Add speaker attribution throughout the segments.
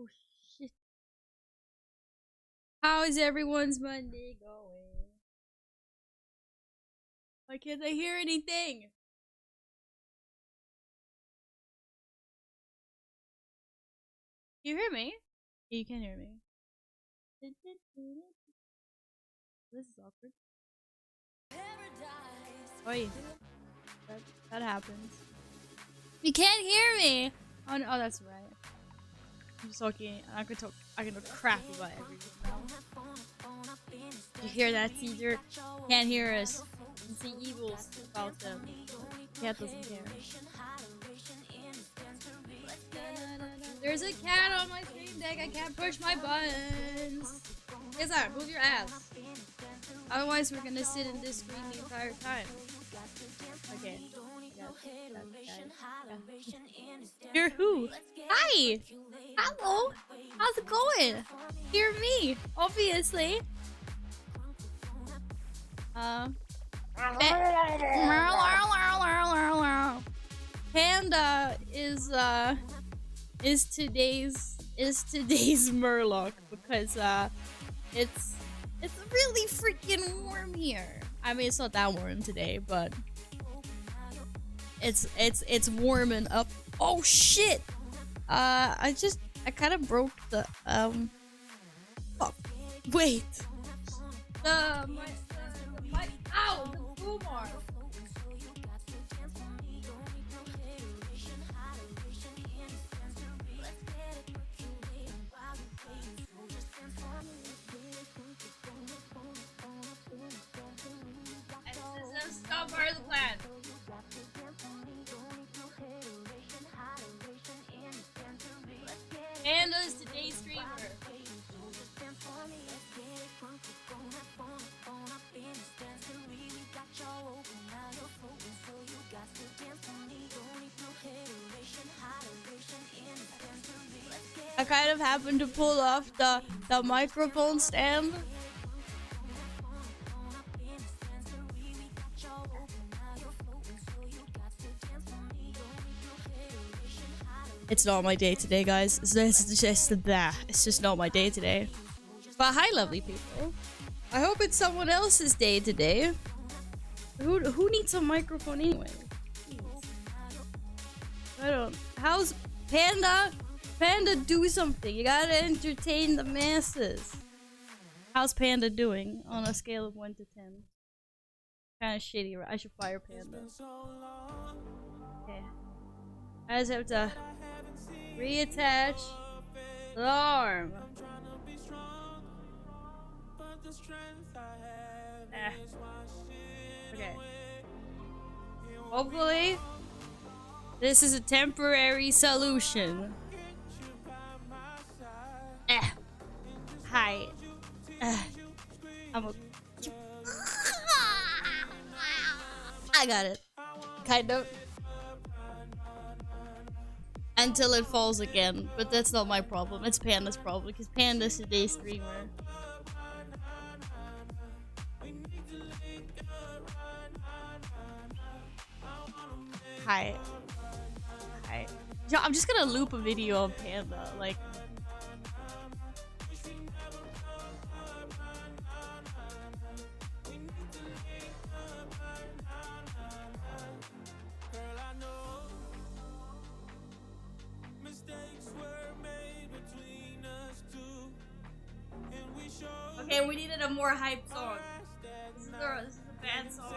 Speaker 1: Oh shit. How is everyone's Monday going? Why can't I hear anything? You hear me? You can hear me. This is awkward. Oi. That happens. You can't hear me! Oh, no, oh that's right. I'm just talking. I can talk crap about everything now. You hear that, Caesar? Can't hear us. You see evils about them. Cat doesn't care. There's a cat on my stream deck. I can't push my buttons. Yes, sir. Move your ass. Otherwise, we're gonna sit in this screen the entire time. Okay. You're who? Hi! Hello! How's it going? Hear me, obviously. Panda is today's Murloc because it's really freaking warm here. I mean, it's not that warm today, but it's warming up. Oh shit! I kind of broke the oh, wait. The mic. Ow! The boom arm. This is not part of the plan. Panda's today's streamer. I kind of happened to pull off the microphone stand. It's not my day today, guys. It's just not my day today. But hi, lovely people. I hope it's someone else's day today. Who needs a microphone anyway? I don't. How's Panda? Panda, do something. You gotta entertain the masses. How's Panda doing on a scale of 1 to 10? Kind of shitty. I should fire Panda. Okay. I just have to reattach the arm. Okay. Hopefully, this is a temporary solution. Hi. I'm a. I got it. Kind of. Until it falls again, but that's not my problem. It's Panda's problem because Panda's today's streamer. Hi. Hi. I'm just gonna loop a video of Panda, like. Okay, we needed a more hype song. This is a bad song.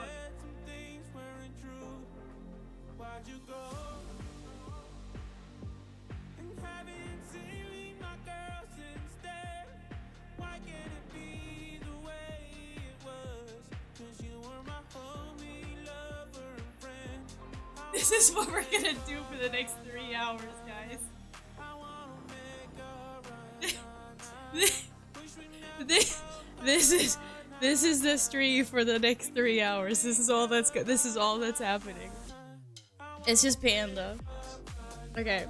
Speaker 1: This is what we're gonna do for the next 3 hours, guys. This is the stream for the next 3 hours. This is all that's happening. It's just Panda. Okay.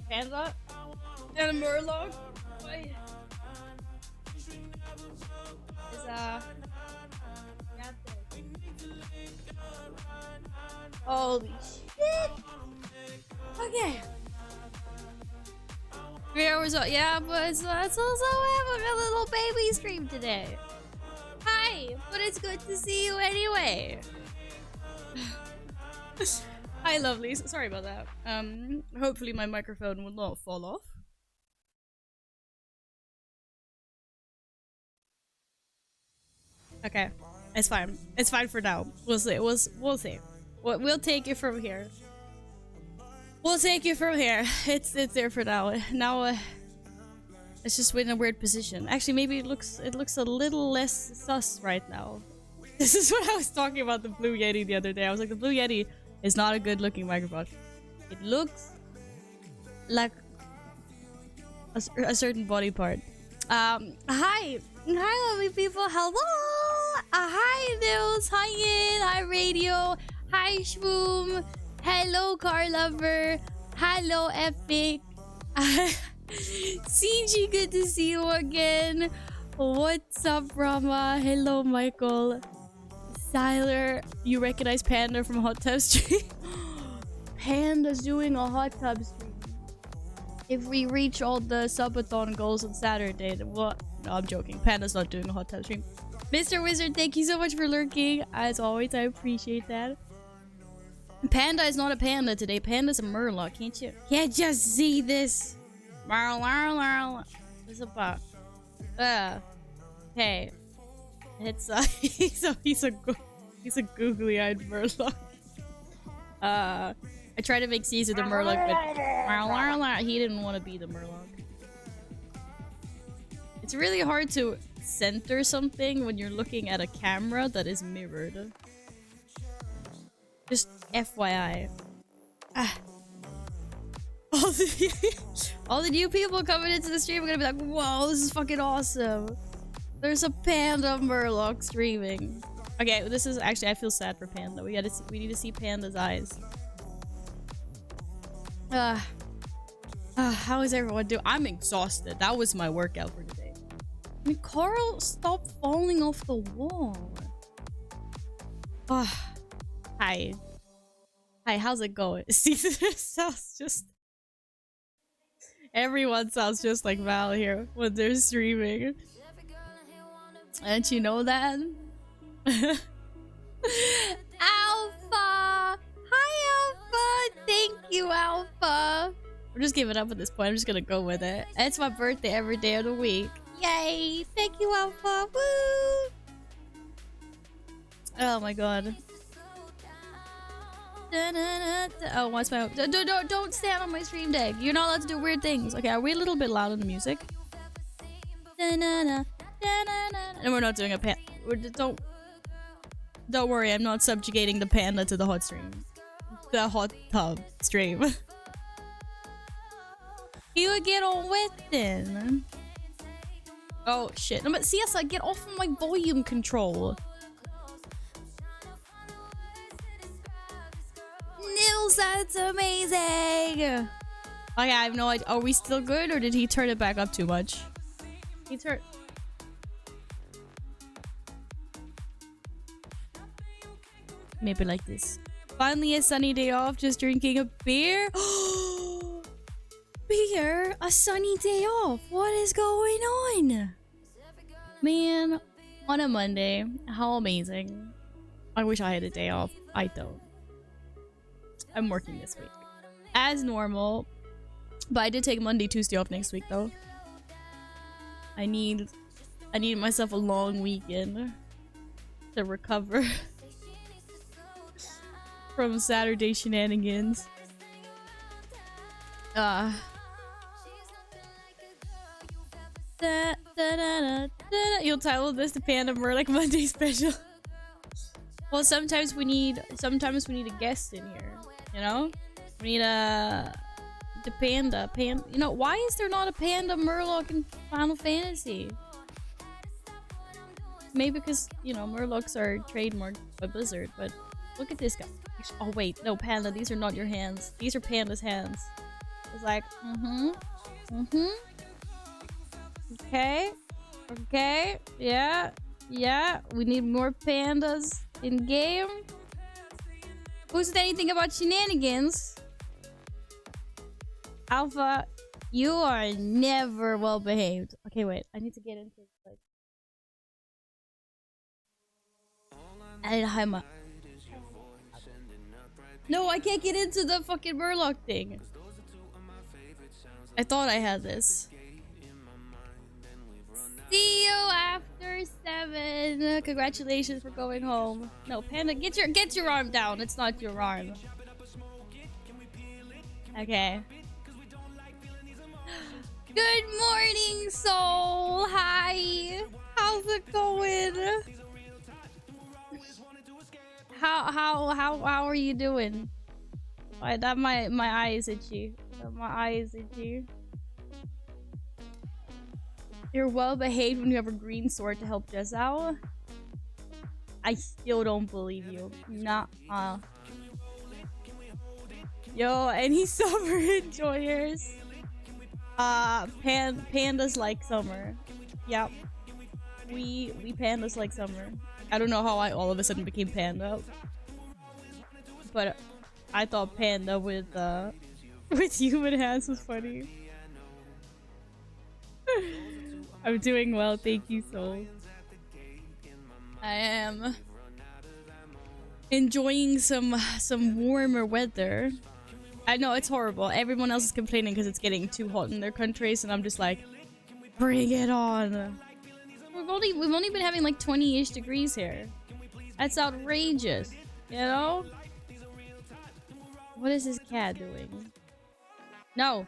Speaker 1: Panda? And a Murloc? Wait. Is holy shit! Okay. 3 hours out. Yeah, but it's also having a little baby stream today. Hi, but it's good to see you anyway. Hi, lovelies. Sorry about that. Hopefully my microphone will not fall off. Okay, it's fine. It's fine for now. We'll see. We'll see. We'll take it from here. We'll take it from here. It's there for now. Now, it's just in a weird position. Actually, maybe it looks a little less sus right now. This is what I was talking about the Blue Yeti the other day. I was like, the Blue Yeti is not a good looking microphone. It looks like a certain body part. Hi, lovely people. Hello. Hi, Nils. Hi, Yin. Hi, Radio. Hi, Shwoom. Hello, car lover. Hello, Epic. CG, good to see you again. What's up, Rama? Hello, Michael. Siler, you recognize Panda from Hot Tub Stream? Panda's doing a hot tub stream. If we reach all the subathon goals on Saturday, then what? No, I'm joking. Panda's not doing a hot tub stream. Mr. Wizard, thank you so much for lurking. As always, I appreciate that. Panda is not a panda today. Panda's a murloc, can't you? Can't just see this. What's up? Hey. It's he's a googly-eyed murloc. I tried to make Caesar the murloc, but he didn't want to be the murloc. It's really hard to center something when you're looking at a camera that is mirrored. Just FYI. All the new people coming into the stream are gonna be like, whoa, this is fucking awesome. There's a Panda murloc streaming. Okay, this is actually, I feel sad for Panda. We need to see Panda's eyes. How is everyone doing? I'm exhausted. That was my workout for today. I mean, Carl, stop falling off the wall. Hi. Hi, how's it going? See, this sounds just... Everyone sounds just like Val here when they're streaming. And you know that? Alpha! Hi, Alpha! Thank you, Alpha! We're just giving up at this point. I'm just gonna go with it. It's my birthday every day of the week. Yay! Thank you, Alpha! Woo! Oh my god. Oh, what's my... Don't stand on my stream deck. You're not allowed to do weird things. Okay, are we a little bit loud on the music? And we're not doing a pan... Don't worry, I'm not subjugating the panda to the hot stream. The hot tub stream. He would get all wet then. Oh, shit. No, but CSI, get off of my volume control. Nils, that's amazing! Okay, I have no idea. Are we still good, or did he turn it back up too much? He turned... Maybe like this. Finally a sunny day off, just drinking a beer. Beer? A sunny day off? What is going on? Man, on a Monday. How amazing. I wish I had a day off. I don't. I'm working this week. As normal. But I did take Monday, Tuesday off next week though. I need myself a long weekend to recover from Saturday shenanigans. You'll title this the Panda Murloc Monday special. Well, sometimes we need a guest in here, you know? We need the panda. You know, why is there not a Panda Murloc in Final Fantasy? Maybe because, you know, Murlocs are trademarked by Blizzard, but look at this guy. Oh wait, no, Panda, these are not your hands. These are Panda's hands. It's like, Okay. Okay. Yeah. Yeah. We need more pandas in game. Who said anything about shenanigans? Alpha, You are never well behaved. Okay, wait. I need to get into like. I need to hide my. No, I can't get into the fucking Murloc thing. I thought I had this. See you after 7. Congratulations for going home. No, Panda, get your arm down. It's not your arm. Okay. Good morning, Soul. Hi. How's it going? How are you doing? That my eye is itchy. My eye is itchy. You're well behaved when you have a green sword to help Jess out. I still don't believe you. Nah. Yo, any summer enjoyers? Pandas like summer. Yep. We pandas like summer. I don't know how I all of a sudden became panda. But I thought panda with human hands was funny. I'm doing well, thank you, Soul. I am enjoying some warmer weather. I know it's horrible. Everyone else is complaining because it's getting too hot in their countries, and I'm just like, bring it on. We've only been having like 20-ish degrees here. That's outrageous, you know? What is this cat doing? No,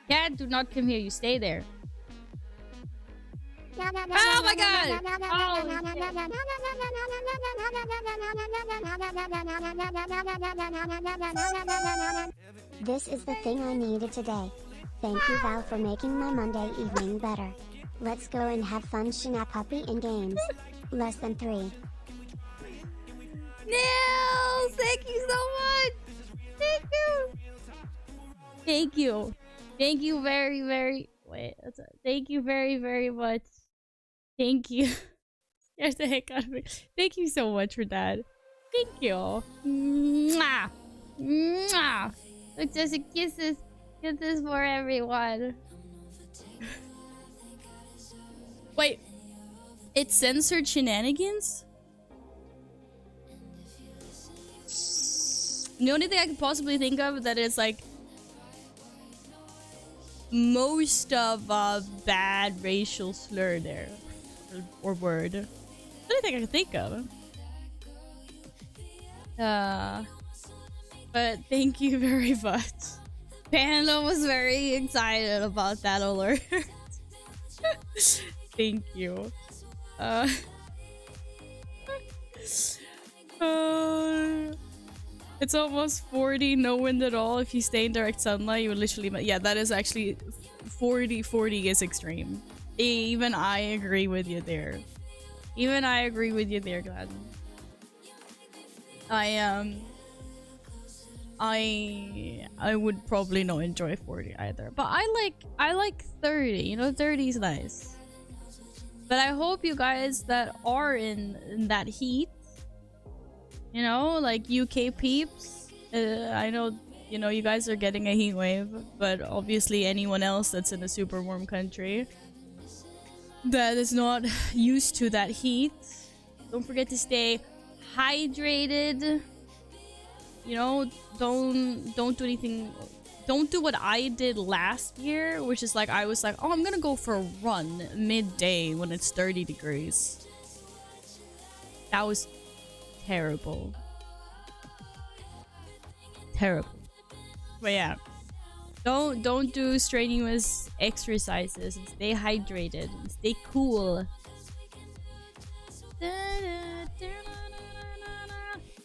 Speaker 1: cat, do not come here. You stay there. Oh my god!
Speaker 2: Oh, this is the thing I needed today. Thank you, Val, for making my Monday evening better. Let's go and have fun, Shinapuppy, in games. Less than 3.
Speaker 1: Nils, thank you so much. Thank you. Thank you very, very. Wait, thank you very, very much. Thank you. Scares the heck out of me. Thank you so much for that. Thank you. Mwah. Mwah. Look, just kisses. Kisses for everyone. Wait. It censored shenanigans? The only thing I could possibly think of that is like most of a bad racial slur there, or word. The only thing I can think of. But thank you very much. Panda was very excited about that alert. Thank you. It's almost 40, no wind at all. If you stay in direct sunlight, you would literally... Yeah, that is actually... 40 is extreme. Even I agree with you there. Even I agree with you there, Gladden. I would probably not enjoy 40 either. But I like 30. You know, 30 is nice. But I hope you guys that are in that heat, you know, like UK peeps, I know, you know, you guys are getting a heat wave, but obviously anyone else that's in a super warm country that is not used to that heat, don't forget to stay hydrated. You know, don't do anything. Don't do what I did last year, which is like, I was like, oh, I'm gonna go for a run midday when it's 30 degrees. That was terrible. Terrible. But yeah, don't do strenuous exercises and stay hydrated and stay cool.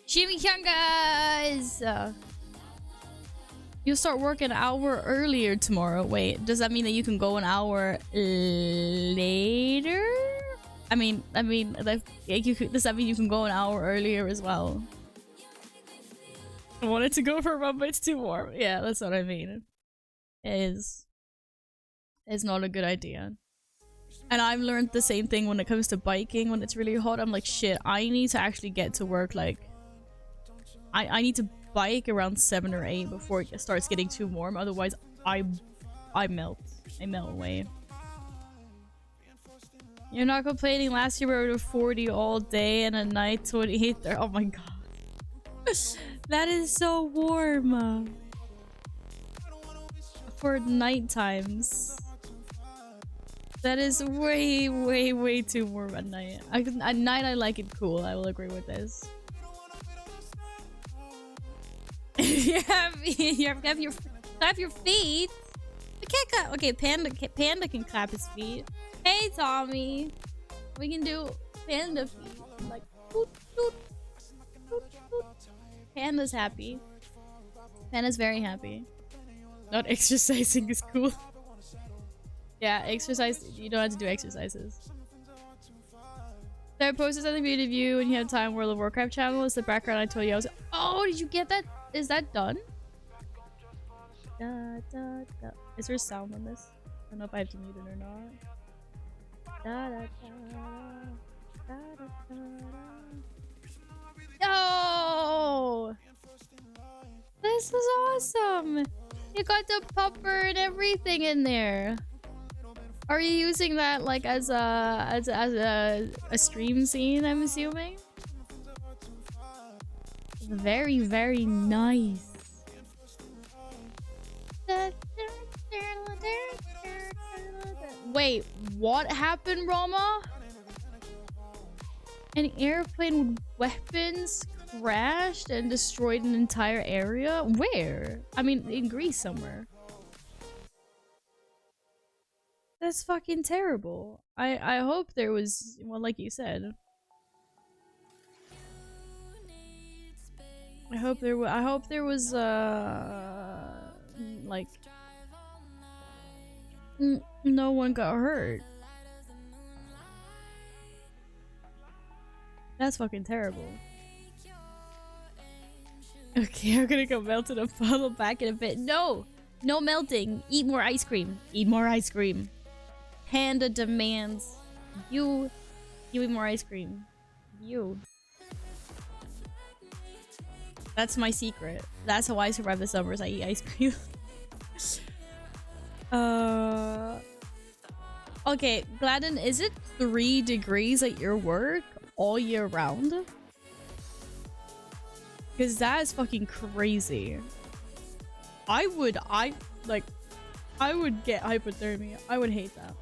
Speaker 1: Chimichangas! You'll start work an hour earlier tomorrow. Wait, does that mean that you can go an hour later? I mean, like, does that mean you can go an hour earlier as well? I wanted to go for a run, but it's too warm. Yeah, that's what I mean. It's not a good idea. And I've learned the same thing when it comes to biking. When it's really hot, I'm like, shit, I need to actually get to work. Like, I need to bike around 7 or 8 before it starts getting too warm. Otherwise, I I melt. I melt away. You're not complaining. Last year we were 40 all day and at night 28 there. Oh my god. That is so warm. For night times. That is way, way, way too warm at night. At night I like it cool. I will agree with this. You have clap your feet. I can't clap. Okay, Panda can clap his feet. Hey Tommy, we can do Panda feet. Like, toot, toot, toot, toot. Panda's happy. Panda's very happy. Not exercising is cool. Yeah, exercise. You don't have to do exercises. So I posted something for you to view when you have time. World of Warcraft channel is the background I told you I was. Oh, did you get that? Is that done? Da, da, da. Is there sound on this? I don't know if I have to mute it or not. Da, da, da, da, da, da. No! This was awesome! You got the pupper and everything in there. Are you using that like as a stream scene, I'm assuming? Very, very nice. Wait, what happened, Roma? An airplane with weapons crashed and destroyed an entire area? Where? I mean, in Greece somewhere. That's fucking terrible. I hope there was, well, like you said. I hope there was like no one got hurt. That's fucking terrible. Okay, I'm gonna go melt in a puddle back in a bit. No! No melting. Eat more ice cream. Eat more ice cream. Panda demands you eat more ice cream. You. That's my secret. That's how I survive the summers. I eat ice cream. Okay, Gladden, is it 3 degrees at your work all year round? Because that is fucking crazy. I would get hypothermia. I would hate that.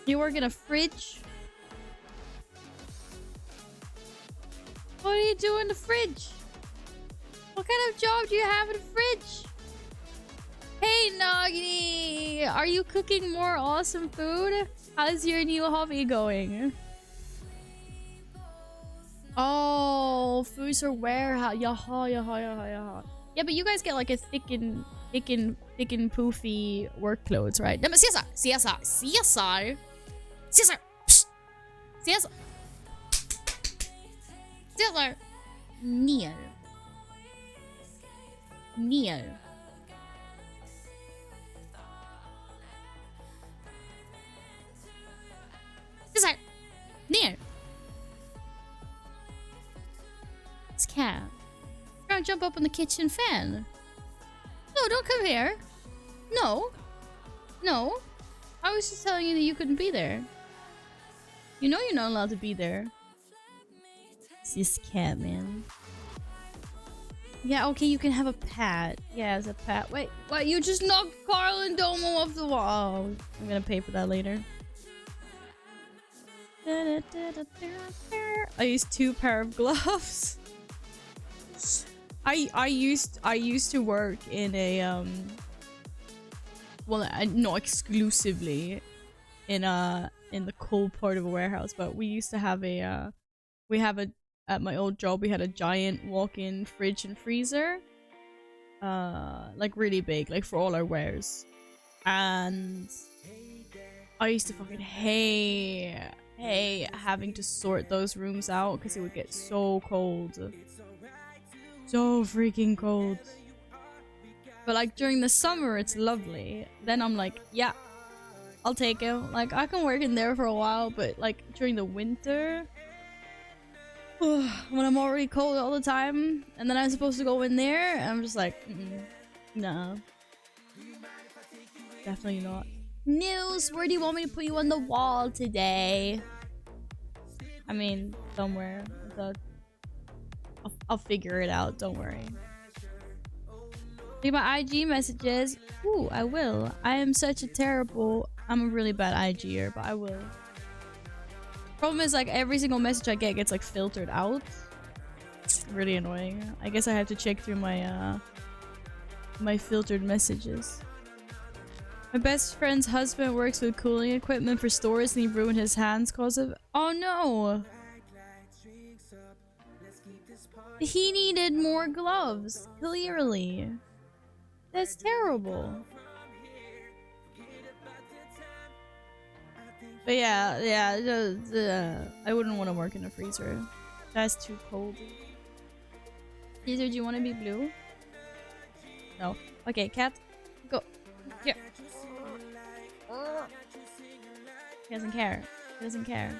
Speaker 1: You work in a fridge? What do you do in the fridge? What kind of job do you have in the fridge? Hey Nagini! Are you cooking more awesome food? How's your new hobby going? Oh, foods are warehouse. Yaha, yaha, yaha, yaha. Yeah, but you guys get like a thick and poofy work clothes, right? No, but CSR! CSR! CSR! CSR! CSR! CSR! Neo. Neo. CSR! Neo. This cat. Trying to jump up on the kitchen fan. No, don't come here. No. No. I was just telling you that you couldn't be there. You know you're not allowed to be there. It's this cat, man. Yeah, okay, you can have a pet. Yeah, it's a pet. Wait, what? You just knocked Carl and Domo off the wall. I'm gonna pay for that later. I used 2 pair of gloves. I used to work in a well, not exclusively in the cold part of a warehouse, but we used to have a at my old job we had a giant walk-in fridge and freezer, like really big, like for all our wares, and I used to fucking hate having to sort those rooms out because it would get so cold. So freaking cold. But like during the summer it's lovely. Then I'm like, yeah, I'll take it. Like I can work in there for a while, but like during the winter when I'm already cold all the time and then I'm supposed to go in there and I'm just like, No. Definitely not. News, where do you want me to put you on the wall today? I mean, somewhere. I'll figure it out, don't worry. Read my IG messages. Ooh, I will. I'm a really bad IGer, but I will. Problem is, like, every single message I get gets, like, filtered out. It's really annoying. I guess I have to check through my, my filtered messages. My best friend's husband works with cooling equipment for stores and he ruined his hands cause of— Oh no! He needed more gloves, clearly. That's terrible. But yeah, I wouldn't want to work in a freezer. That's too cold. Freezer, do you want to be blue? No. Okay, cat, go. Here. He doesn't care. He doesn't care.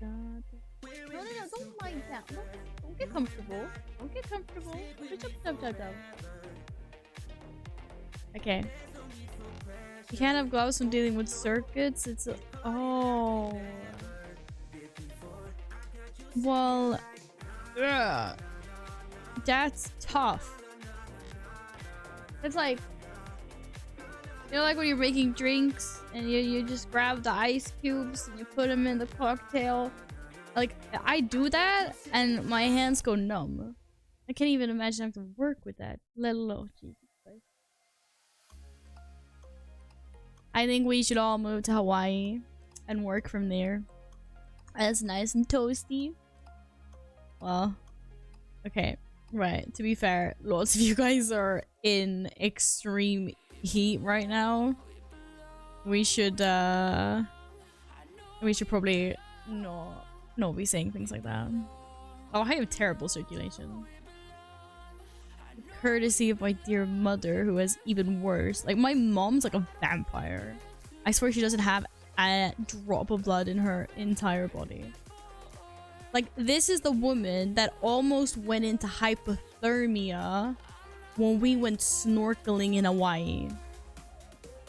Speaker 1: No, don't like that. Don't get comfortable. Don't get comfortable. Jump. Okay. You can't have gloves when dealing with circuits. It's a— oh. Well, ugh. That's tough. It's like, you know, like when you're making drinks and you just grab the ice cubes and you put them in the cocktail. Like, I do that and my hands go numb. I can't even imagine having to work with that, let alone— Jesus Christ. I think we should all move to Hawaii and work from there. That's nice and toasty. Well, okay, right. To be fair, lots of you guys are in extreme heat right now. We should probably not be saying things like that. Oh, I have terrible circulation. Courtesy of my dear mother, who has even worse. Like, my mom's like a vampire. I swear she doesn't have a drop of blood in her entire body. Like, this is the woman that almost went into hypothermia when we went snorkeling in Hawaii.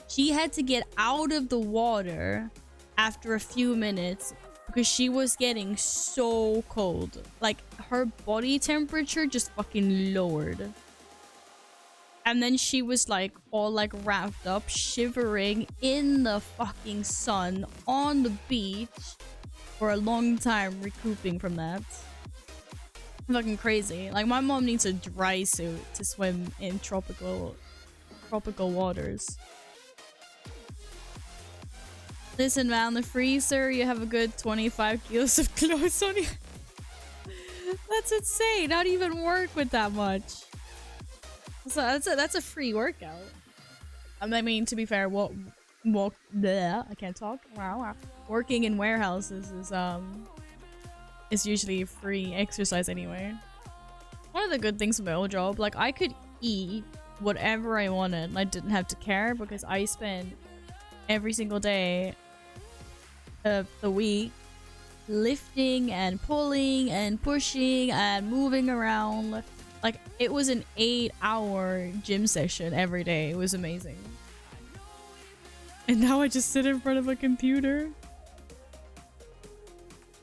Speaker 1: She had to get out of the water after a few minutes because she was getting so cold. Like, her body temperature just fucking lowered. And then she was like all like wrapped up, shivering in the fucking sun on the beach for a long time, recouping from that. Fucking crazy. Like, my mom needs a dry suit to swim in tropical waters. Listen, man, the freezer, you have a good 25 kilos of clothes on you. That's insane. Not even work with that much. So that's a free workout. I mean, to be fair, I can't talk. Wow. Working in warehouses is usually free exercise anyway. One of the good things about my old job, like, I could eat whatever I wanted and I didn't have to care because I spent every single day of the week lifting and pulling and pushing and moving around. Like, it was an 8-hour gym session every day. It was amazing. And now I just sit in front of a computer.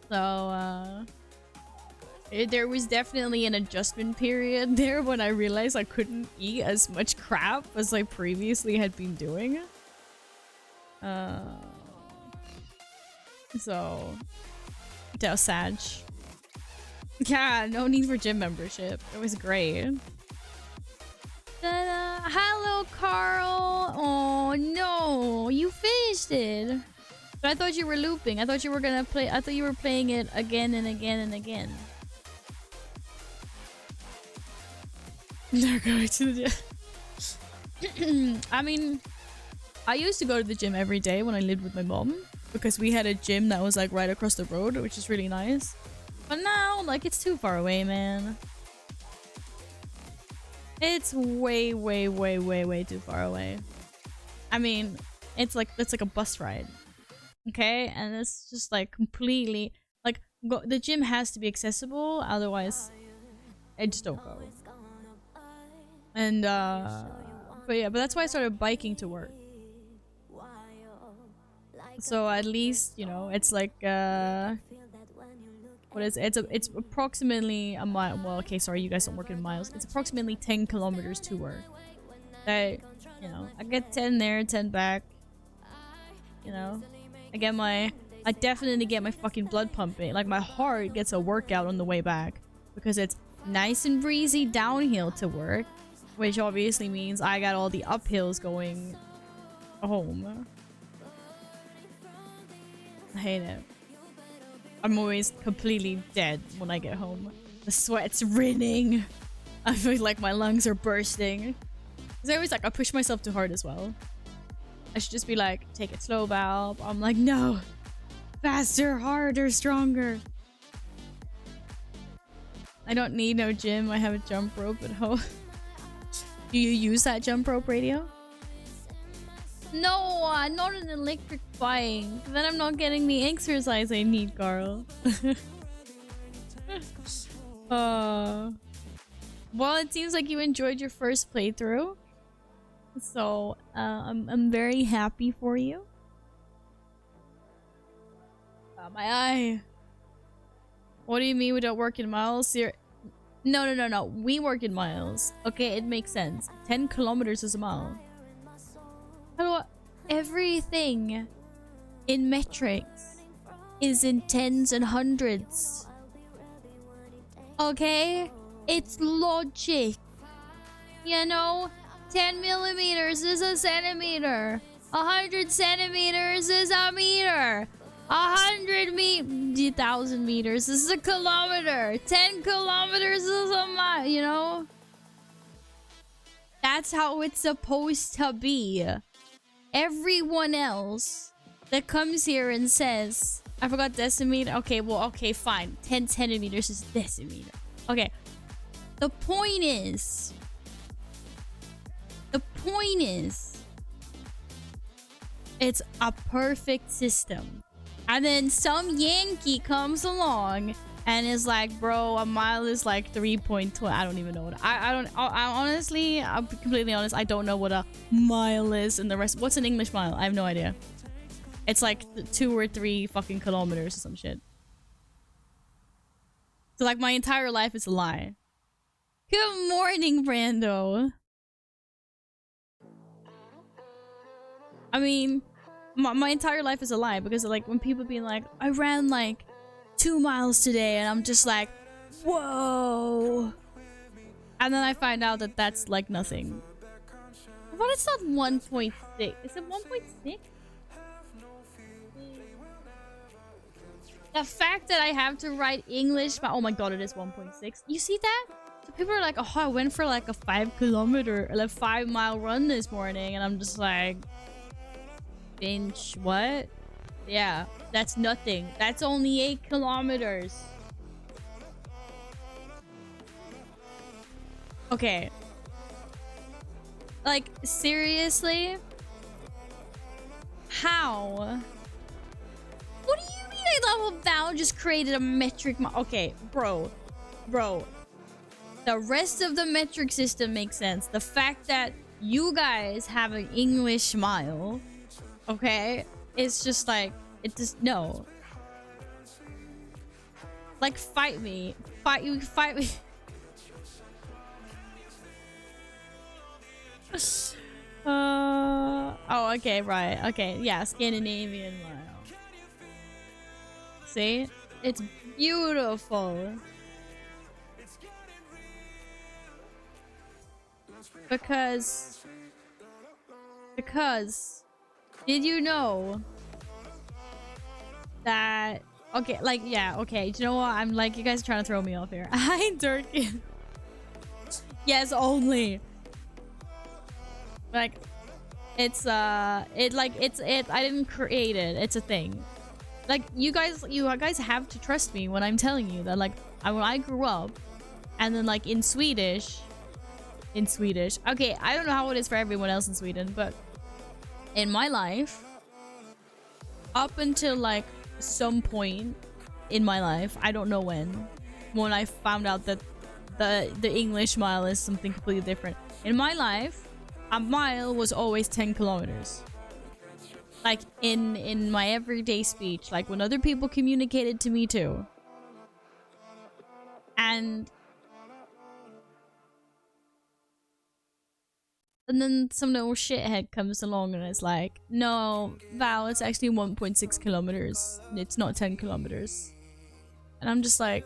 Speaker 1: So, there was definitely an adjustment period there when I realized I couldn't eat as much crap as I previously had been doing. So, that was sad. Yeah, no need for gym membership. It was great. Hello, Carl. Oh no, you finished it. But I thought you were looping. I thought you were gonna play. I thought you were playing it again and again and again. They're going to the gym. I mean, I used to go to the gym every day when I lived with my mom because we had a gym that was like right across the road, which is really nice. But now, like, it's too far away, man. It's way too far away. I mean, it's like a bus ride. Okay? And it's just like completely like the gym has to be accessible, otherwise I just don't go. And but yeah, but that's why I started biking to work. So at least, you know, it's like what is it? It's approximately a mile. Well, okay, sorry, you guys don't work in miles. It's approximately 10 kilometers to work. I, you know, I get 10 there, 10 back. You know, I definitely get my fucking blood pumping. Like my heart gets a workout on the way back because it's nice and breezy downhill to work, which obviously means I got all the uphills going home. I hate it. I'm always completely dead when I get home. The sweat's rinning. I feel like my lungs are bursting. Cause I always like I push myself too hard as well. I should just be like, take it slow, Val. I'm like, no. Faster, harder, stronger. I don't need no gym. I have a jump rope at home. Do you use that jump rope radio? No, not an electric bike. Then I'm not getting the exercise I need, Carl. Well, it seems like you enjoyed your first playthrough. So, I'm very happy for you. My eye. What do you mean we don't work in miles? No. We work in miles. Okay, it makes sense. 10 kilometers is a mile. Everything in metrics is in tens and hundreds. Okay? It's logic. You know? 10 millimeters is a centimeter. 100 centimeters is a meter. 1,000 meters is a kilometer. 10 kilometers is a mile, you know? That's how it's supposed to be. Everyone else that comes here and says, I forgot decimeter. Okay, well, okay, fine. 10 centimeters is decimeter. Okay. The point is, it's a perfect system. And then some Yankee comes along and is like, bro, a mile is like 3.2. I don't even know what I honestly, I'm completely honest, I don't know what a mile is and the rest. What's an English mile? I have no idea. It's like 2 or 3 fucking kilometers or some shit. So like my entire life is a lie. Good morning, Brando. I mean, my entire life is a lie because like when people be like, I ran like 2 miles today, and I'm just like, whoa. And then I find out that that's like nothing. But it's not 1.6. Is it 1.6? The fact that I have to write English, oh my god, it is 1.6. You see that? So people are like, oh, I went for like a 5 mile run this morning, and I'm just like, Finch, what? Yeah, that's nothing. That's only 8 kilometers. Okay. Like, seriously? How? What do you mean I love Val just created a metric okay, bro. The rest of the metric system makes sense. The fact that you guys have an English mile, okay? It's just like, it just, no. Like, fight me. Fight me. Oh, okay, right. Okay, yeah, Scandinavian mile. See? It's beautiful. Because, did you know that, okay, like, yeah, okay, do you know what? I'm like, you guys are trying to throw me off here. Hi, Durkin. Yes, only. Like, it's, I didn't create it. It's a thing. Like, you guys have to trust me when I'm telling you that, like, when I grew up, and then, like, in Swedish, okay, I don't know how it is for everyone else in Sweden, but in my life, up until, like, some point in my life, I don't know when I found out that the English mile is something completely different. In my life, a mile was always 10 kilometers. Like in my everyday speech, like when other people communicated to me too. And then some little shithead comes along and it's like, no, Val, it's actually 1.6 kilometers. It's not 10 kilometers. And I'm just like,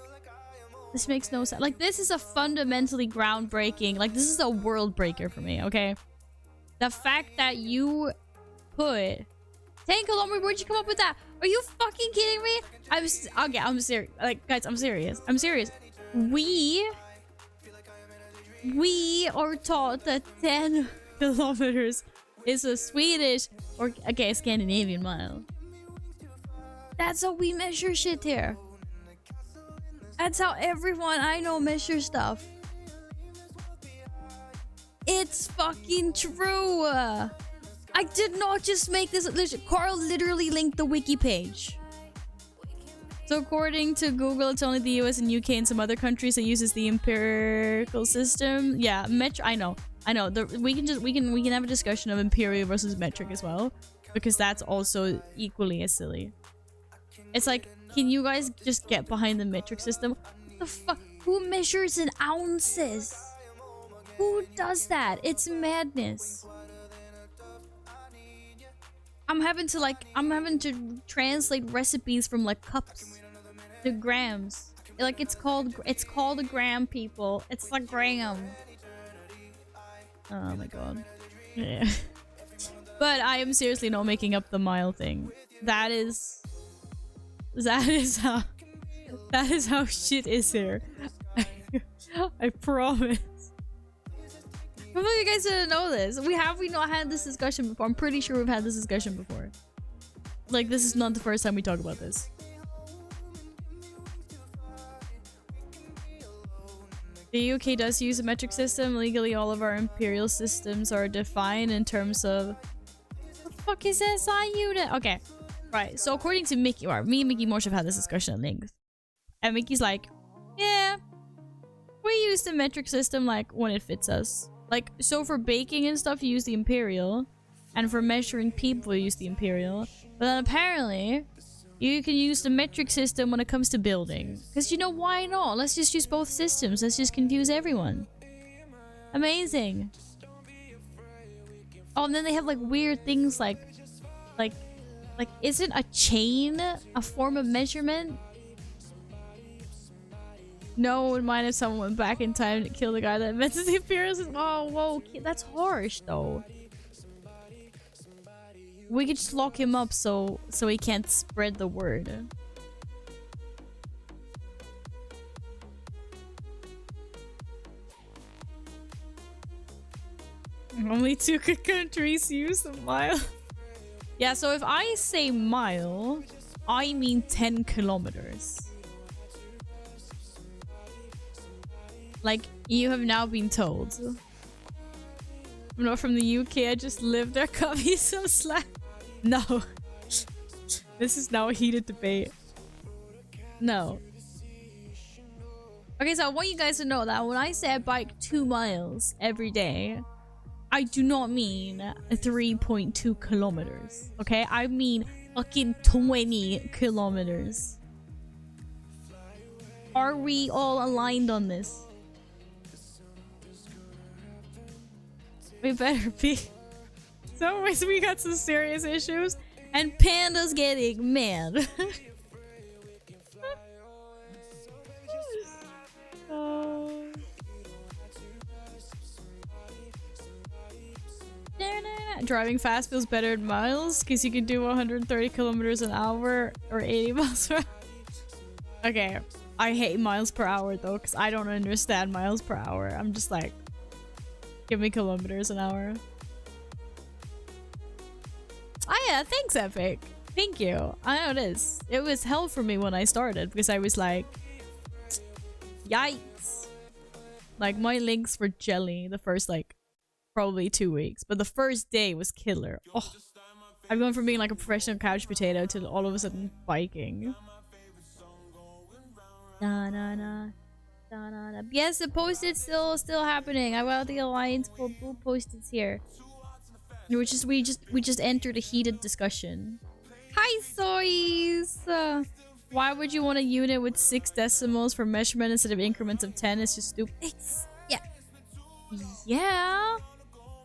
Speaker 1: this makes no sense. Like, this is a fundamentally groundbreaking, like, this is a world breaker for me, okay? The fact that you put 10 kilometers, where'd you come up with that? Are you fucking kidding me? I'm serious. Like, guys, I'm serious. I'm serious. We are taught that 10 kilometers is a Swedish or, okay, Scandinavian mile. That's how we measure shit here. That's how everyone I know measures stuff. It's fucking true. I did not just make this. Carl literally linked the wiki page. So according to Google, it's only the US and UK and some other countries that uses the empirical system. Yeah, I know. We can have a discussion of imperial versus metric as well, because that's also equally as silly. It's like, can you guys just get behind the metric system? What the fuck? Who measures in ounces? Who does that? It's madness. I'm having to translate recipes from like cups to grams. Like it's called a gram, people. It's a gram. Oh my god. Yeah. But I am seriously not making up the mile thing. That is how shit is here. I promise. Hopefully you guys didn't know this. We not had this discussion before. I'm pretty sure we've had this discussion before. Like, this is not the first time we talk about this. The UK does use a metric system. Legally, all of our imperial systems are defined in terms of... What the fuck is SI unit? Okay. Right. So according to Mickey, or me and Mickey Morse have had this discussion at length. And Mickey's like, yeah, we use the metric system like when it fits us. Like, so for baking and stuff, you use the imperial. And for measuring people, you use the imperial. But then apparently, you can use the metric system when it comes to building. Because, you know, why not? Let's just use both systems. Let's just confuse everyone. Amazing. Oh, and then they have, like, weird things like, isn't a chain a form of measurement? No one would mind if someone went back in time to kill the guy that invented the imperial system. Oh, whoa. That's harsh, though. We could just lock him up so he can't spread the word. Only 2 countries use a mile. Yeah, so if I say mile, I mean 10 kilometers. Like, you have now been told. I'm not from the UK, I just live there. Cut me some slack. No. This is now a heated debate. No. Okay, so I want you guys to know that when I say I bike 2 miles every day, I do not mean 3.2 kilometers. Okay? I mean fucking 20 kilometers. Are we all aligned on this? We better be. So we got some serious issues, and Panda's getting mad. Driving fast feels better in miles because you can do 130 kilometers an hour or 80 miles per hour. Okay, I hate miles per hour though because I don't understand miles per hour. I'm just like, give me kilometers an hour. Oh yeah, thanks Epic. Thank you. I know it is. It was hell for me when I started because I was like, yikes. Like my links were jelly the first like probably 2 weeks, but the first day was killer. Oh, I've gone from being like a professional couch potato to all of a sudden biking. Na na na Da-da-da. Yes, the post-it's still happening. I got the alliance called Blue Post-its here. We just entered a heated discussion. Hi, Soys! Why would you want a unit with 6 decimals for measurement instead of increments of 10? It's just stupid. Yeah. Yeah.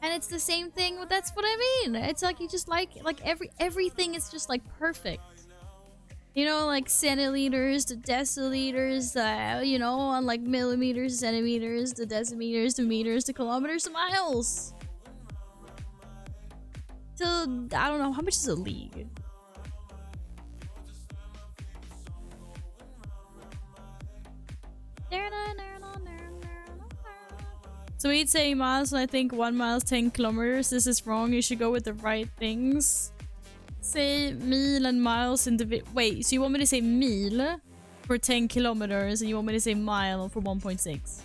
Speaker 1: And it's the same thing. That's what I mean. It's like you just like everything is just like perfect. You know, like centiliters, the deciliters, you know, on like millimeters, centimeters, the decimeters, the meters, the kilometers, the miles. So I don't know how much is a league. So we'd say miles, and I think 1 mile is 10 kilometers. This is wrong. You should go with the right things. Say mile and miles in the wait. So you want me to say mile for 10 kilometers, and you want me to say mile for 1.6?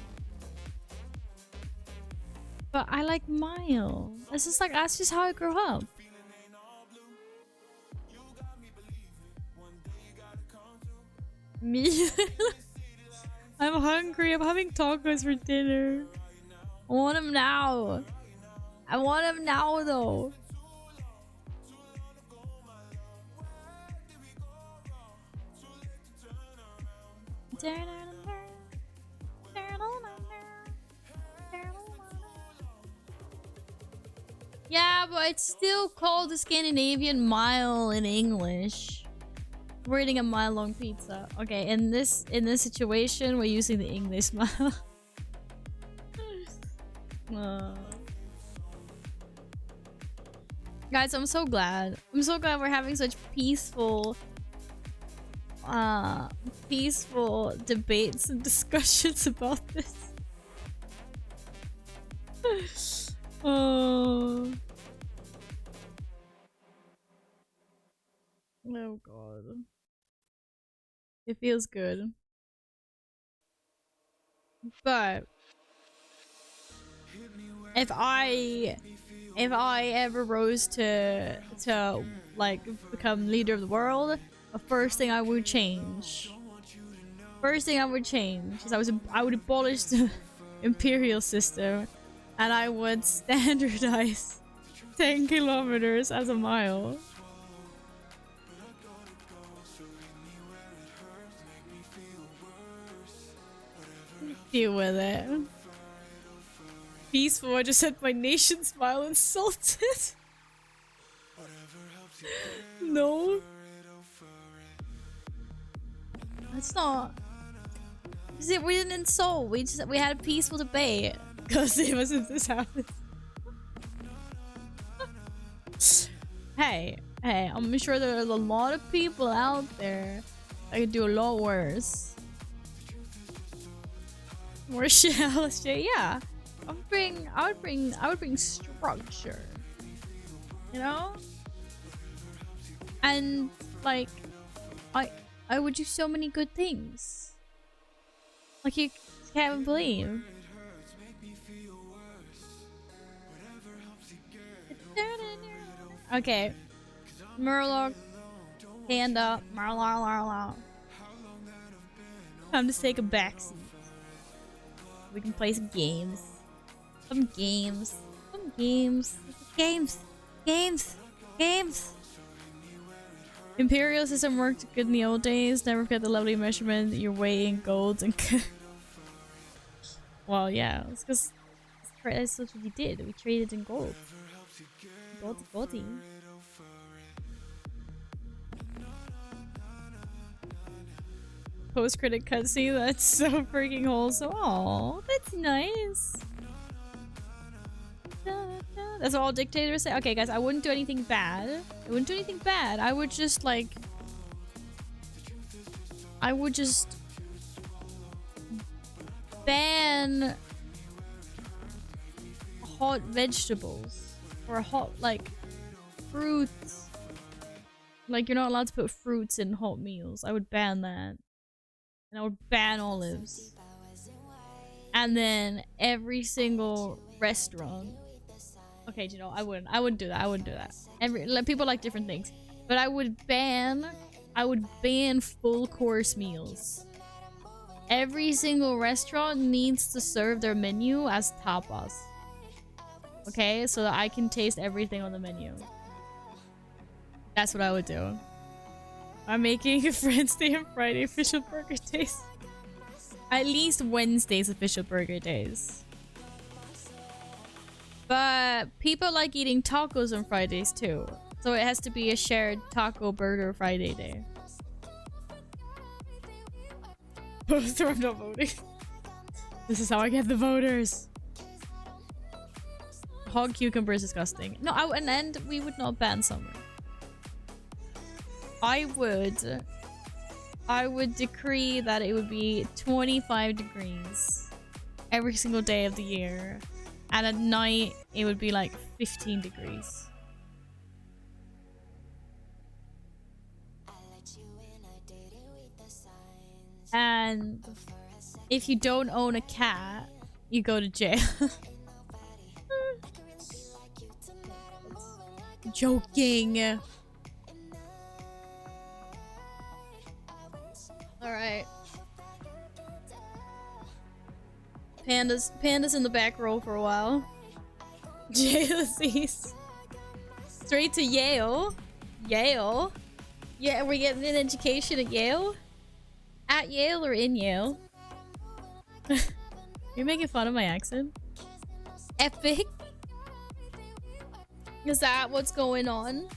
Speaker 1: But I like mile. It's just like that's just how I grew up. Meal. I'm hungry. I'm having tacos for dinner. I want them now. I want them now, though. Yeah, but it's still called the Scandinavian mile in English. We're eating a mile-long pizza. Okay, in this situation, we're using the English mile. Guys, I'm so glad. I'm so glad we're having such peaceful debates and discussions about this. Oh god. It feels good. But if I ever rose to like become leader of the world, the first thing I would change is I would abolish the imperial system, and I would standardize 10 kilometers as a mile. Deal with it. Peaceful. I just had my nation smile insulted. No. That's not. We didn't insult. We had a peaceful debate. Because it wasn't this happens. Hey, I'm sure there are a lot of people out there that could do a lot worse. More shit, yeah. I would bring structure. You know? And like I would do so many good things. Like you can't believe. Okay. Murloc, hand up, Marla. Time to take a backseat. We can play some games. Games. Imperial system worked good in the old days. Never forget the lovely measurement, your weight in golds and well, yeah, it's because that's what we did. We traded in gold. Goldy. Post-credit cutscene, that's so freaking wholesome. Aww, that's nice. That's what all dictators say. Okay, guys, I wouldn't do anything bad. I would just like... I would just... ban... hot vegetables. Or hot, like, fruits. Like, you're not allowed to put fruits in hot meals. I would ban that. And I would ban olives. And then every single restaurant... Okay, you know, I wouldn't do that. People like different things. But I would ban full course meals. every single restaurant needs to serve their menu as tapas. Okay, so that I can taste everything on the menu. That's what I would do. I'm making a Wednesday and Friday official burger days. At least Wednesday's official burger days. But people like eating tacos on Fridays too. So it has to be a shared taco burger Friday day. Poster, I'm not voting. This is how I get the voters. Hog cucumber is disgusting. No, and we would not ban summer. I would decree that it would be 25 degrees every single day of the year. And at night, it would be like 15 degrees. And if you don't own a cat, you go to jail. Joking. Alright. Panda's in the back row for a while. JLC's. Straight to Yale. Yale? Yeah, we're getting an education at Yale? At Yale or in Yale? You're making fun of my accent? Epic? Is that what's going on?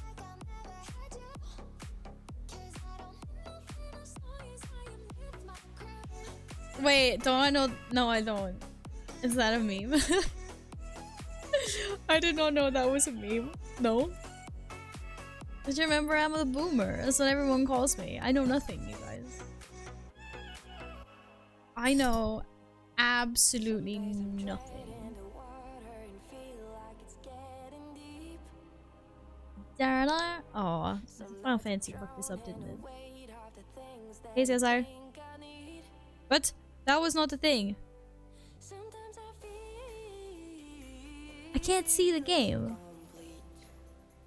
Speaker 1: Wait, don't I know? No, I don't. Is that a meme? I did not know that was a meme. No. Did you remember I'm a boomer? That's what everyone calls me. I know nothing, you guys. I know absolutely nothing. Oh, Final Fantasy fucked this up, didn't it? Hey, CSR. What? That was not the thing. I can't see the game.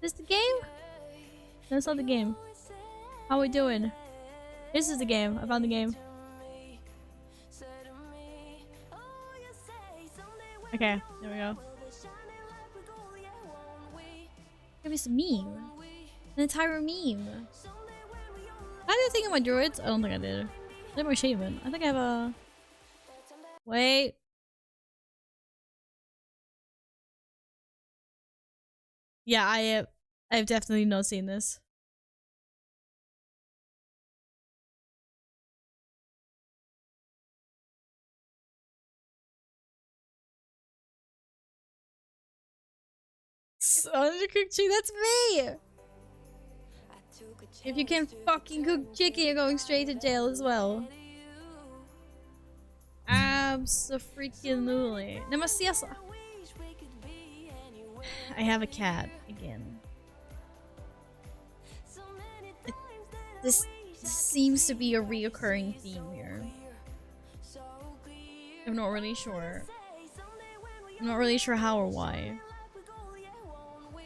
Speaker 1: Is this the game? No, it's not the game. How are we doing? This is the game. I found the game. Okay, there we go. Give me some meme. An entire meme. I did a thing on my droids. I don't think I did. I have my shaman. I think I have a... Wait. Yeah, I've definitely not seen this. Undercooked chicken, that's me! If you can fucking cook chicken, you're going straight to jail as well. Abso-freaking-lutely. Namasiasa. I have a cat again. This seems to be a reoccurring theme here. I'm not really sure. I'm not really sure how or why. To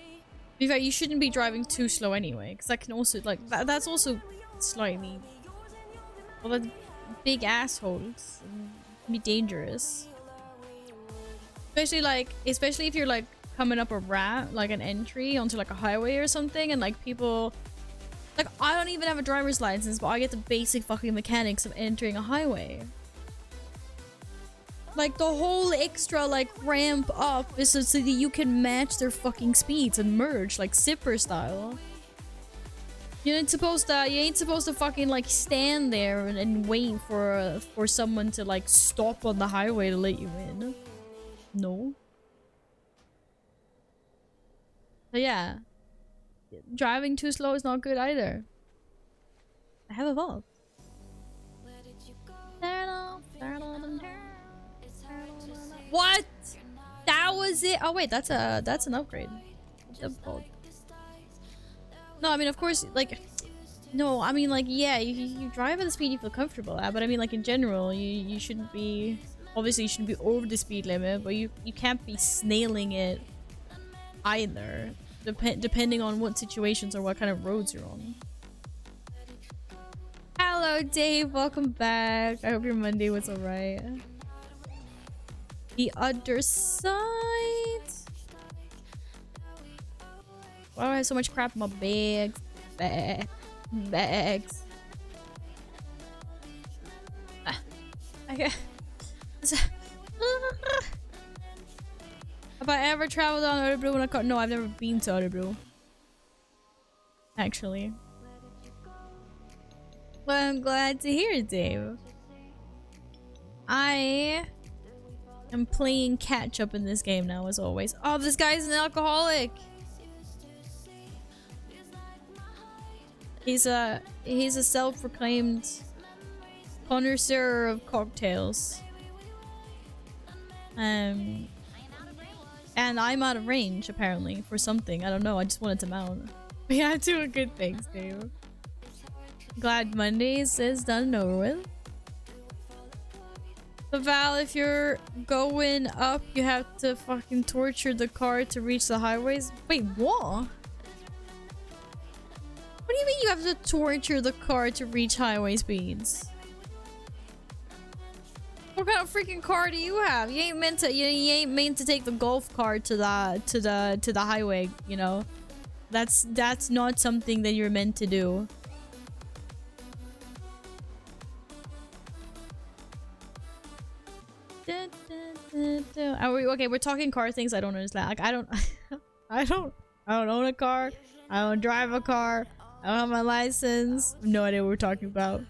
Speaker 1: be fair, you shouldn't be driving too slow anyway, because that can also, like, that's also slightly... Well, that's big assholes. Can be dangerous. Especially if you're, like, coming up a ramp, like an entry onto, like, a highway or something, and, like, people... Like, I don't even have a driver's license, but I get the basic fucking mechanics of entering a highway. Like, the whole extra, like, ramp up is so that you can match their fucking speeds and merge, like, zipper style. You ain't supposed to fucking, like, stand there and wait for someone to, like, stop on the highway to let you in. No. So, yeah. Driving too slow is not good either. I have evolved. What? That was it? Oh wait, that's an upgrade. No, I mean, of course, like, no, I mean, like, yeah, you drive at the speed you feel comfortable at, but I mean, like, in general, you shouldn't be, obviously you shouldn't be over the speed limit, but you can't be snailing it either, depending on what situations or what kind of roads you're on. Hello, Hello, Dave. Welcome back. I hope your Monday was alright. The other side. Why do I have so much crap in my bags? Bags. Okay. Have I ever traveled on Örebro in a car? No, I've never been to Örebro. Actually. Well, I'm glad to hear it, Dave. I am playing catch up in this game now, as always. Oh, this guy's an alcoholic. He's a self-proclaimed connoisseur of cocktails. And I'm out of range, apparently, for something. I don't know, I just wanted to mount. Yeah, doing good things, Dave. Glad Mondays is done and over with. But Val, if you're going up, you have to fucking torture the car to reach the highways. Wait, what? What do you mean you have to torture the car to reach highway speeds? What kind of freaking car do you have? You ain't meant to take the golf cart to the highway, you know? That's not something that you're meant to do. Okay, we're talking car things. I don't understand. Like, I don't own a car. I don't drive a car. I don't have my license. I have no idea what we're talking about.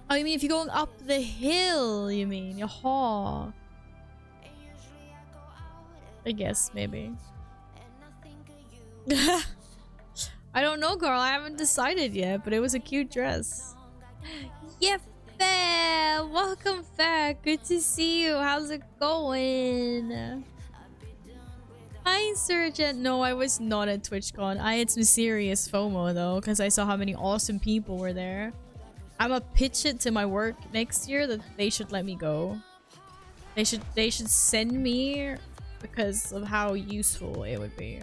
Speaker 1: Oh, you mean if you're going up the hill, you mean? Yaha. I guess, maybe. I don't know, girl. I haven't decided yet, but it was a cute dress. Yeah, fam! Welcome back. Good to see you. How's it going? Hi, Surgeon. No, I was not at TwitchCon. I had some serious FOMO, though, because I saw how many awesome people were there. I'm gonna pitch it to my work next year that they should let me go. They should send me because of how useful it would be.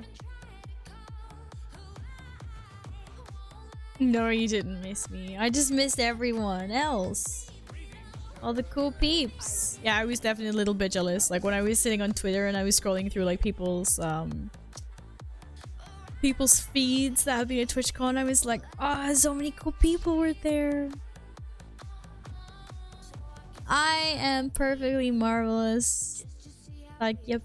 Speaker 1: No, you didn't miss me. I just missed everyone else. All the cool peeps. Yeah, I was definitely a little bit jealous. Like when I was sitting on Twitter and I was scrolling through like people's feeds that have been at TwitchCon, I was like, ah, oh, so many cool people were there. I am perfectly marvelous. Like, yep.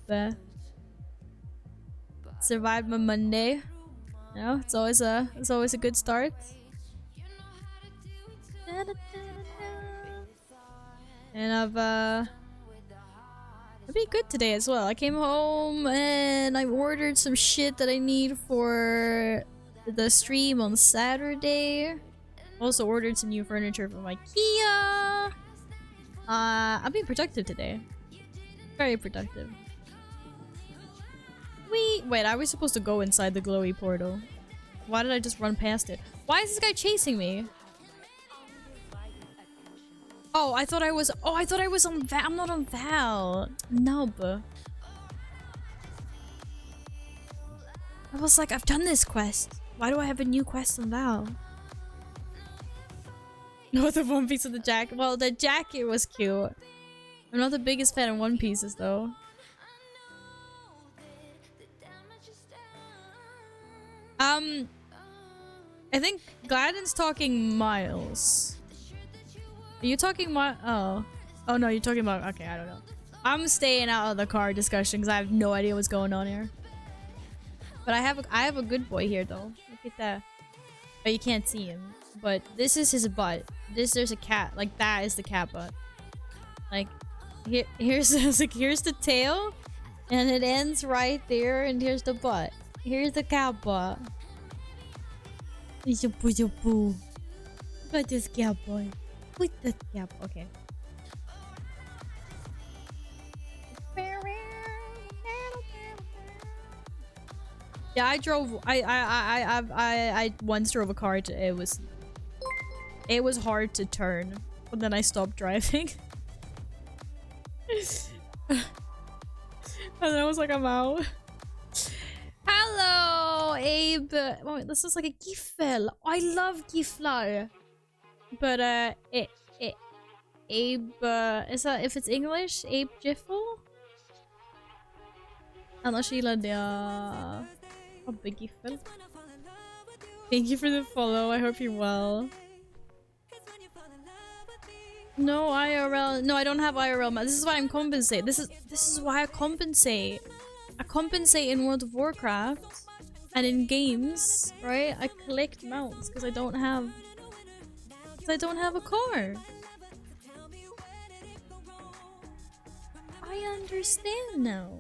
Speaker 1: Survived my Monday. You know, it's always a good start. And I've been good today as well. I came home and I ordered some shit that I need for the stream on Saturday. Also ordered some new furniture from IKEA. I've been productive today. Very productive. Wait, I was supposed to go inside the glowy portal. Why did I just run past it? Why is this guy chasing me? Oh, I thought I was on Val. I'm not on Val. Nub. I was like, I've done this quest. Why do I have a new quest on Val? No, the One Piece of the jacket. Well, the jacket was cute. I'm not the biggest fan of One Pieces though. I think Gladden's talking Miles. Are you talking oh no, you're talking about, okay, I don't know. I'm staying out of the car discussion because I have no idea what's going on here. But I have a good boy here though. Look at that. But you can't see him. But this is his butt. There's a cat. Like that is the cat butt. Like here's the tail, and it ends right there. And here's the butt. Here's the cat butt. Look at this cat boy. Look at this cat. Okay. Yeah, I drove. I once drove a car. It was hard to turn, but then I stopped driving. And then I was like, I'm out. Hello, Abe. Oh, wait, this is like a giffel. I love gifflar. But Abe, is that if it's English? Abe giffel? Annars gillade jag Abbe giffel. Thank you for the follow. I hope you're well. No IRL. No, I don't have IRL. This is why I'm compensate. This is why I compensate. I compensate in World of Warcraft and in games, right? I collect mounts because I don't have a car. I understand now.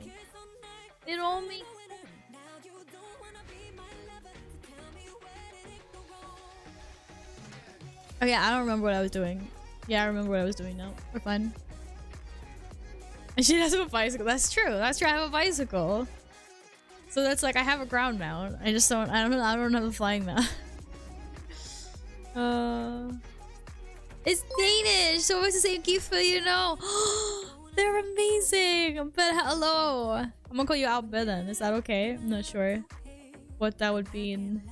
Speaker 1: It all makes sense. Oh yeah, I don't remember what I was doing. Yeah, I remember what I was doing now. We're fine. And she does have a bicycle. That's true. That's true. I have a bicycle. So that's like I have a ground mount. I just don't. I don't have a flying mount. It's Danish. So it's the same Kifa, you know. They're amazing. But hello. I'm gonna call you Albert then. Is that okay? I'm not sure what that would be in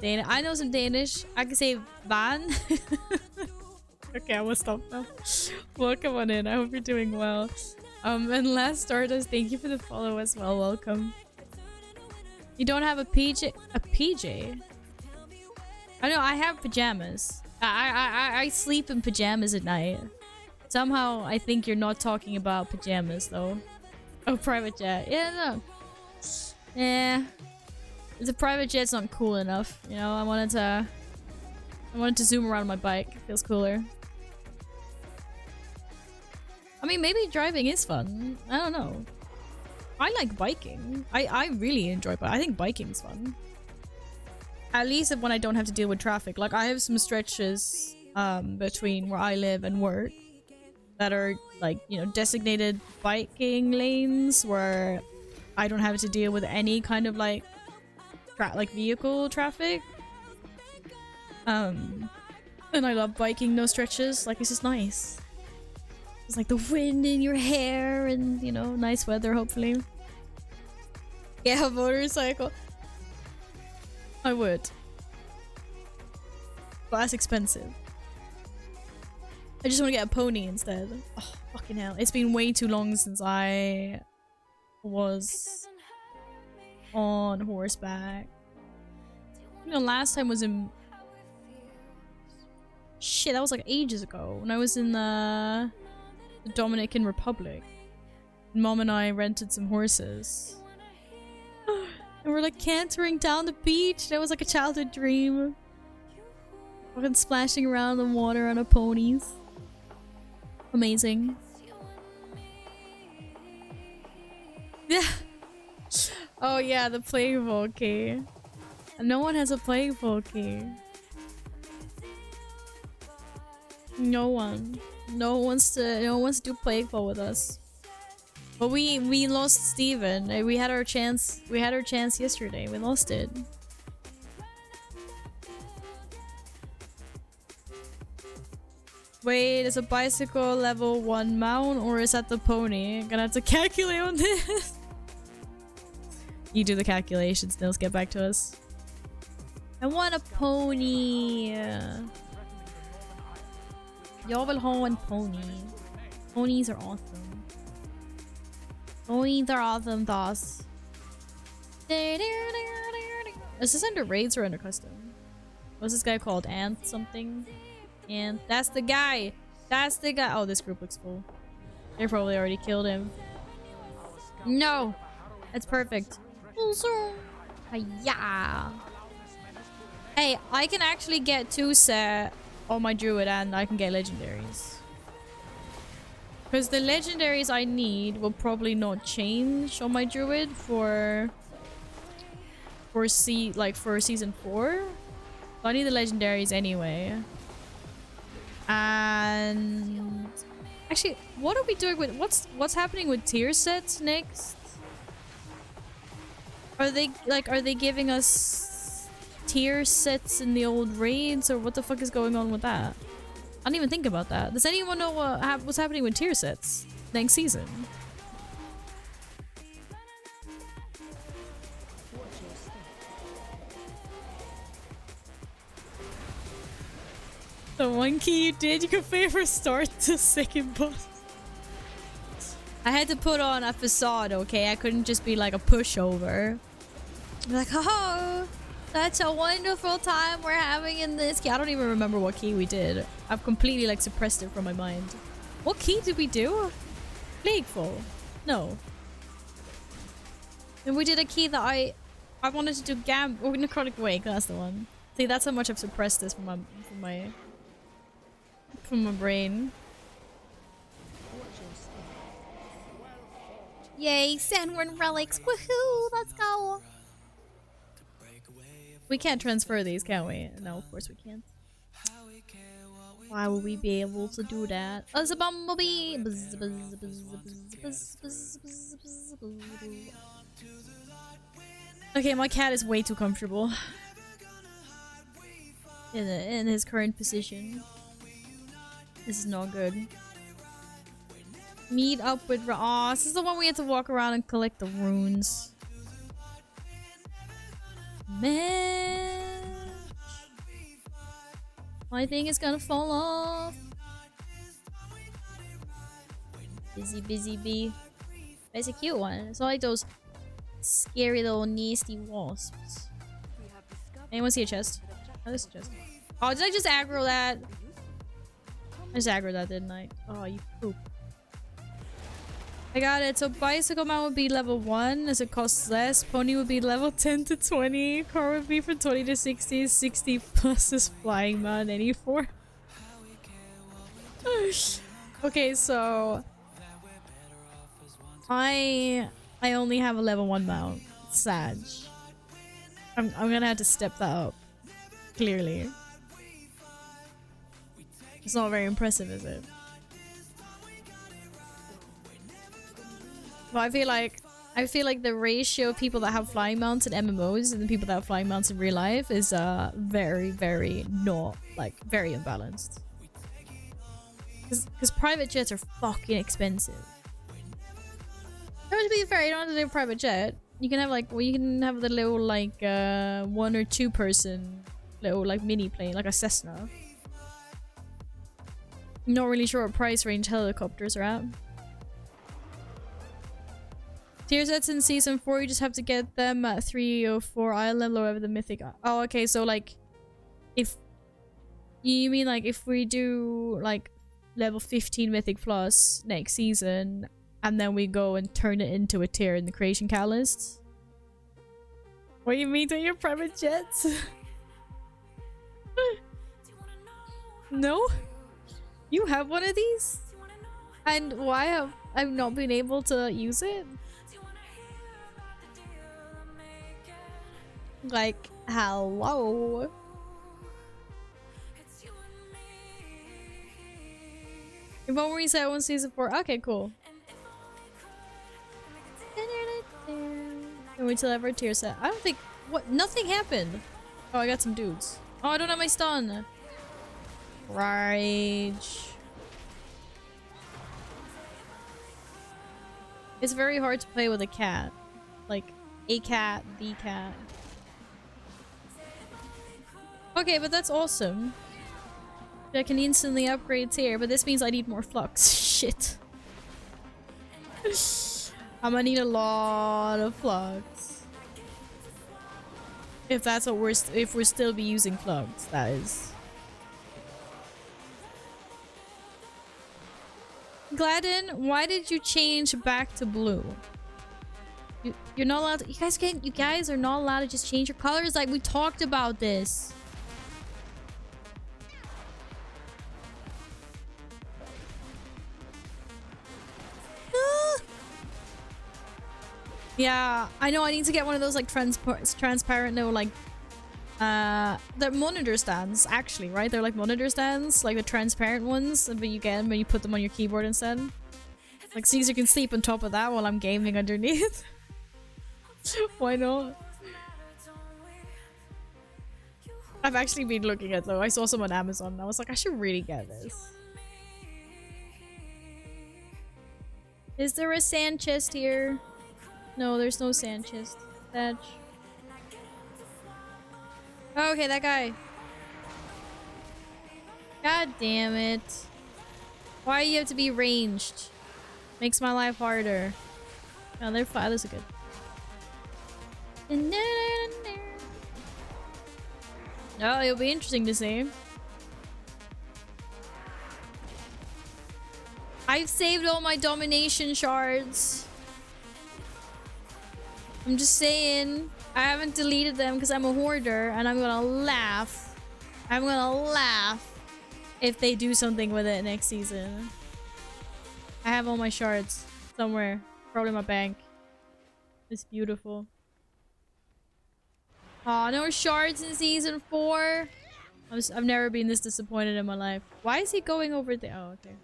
Speaker 1: Danish. I know some Danish. I can say van. Okay, I will stop now. Welcome on in. I hope you're doing well. And last Stardust, thank you for the follow as well. Welcome. You don't have a PJ? A PJ? I know, I have pajamas. I sleep in pajamas at night. Somehow, I think you're not talking about pajamas, though. Oh, private jet. Yeah, no. Yeah. The private jet's not cool enough. You know, I wanted to zoom around my bike. It feels cooler. I mean, maybe driving is fun. I don't know. I like biking. I really enjoy biking. I think biking's fun. At least when I don't have to deal with traffic. Like, I have some stretches between where I live and work that are, like, you know, designated biking lanes where I don't have to deal with any kind of, like, vehicle traffic. And I love biking those stretches. Like, it's just nice. It's like the wind in your hair and, you know, nice weather, hopefully. Yeah, a motorcycle. I would. But that's expensive. I just want to get a pony instead. Oh, fucking hell. It's been way too long since I was on horseback. You know, last time was in... Shit, that was like ages ago. When I was in the Dominican Republic. Mom and I rented some horses. And we're like cantering down the beach. That was like a childhood dream. Fucking splashing around in the water on a ponies. Amazing. Yeah. Oh yeah, the playful key. No one has a playful key. No one. No one wants to do playful with us. But we lost Steven. We had our chance. We had our chance yesterday. We lost it. Wait, is a bicycle level 1 mount or is that the pony? I'm gonna have to calculate on this. You do the calculations, Nils. Get back to us. I want a pony. Jag vill ha en pony. Ponies are awesome. Ponies are awesome, boss. Is this under raids or under custom? What's this guy called? Ant something? And that's the guy. That's the guy. Oh, this group looks full. They probably already killed him. No. That's perfect. Yeah. Hey, I can actually get 2 set on my druid and I can get legendaries. Because the legendaries I need will probably not change on my druid for season 4. So I need the legendaries anyway. And actually, what are we doing with what's happening with tier sets next? Are they giving us tier sets in the old raids, or what the fuck is going on with that? I didn't even think about that. Does anyone know what's happening with tier sets next season? The one key you did, you can favor start to second boss. I had to put on a facade, okay? I couldn't just be like a pushover. Like, oh, that's a wonderful time we're having in this key. I don't even remember what key we did. I've completely like suppressed it from my mind. What key did we do? Plagueful. No. And we did a key that I wanted to do or Necrotic Wake, that's the one. See, that's how much I've suppressed this from my brain. Yay, Sandworm relics. Woohoo! Let's go. We can't transfer these, can we? No, of course we can't. Why would we be able to do that? Oh, it's a bumblebee! Buzz, buzz, buzz, buzz, buzz, buzz, buzz, buzz, buzz. Okay, my cat is way too comfortable in his current position. This is not good. Meet up with this is the one we had to walk around and collect the runes. Man, my thing is gonna fall off. Busy bee. It's a cute one. It's not like those scary little nasty wasps. Anyone see a chest? Oh, there's a chest. Oh, did I just aggro that? I just aggroed that, didn't I? Oh, you poop. I got it. So Bicycle Man would be level 1 as it costs less. Pony would be level 10 to 20. Car would be from 20 to 60. 60 plus is Flying Man 84. Okay, so I only have a level 1 mount. Sag. I'm gonna have to step that up. Clearly. It's not very impressive, is it? But I feel like the ratio of people that have flying mounts in MMOs and the people that have flying mounts in real life is very not like very imbalanced. Because private jets are fucking expensive. To be fair, you don't have to do a private jet. You can have like, well, you can have the little like 1 or 2 person little like mini plane, like a Cessna. Not really sure what price range helicopters are at. Tier sets in season 4, you just have to get them at 3 or 4 island level or whatever the mythic. Oh, okay, so like, if you mean like if we do like level 15 mythic plus next season, and then we go and turn it into a tier in the creation catalyst. What do you mean to your private jets? No? You have one of these? And why have I not been able to use it? Like, hello? If one reset one season 4. Okay, cool. Can we till ever tier set? I don't think what nothing happened. Oh, I got some dudes. Oh, I don't have my stun. Rage. It's very hard to play with a cat. Like a cat, the cat. Okay, but that's awesome. I can instantly upgrade tier, but this means I need more flux. Shit. I'm gonna need a lot of flux. If that's what if we're still be using flux, that is. Gladden, why did you change back to blue? You're not allowed to, you guys are not allowed to just change your colors, like we talked about this. Yeah, I know I need to get one of those like transparent, no, like they're monitor stands actually, right? They're like monitor stands, like the transparent ones, but you get them when you put them on your keyboard instead. Like Caesar can sleep on top of that while I'm gaming underneath. Why not? I've actually been looking at them. I saw some on Amazon and I was like, I should really get this. Is there a sand chest here? No, there's no sand chest. Thatch. Oh, okay, that guy. God damn it. Why do you have to be ranged? Makes my life harder. Oh, they're fine. Those are good. Oh, it'll be interesting to see. I've saved all my domination shards. I'm just saying. I haven't deleted them because I'm a hoarder and I'm gonna laugh. I'm gonna laugh if they do something with it next season. I have all my shards somewhere. Probably in my bank. It's beautiful. Aw, no shards in season 4. I've never been this disappointed in my life. Why is he going over there? Oh, okay.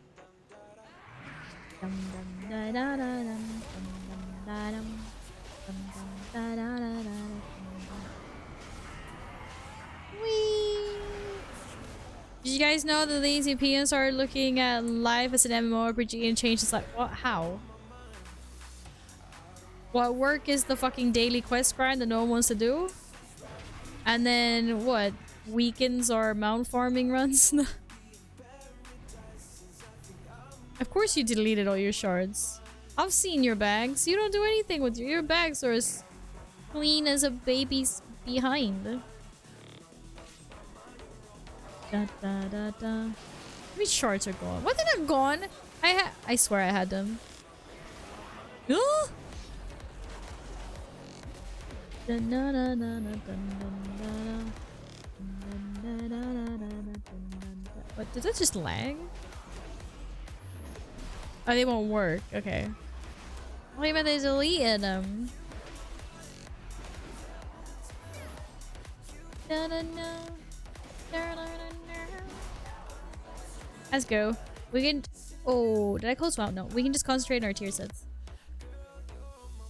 Speaker 1: Whee! Did you guys know that the Europeans are looking at life as an MMORPG and change its life? What? How? What, work is the fucking daily quest grind that no one wants to do? And then what? Weekends are mount farming runs? Of course you deleted all your shards. I've seen your bags. You don't do anything with your bags are as clean as a baby's behind. Da, da, da, da. How many shards are gone? What did have gone? I swear I had them. What, did that just lag? Oh, they won't work. Okay. Oh, even they deleted them. Let's go. We can. Oh, did I close them out? No, we can just concentrate on our tier sets.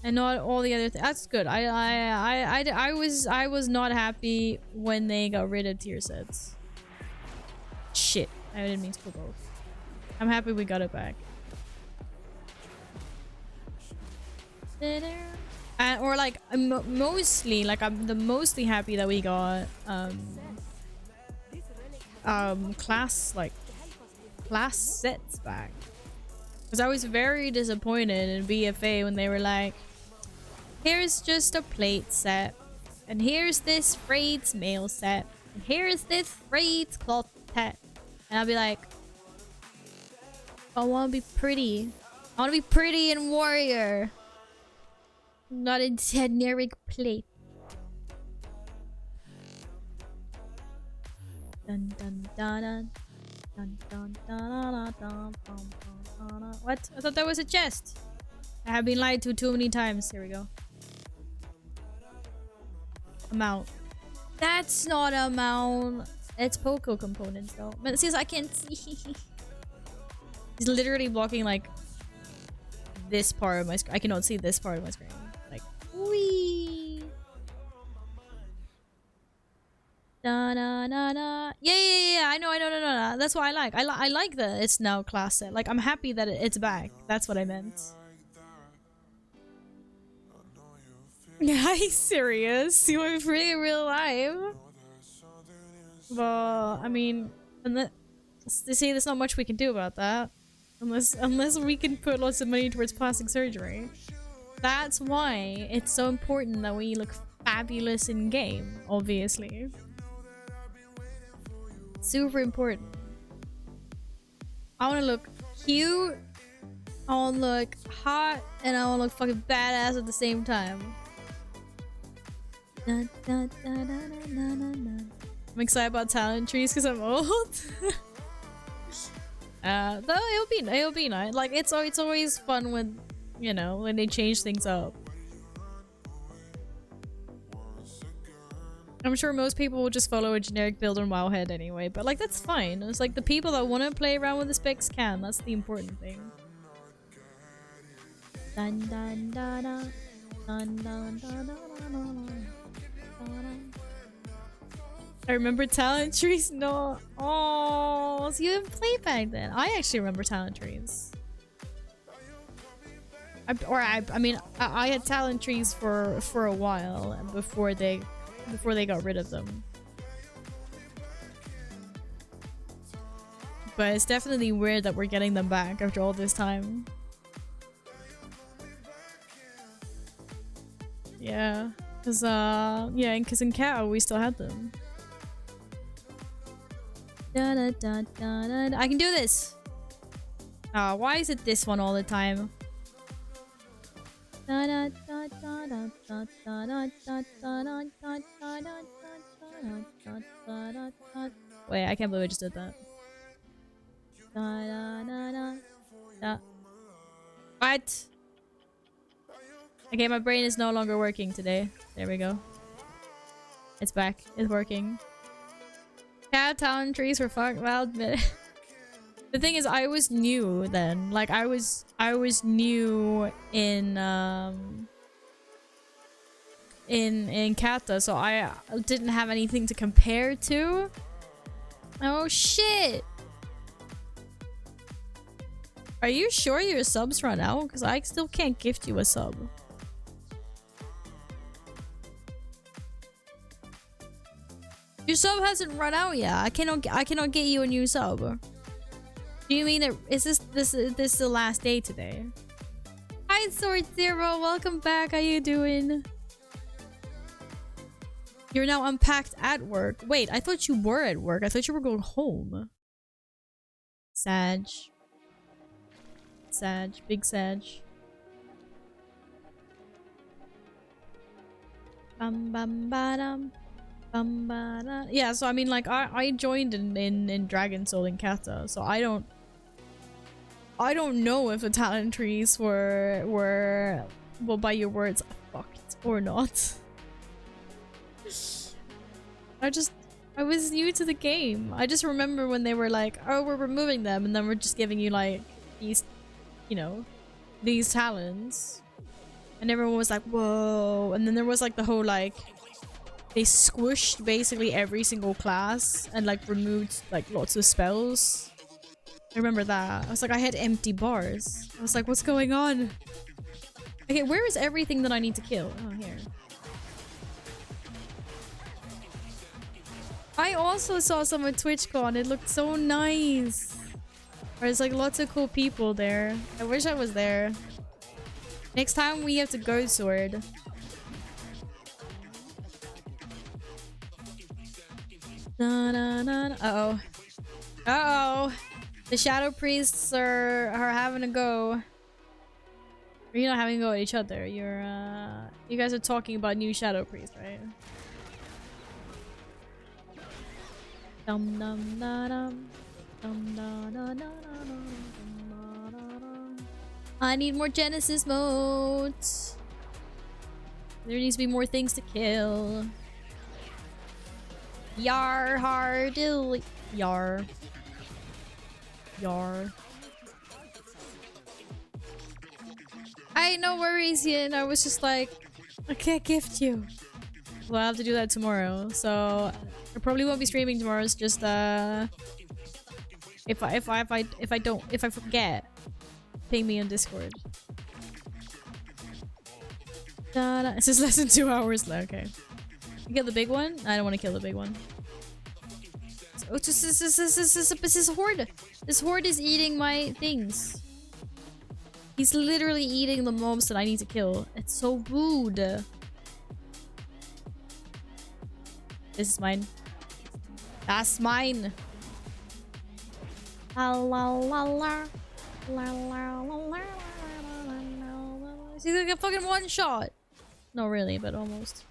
Speaker 1: And not all the other things. That's good. I was not happy when they got rid of tier sets. Shit, I didn't mean to put both. I'm happy we got it back. Or like mostly, like I'm mostly happy that we got class sets back. Because I was very disappointed in BFA when they were like, here's just a plate set, and here's this Freyd's mail set, and here's this Freyd's cloth set. And I'll be like, I want to be pretty. I want to be pretty and warrior. Not a generic plate. Dun dun dun dun. Dun, dun, dun, dun, dun, dun, dun. What? I thought that was a chest. I have been lied to too many times. Here we go. Amount. That's not a mount. It's Poco components though. But it says I can't see. He's literally blocking like this part of my screen. I cannot see this part of my screen. Like, wee. Da, da, da, da. Yeah. I know. No. That's what I like. I like that it's now class set. Like, I'm happy that it's back. That's what I meant. Yeah, are you serious? You want free in real life? Well, I mean, they say there's not much we can do about that. Unless we can put lots of money towards plastic surgery. That's why it's so important that we look fabulous in game, obviously. Super important. I want to look cute, I want to look hot, and I want to look fucking badass at the same time. I'm excited about talent trees because I'm old. Though it'll be nice. Like it's always fun when, you know, when they change things up. I'm sure most people will just follow a generic build on Wowhead anyway, but like that's fine. It's like the people that want to play around with the specs can. That's the important thing. Dun, dun, dun, dun. Dun, dun, dun, dun, dun, dun. I remember talent trees. No, oh, so you didn't play back then. I actually remember talent trees. I mean, I had talent trees for a while before they got rid of them. but it's definitely weird that we're getting them back after all this time. Yeah, because in Kao we still had them. Da, da, da, da, da, da. I can do this. Why is it this one all the time? Da, da, da, da, da, da, da, da, da, da, da, da, da, da, da. Wait, I can't believe I just did that. Da, da, da, da, da. What? Okay, my brain is no longer working today. There we go. It's back. It's working. Cat talent trees were fucked. Well, admit it. The thing is, I was new then. Like, I was new in Kata, so I didn't have anything to compare to. Oh shit! Are you sure your subs run out? Because I still can't gift you a sub. Your sub hasn't run out yet. I cannot get you a new sub. Do you mean is this the last day today? Hi Sword Zero, welcome back. How you doing? You're now unpacked at work. Wait, I thought you were at work. I thought you were going home. Sag. Sag. Big Sag. Bum bum ba-dum. Bum ba-da. Yeah, so I mean, like, I joined in Dragon Soul in Kata, so I don't know if the talent trees were well, by your words, fucked or not. I was new to the game. I just remember when they were like, oh, we're removing them, and then we're just giving you like these, you know, these talents, and everyone was like, whoa. And then there was like the whole like, they squished basically every single class and like removed like lots of spells. I remember that. I was like, I had empty bars. I was like, what's going on? Okay, where is everything that I need to kill? Oh, here. I also saw some at TwitchCon. It looked so nice. There's like lots of cool people there. I wish I was there. Next time we have to go sword. Uh-oh. Uh-oh. The shadow priests are having a go. Or you're not having a go at each other. You guys are talking about new shadow priests, right? Dum dum da dum. Dum da da da da dum. I need more Genesis modes. There needs to be more things to kill. Yar hardly. Yar. Yar. No worries, Yin. I was just like, I can't gift you. Well, I'll have to do that tomorrow. So I probably won't be streaming tomorrow. It's just if I forget, ping me on Discord. It's just less than 2 hours left. Okay. You kill the big one? I don't want to kill the big one. Oh, this is a horde. This horde is eating my things. He's literally eating the mobs that I need to kill. It's so rude. This is mine. That's mine. La la la la. La la la la. He's like a fucking one shot. Not really, but almost.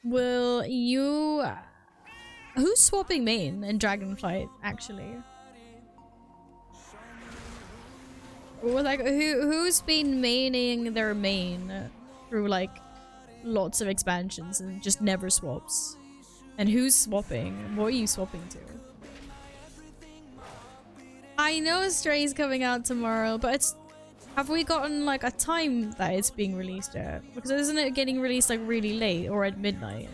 Speaker 1: Will you... Who's swapping main in Dragonflight, actually? Or like, who's been maining their main through like lots of expansions and just never swaps? And who's swapping? What are you swapping to? I know Stray's coming out tomorrow, but it's... Have we gotten like a time that it's being released yet? Because isn't it getting released like really late or at midnight?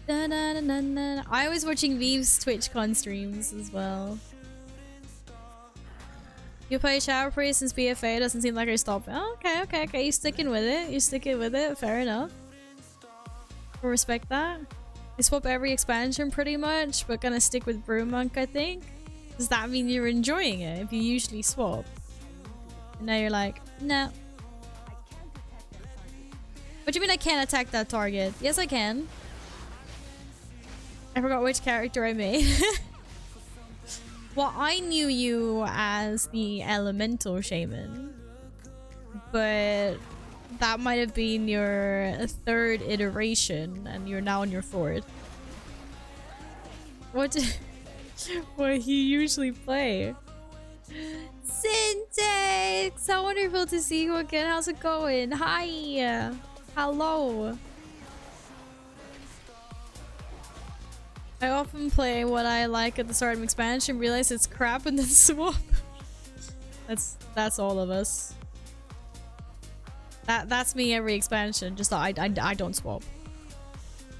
Speaker 1: Da, da, da, da, da. I was watching Vive's TwitchCon streams as well. You play Shadow Priest since BFA, doesn't seem like I stopped. Oh, okay. You sticking with it. You sticking with it. Fair enough. We'll respect that. You swap every expansion pretty much, but gonna stick with Brew Monk, I think. Does that mean you're enjoying it if you usually swap? And now you're like, no. What do you mean I can't attack that target? Yes, I can. I forgot which character I made. Well, I knew you as the Elemental Shaman. But that might have been your third iteration, and you're now on your fourth. What you usually play? Syntax! So wonderful to see you again. How's it going? Hi! Hello! I often play what I like at the start of expansion, realize it's crap, and then swap. That's all of us. That's me every expansion. Just I don't swap.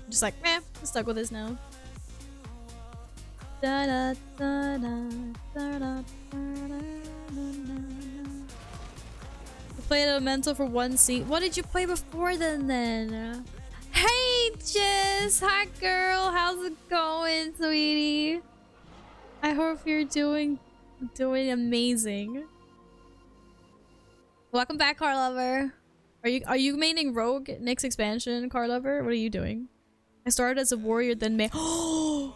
Speaker 1: I'm just like, meh, I'm stuck with this now. Da da da da da da da. You played Elemental for one seat. What did you play before then? Hey Jess! Hi girl! How's it going, sweetie? I hope you're doing amazing. Welcome back, Car Lover. Are you maining Rogue next expansion, Car Lover? What are you doing? I started as a warrior, then Oh,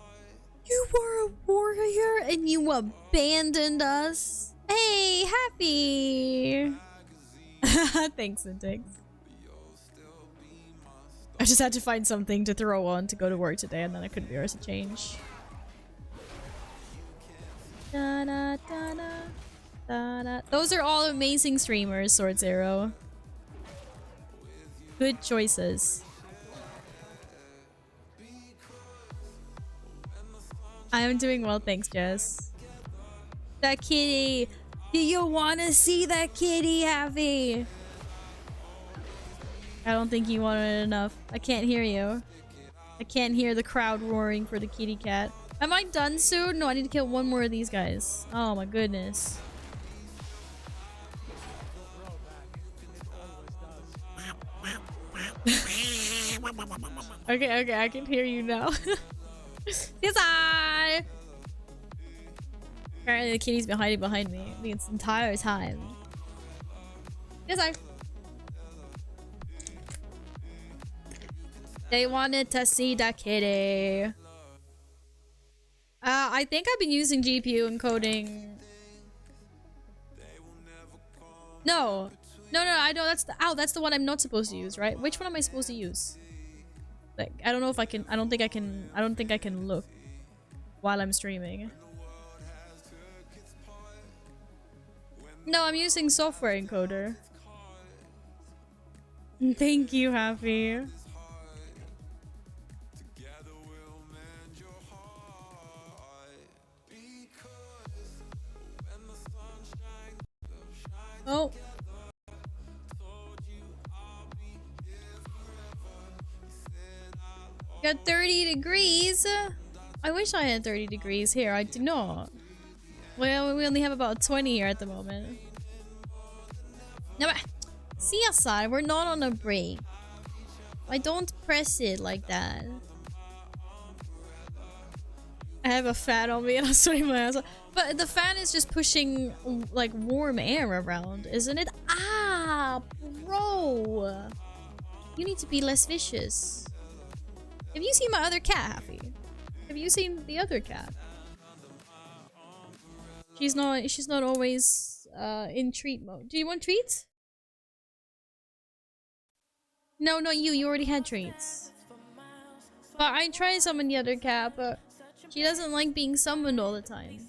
Speaker 1: you were a warrior and you abandoned us. Hey, happy. Thanks, Syntax. I just had to find something to throw on to go to work today, and then I couldn't be arsed to change. Da, da, da, da, da, da. Those are all amazing streamers, Sword Zero. Good choices. I am doing well, thanks, Jess. That kitty! Do you want to see that kitty, Happy? I don't think you wanted it enough. I can't hear you. I can't hear the crowd roaring for the kitty cat. Am I done soon? No, I need to kill one more of these guys. Oh my goodness. Okay, I can hear you now. Yes, I. Apparently the kitty's been hiding behind me the entire time. Yes, I. They wanted to see the kitty. I think I've been using GPU encoding. No, I know that's the one I'm not supposed to use, right? Which one am I supposed to use? Like, I don't know if I can. I don't think I can look while I'm streaming. No, I'm using software encoder. Thank you, Happy. Oh. Got 30 degrees. I wish I had 30 degrees here. I do not. Well, we only have about 20 here at the moment. No, but see outside. We're not on a break. I don't press it like that. I have a fan on me and I'm sweating my ass off. But the fan is just pushing like warm air around, isn't it? Ah, bro. You need to be less vicious. Have you seen my other cat, Happy? Have you seen the other cat? She's not always in treat mode. Do you want treats? No, not you. You already had treats. But I tried to summon the other cat, but she doesn't like being summoned all the time.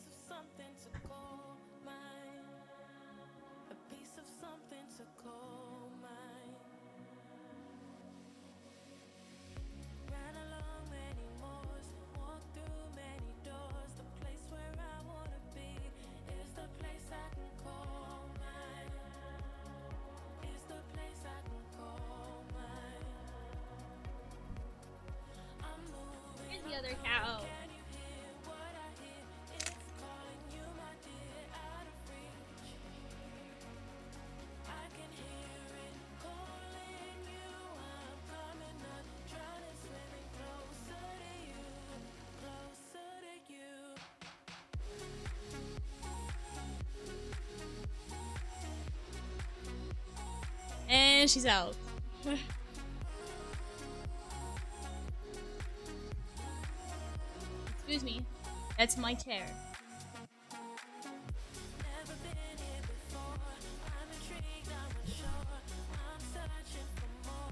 Speaker 1: Here's the other cow. And she's out. Excuse me. That's my chair.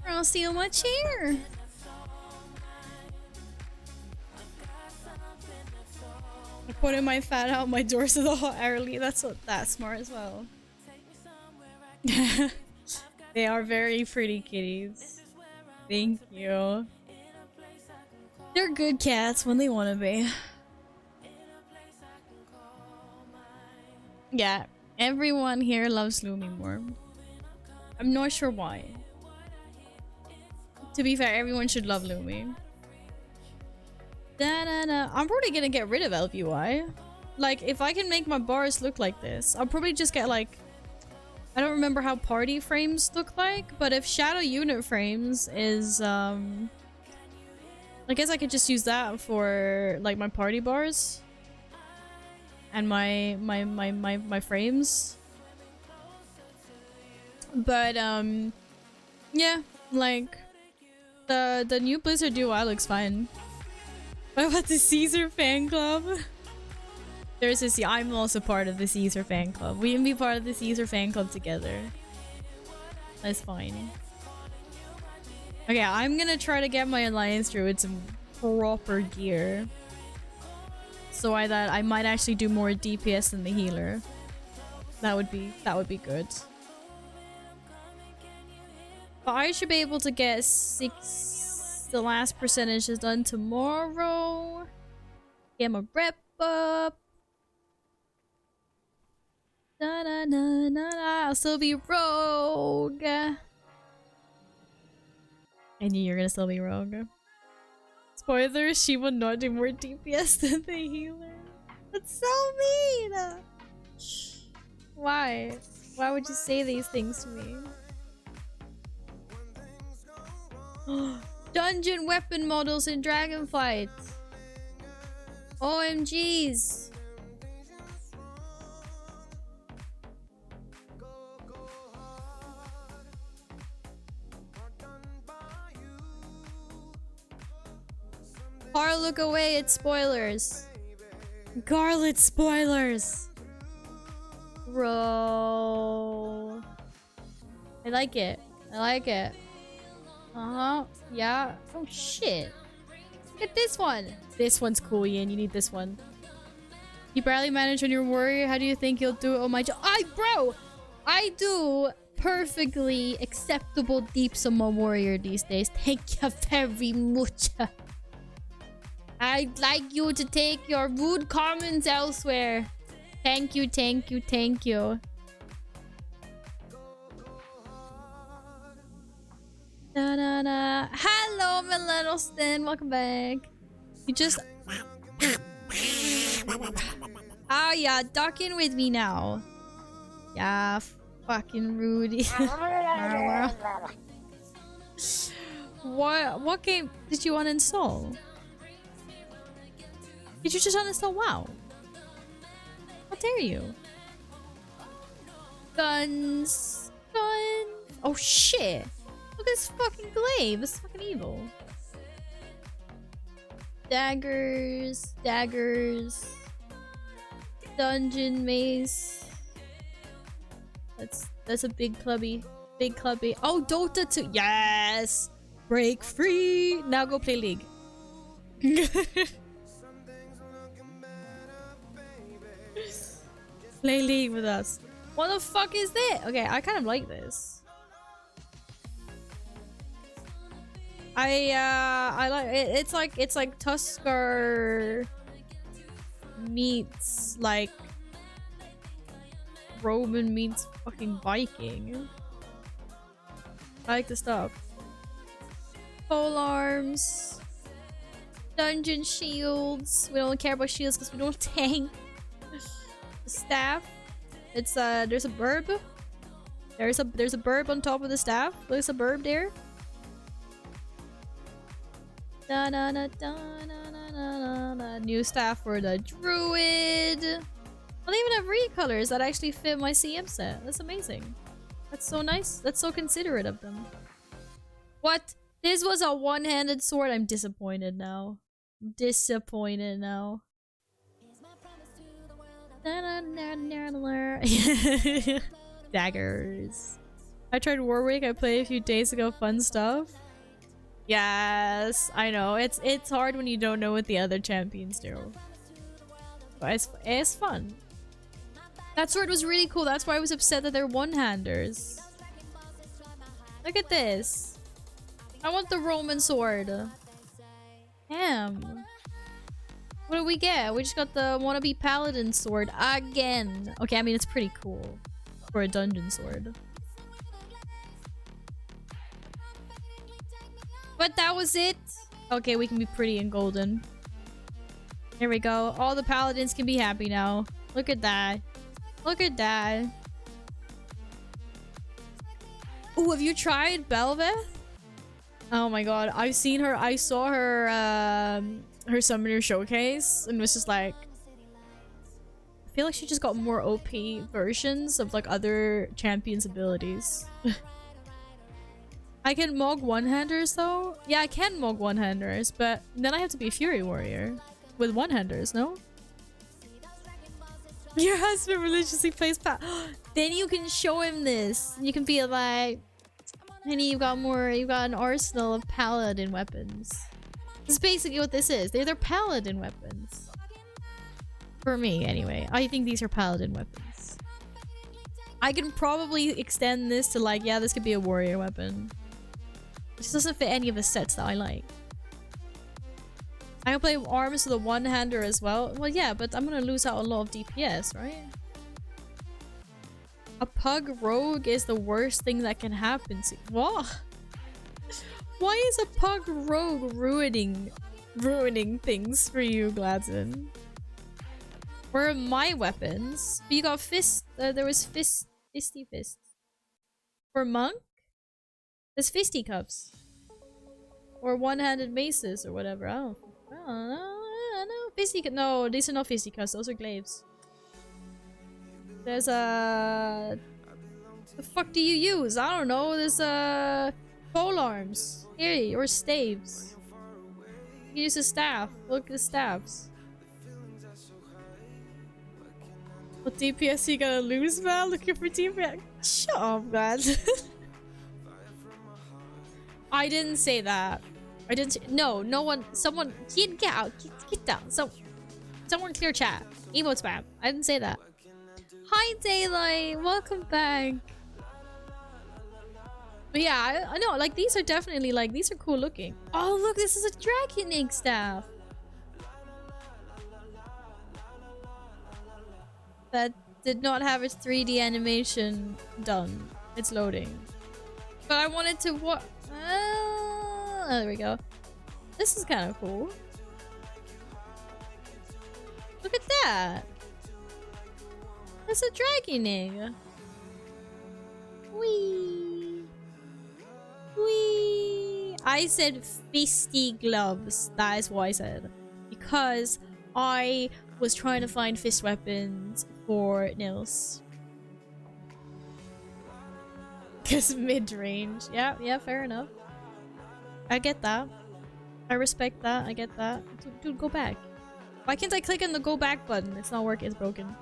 Speaker 1: I'll steal my chair. I put in my fan out my door so the hot air leave. That's smart as well. They are very pretty kitties. Thank you. They're good cats when they want to be. Yeah, everyone here loves Lumi more. I'm not sure why. To be fair, everyone should love Lumi. I'm probably gonna get rid of LVY. Like, if I can make my bars look like this, I'll probably just get like... I don't remember how party frames look like, but if shadow unit frames is... I guess I could just use that for like my party bars. And my frames. But, yeah, like... The new Blizzard UI looks fine. What about the Caesar fan club? There's this. I'm also part of the Caesar fan club. We can be part of the Caesar fan club together. That's fine. Okay, I'm gonna try to get my alliance through with some proper gear, so that I might actually do more DPS than the healer. That would be good. But I should be able to get the last percentage is done tomorrow. Get my rep up. I'll still be rogue. I knew you were gonna still be rogue. Spoilers, she will not do more DPS than the healer. That's so mean! Why? Why would you say these things to me? Dungeon weapon models in Dragonflight. OMGs. Har, look away, it's spoilers. Garlet spoilers. Bro. I like it. I like it. Uh-huh. Yeah. Oh, shit. Look at this one. This one's cool, Ian. You need this one. You barely manage on your warrior. How do you think you'll do it? Oh my... Bro! I do perfectly acceptable deeps on my warrior these days. Thank you very much. I'd like you to take your rude comments elsewhere. Thank you, thank you, thank you. Hello, Millennialston. Welcome back. You just... Oh, yeah. Duck in with me now. Yeah, fucking Rudy. What game did you uninstall? Did you just uninstall WoW? How dare you? Guns. Guns. Oh, shit. Look at this fucking glaive. This is fucking evil. Daggers. Daggers. Dungeon mace. That's a big clubby. Big clubby. Oh, Dota 2. Yes! Break free! Now go play League. Play League with us. What the fuck is that? Okay, I kind of like this. I like it. It's like Tuskar meets like Roman meets fucking Viking. I like the stuff. Pole arms, dungeon shields. We don't care about shields because we don't tank. The staff. It's there's a burb. There's a burb on top of the staff. There's a burb there. New staff for the druid. I don't even have recolors that actually fit my CM set. That's amazing. That's so nice. That's so considerate of them. What? This was a one-handed sword? I'm disappointed now. Disappointed now. Daggers. I tried Warwick. I played a few days ago. Fun stuff. Yes, I know. It's hard when you don't know what the other champions do. But it's fun. That sword was really cool. That's why I was upset that they're one-handers. Look at this. I want the Roman sword. Damn. What do we get? We just got the wannabe paladin sword again. Okay, I mean, it's pretty cool for a dungeon sword. But that was it. Okay, we can be pretty and golden. Here we go. All the paladins can be happy now. Look at that. Look at that. Oh, have you tried Belveth? Oh my god, I've seen her. I saw her her summoner showcase and was just like, I feel like she just got more OP versions of like other champions' abilities. I can Mog one-handers though? Yeah, I can Mog one-handers, but then I have to be a Fury Warrior with one-handers, no? Your husband religiously plays then you can show him this. You can be like, honey, you've got an arsenal of paladin weapons. This is basically what this is. They're paladin weapons. For me, anyway. I think these are paladin weapons. I can probably extend this to like, yeah, this could be a warrior weapon. This doesn't fit any of the sets that I like. I can play arms with a one-hander as well. Well, yeah, but I'm gonna lose out a lot of DPS, right? A pug rogue is the worst thing that can happen to— what? Why is a pug rogue ruining things for you, Gladson? Where are my weapons? But you got fist. There was fisty fists. For monk, there's fisticuffs or one-handed maces or whatever. I don't know. Fisticuffs. No, these are not fisticuffs. Those are glaives. There's a— the fuck do you use? I don't know. There's pole arms. Here, or staves. You use a staff. Look at the staffs. What DPS you gonna lose, man? Looking for DPS? Shut up, man. I didn't say that. I didn't say— no one— someone— get out. Get down. Someone clear chat. Emote spam. I didn't say that. Hi, Daylight. Welcome back. But yeah, I know. Like, these are definitely, like, these are cool looking. Oh, look. This is a dragon egg staff. That did not have its 3D animation done. It's loading. But I wanted to what? Oh, there we go. This is kind of cool. Look at that. That's a dragon egg. Whee. Whee. I said fisty gloves. That is what I said. Because I was trying to find fist weapons for Nils. Because mid-range. Yeah, fair enough. I get that. I respect that. I get that. Dude, go back. Why can't I click on the go back button? It's not working. It's broken.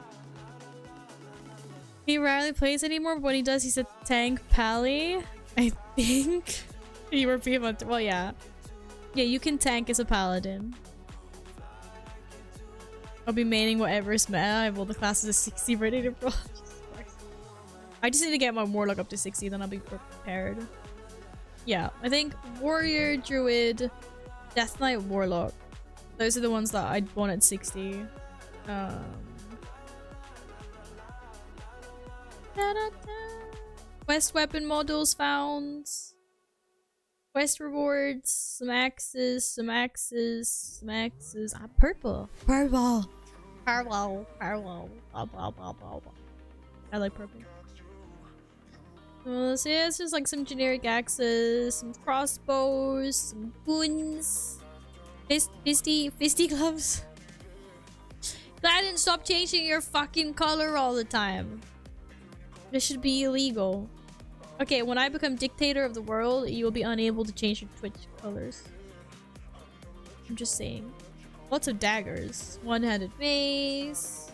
Speaker 1: He rarely plays anymore, but when he does, he's a tank pally. I think. You were being about— well, yeah. Yeah, you can tank as a paladin. I'll be maining whatever's meta. I have all the classes at 60 ready to roll. I just need to get my warlock up to 60, then I'll be prepared. Yeah, I think warrior, druid, death knight, warlock. Those are the ones that I'd want at 60. Quest weapon models found. Quest rewards. Some axes. Ah, purple. Purple. I like purple. So yeah, it's just like some generic axes, some crossbows, some guns, fisty gloves. Gladden, stop changing your fucking color all the time. This should be illegal. Okay, when I become dictator of the world, you will be unable to change your Twitch colors. I'm just saying. Lots of daggers. One-handed mace.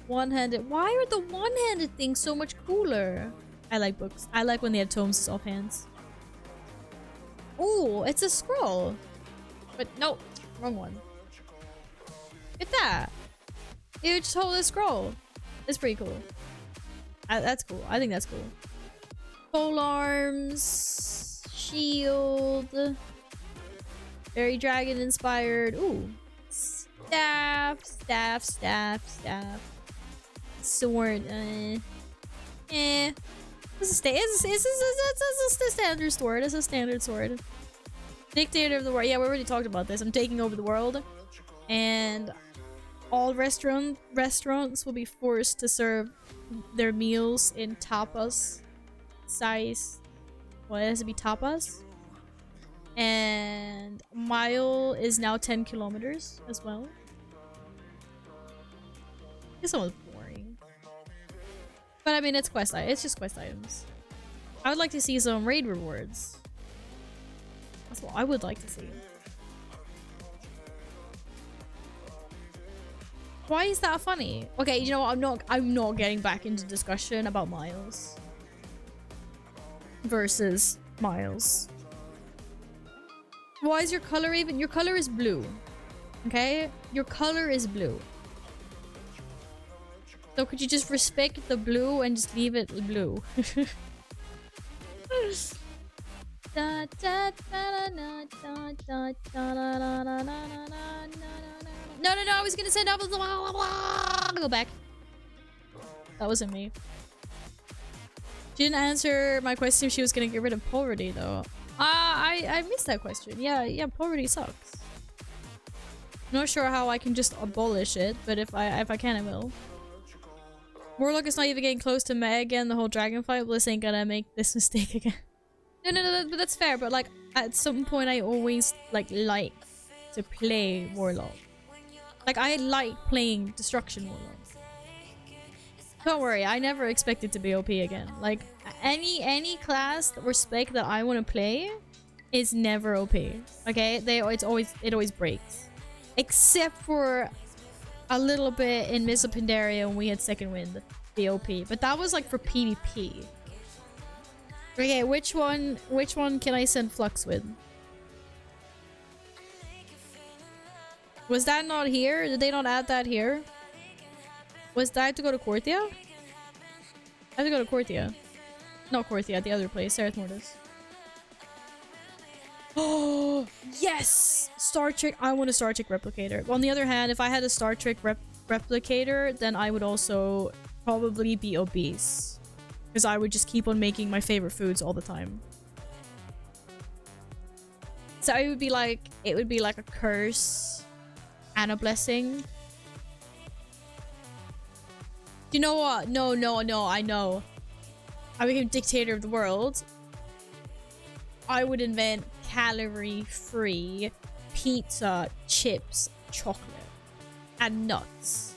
Speaker 1: One-handed. Why are the one-handed things so much cooler? I like books. I like when they have tomes as offhands. Oh, it's a scroll. But no, wrong one. Look at that. You just hold a scroll. It's pretty cool. That's cool. I think that's cool. Pole arms. Shield. Very dragon inspired. Ooh. Staff. Sword. This is a standard sword. It's a standard sword. Dictator of the world. Yeah, we already talked about this. I'm taking over the world. And all restaurants will be forced to serve their meals in tapas size. Well, it has to be tapas. And mile is now 10 kilometers as well. This one was boring. But I mean, it's just quest items. I would like to see some raid rewards. That's what I would like to see. Why is that funny? Okay, you know what? I'm not getting back into discussion about Miles versus Miles. Why is your color even? Your color is blue. Okay? Your color is blue. So could you just respect the blue and just leave it blue? No, I was gonna send up. Go back. That wasn't me. She didn't answer my question if she was gonna get rid of poverty though. I missed that question. Yeah, poverty sucks. I'm not sure how I can just abolish it, but if I can, I will. Warlock is not even getting close to Meg again. The whole dragon fight. Bliss ain't gonna make this mistake again. No, but that's fair. But like, at some point, I always like to play Warlock. Like, I like playing Destruction Warlock. Don't worry, I never expect it to be OP again. Like, any class or spec that I want to play is never OP. Okay, it always breaks, except for a little bit in Miss of Pandaria when we had Second Wind, the OP. But that was like for PvP. Okay, which one can I send Flux with? Was that not here? Did they not add that here? Was that to go to Corthia? I have to go to Corthia. Not Corthia, the other place, Sereth Mortis. Oh, yes! Star Trek. I want a Star Trek replicator. On the other hand, if I had a Star Trek replicator, then I would also probably be obese. Because I would just keep on making my favorite foods all the time. So it would be like a curse and a blessing. You know what? No, I know. I became dictator of the world. I would invent calorie-free pizza, chips, chocolate, and nuts.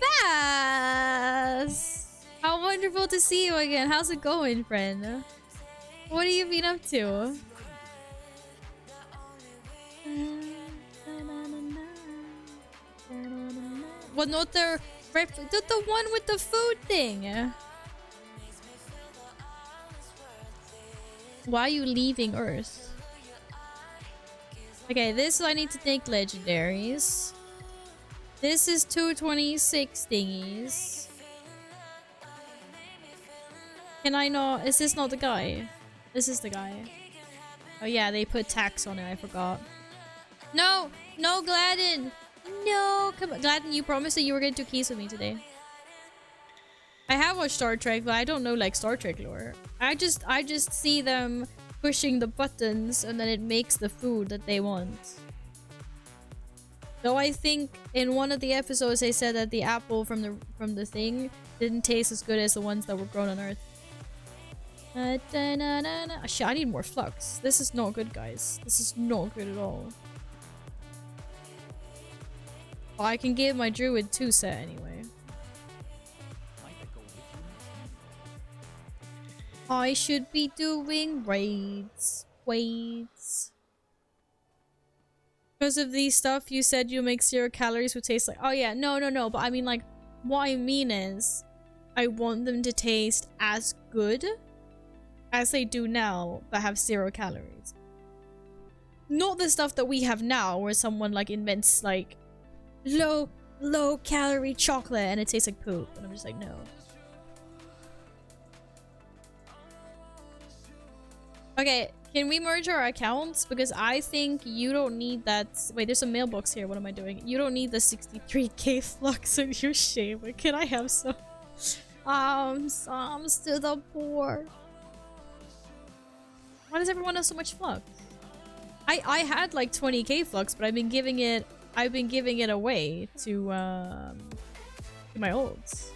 Speaker 1: Bass! How wonderful to see you again. How's it going, friend? What have you been up to? Well, not the one with the food thing. Why are you leaving Earth? Okay, this I need to take legendaries. This is 226 thingies. Can I not? Is this not the guy? This is the guy. Oh yeah, they put tax on it. I forgot. No, Gladden. No, come on. Gladden, you promised that you were going to do keys with me today. I have watched Star Trek, but I don't know like Star Trek lore. I just see them pushing the buttons and then it makes the food that they want. Though I think in one of the episodes they said that the apple from the thing didn't taste as good as the ones that were grown on Earth. Shit, I need more flux. This is not good, guys. This is not good at all. Well, I can give my druid 2 set anyway. I should be doing raids. Wait. Because of these stuff, you said you make 0 calories would taste like... Oh yeah, no. But I mean, like, what I mean is, I want them to taste as good as they do now, but have 0 calories. Not the stuff that we have now, where someone, like, invents, like, low calorie chocolate and it tastes like poop. And I'm just like, no. Okay, can we merge our accounts? Because I think you don't need that. Wait, there's a mailbox here. What am I doing? You don't need the 63k flux in your shaver. Can I have some? Psalms to the poor. Why does everyone have so much flux? I had like 20k flux, but I've been giving it away to my olds.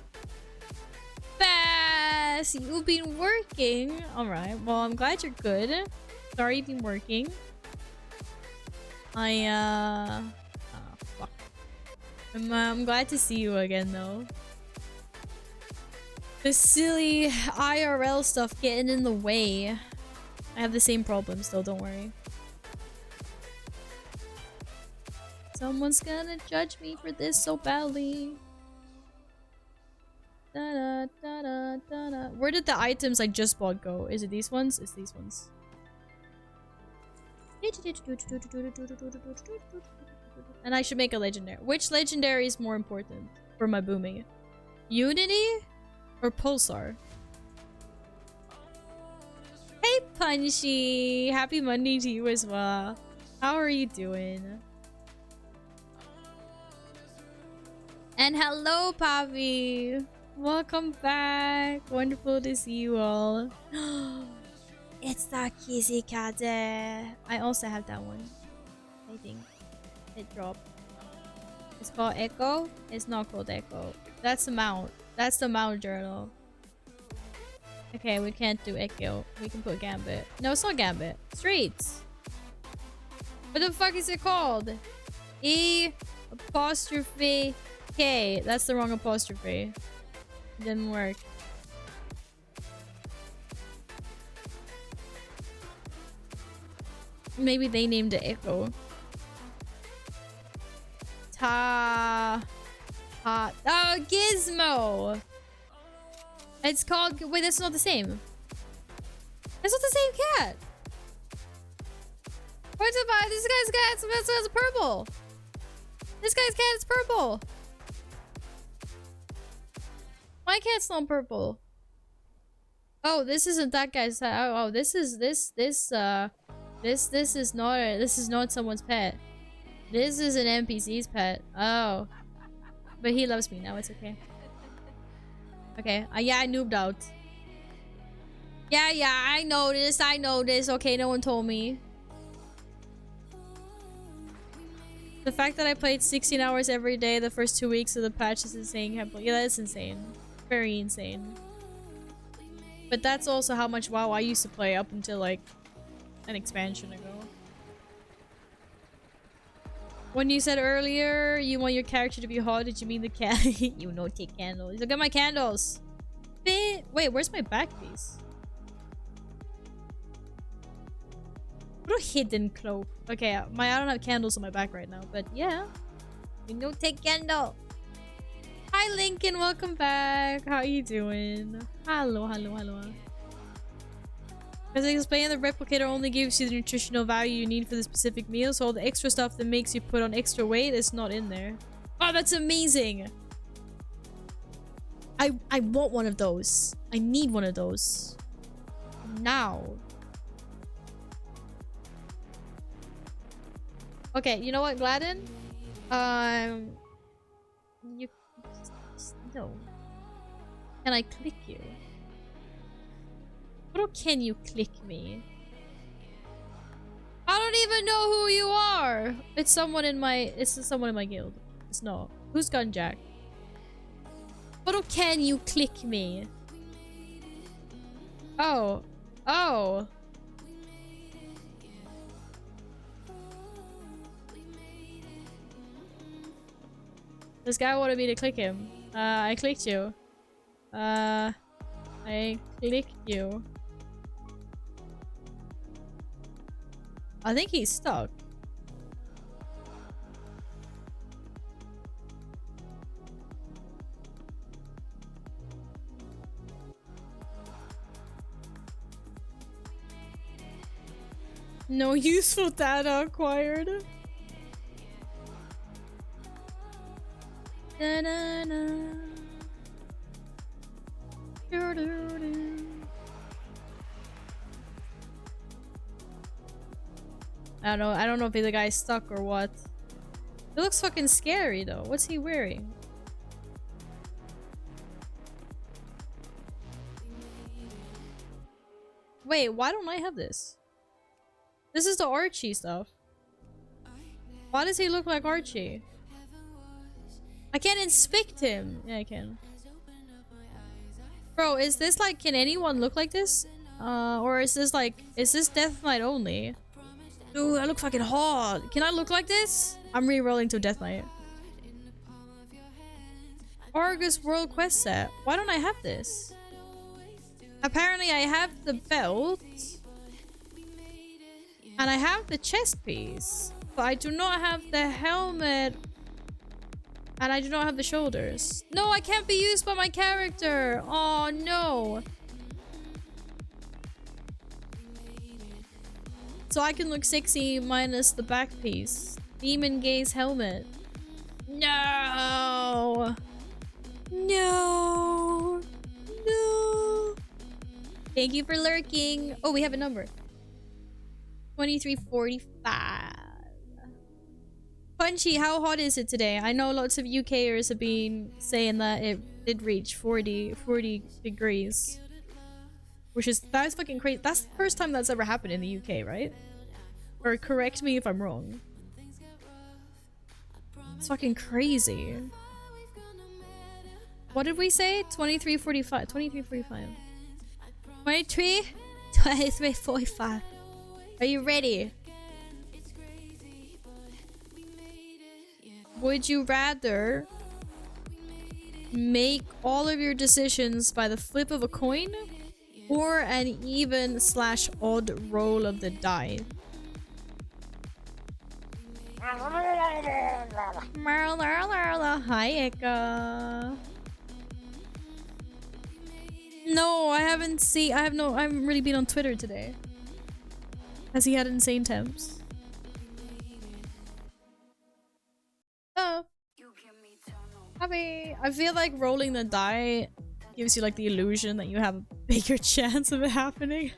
Speaker 1: Bass, you've been working. All right. Well, I'm glad you're good. Sorry you've been working. Oh, fuck. I'm glad to see you again, though. The silly IRL stuff getting in the way. I have the same problems, though. Don't worry. Someone's gonna judge me for this so badly. Da, da, da, da, da. Where did the items I just bought go? Is it these ones? It's these ones. And I should make a legendary. Which legendary is more important for my booming? Unity or Pulsar? Hey Punchy! Happy Monday to you as well. How are you doing? And hello, Pavi! Welcome back! Wonderful to see you all. It's the Kizzy Cat. I also have that one. I think. It dropped. It's called Echo? It's not called Echo. That's the mount. That's the mount journal. Okay, we can't do Echo. We can put Gambit. No, it's not Gambit. Streets! What the fuck is it called? E apostrophe K. That's the wrong apostrophe. Didn't work. Maybe they named it Echo. Oh, Gizmo! It's called... Wait, that's not the same. That's not the same cat! What's about this guy's cat? It's purple! This guy's cat is purple! My cat's not purple. Oh, this isn't that guy's. Oh, this is not someone's pet. This is an NPC's pet. Oh, but he loves me now. It's okay. Okay. Yeah, I noobed out. Yeah, I noticed. Okay, no one told me. The fact that I played 16 hours every day the first 2 weeks of the patch is insane. Yeah, that's insane. Very insane. But that's also how much WoW I used to play up until like an expansion ago. When you said earlier you want your character to be hot, did you mean the cat? You know, take candles. Look at my candles. Wait, where's my back piece? What a hidden cloak. Okay, I don't have candles on my back right now, but yeah. You know, take candle. Hi Lincoln, welcome back. How are you doing? Hello. As I explained, the replicator only gives you the nutritional value you need for the specific meal, so all the extra stuff that makes you put on extra weight is not in there. Oh, that's amazing! I want one of those. I need one of those. Now. Okay, you know what, Gladden? You... No. Can I click you? What can you click me? I don't even know who you are! It's someone in my guild. It's not. Who's Gunjack? What can you click me? Oh. Oh. This guy wanted me to click him. I clicked you. I clicked you. I think he's stuck. No useful data acquired. Da -da -da. Do -do -do. I don't know if the guy's stuck or what. It looks fucking scary though. What's he wearing? Wait, why don't I have this? This is the Archie stuff. Why does he look like Archie? I can't inspect him. Yeah, I can. Bro, is this like, can anyone look like this? Or is this like, is this Death Knight only? Dude, I look fucking hot. Can I look like this? I'm re-rolling to Death Knight. Argus World Quest set. Why don't I have this? Apparently I have the belt. And I have the chest piece. But I do not have the helmet. And I do not have the shoulders. No, I can't be used by my character. Oh, no. So I can look sexy minus the back piece. Demon Gaze helmet. No. No. No. Thank you for lurking. Oh, we have a number. 2345. Punchy, how hot is it today? I know lots of UKers have been saying that it did reach 40 degrees. Which is, that's fucking crazy. That's the first time that's ever happened in the UK, right? Or correct me if I'm wrong. It's fucking crazy. What did we say? 2345. 2345. 2345. Are you ready? Would you rather make all of your decisions by the flip of a coin or an even/odd roll of the die? Hi, Eka. No, I haven't seen. I haven't really been on Twitter today. Has he had insane temps? Oh. I feel like rolling the die gives you like the illusion that you have a bigger chance of it happening.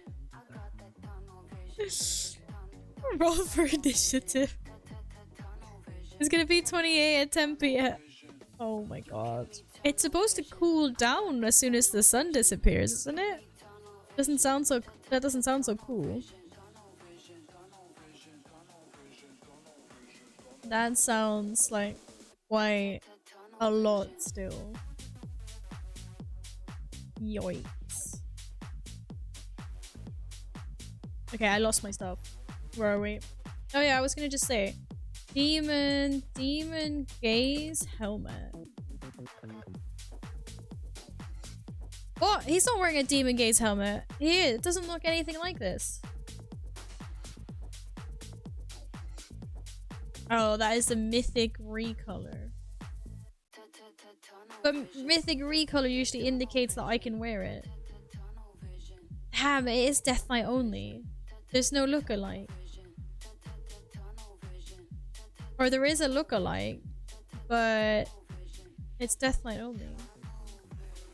Speaker 1: Roll for initiative. It's gonna be 28 at 10 p.m. Oh my god. It's supposed to cool down as soon as the sun disappears, isn't it? That doesn't sound so cool. That sounds like quite a lot still. Yikes. Okay, I lost my stuff. Where are we? Oh yeah, I was gonna just say. Demon Gaze helmet. Oh, he's not wearing a Demon Gaze helmet. It doesn't look anything like this. Oh, that is the Mythic recolor. But Mythic recolor usually indicates that I can wear it. Damn, it is Death Knight only. There's no lookalike. Or there is a lookalike, but it's Death Knight only.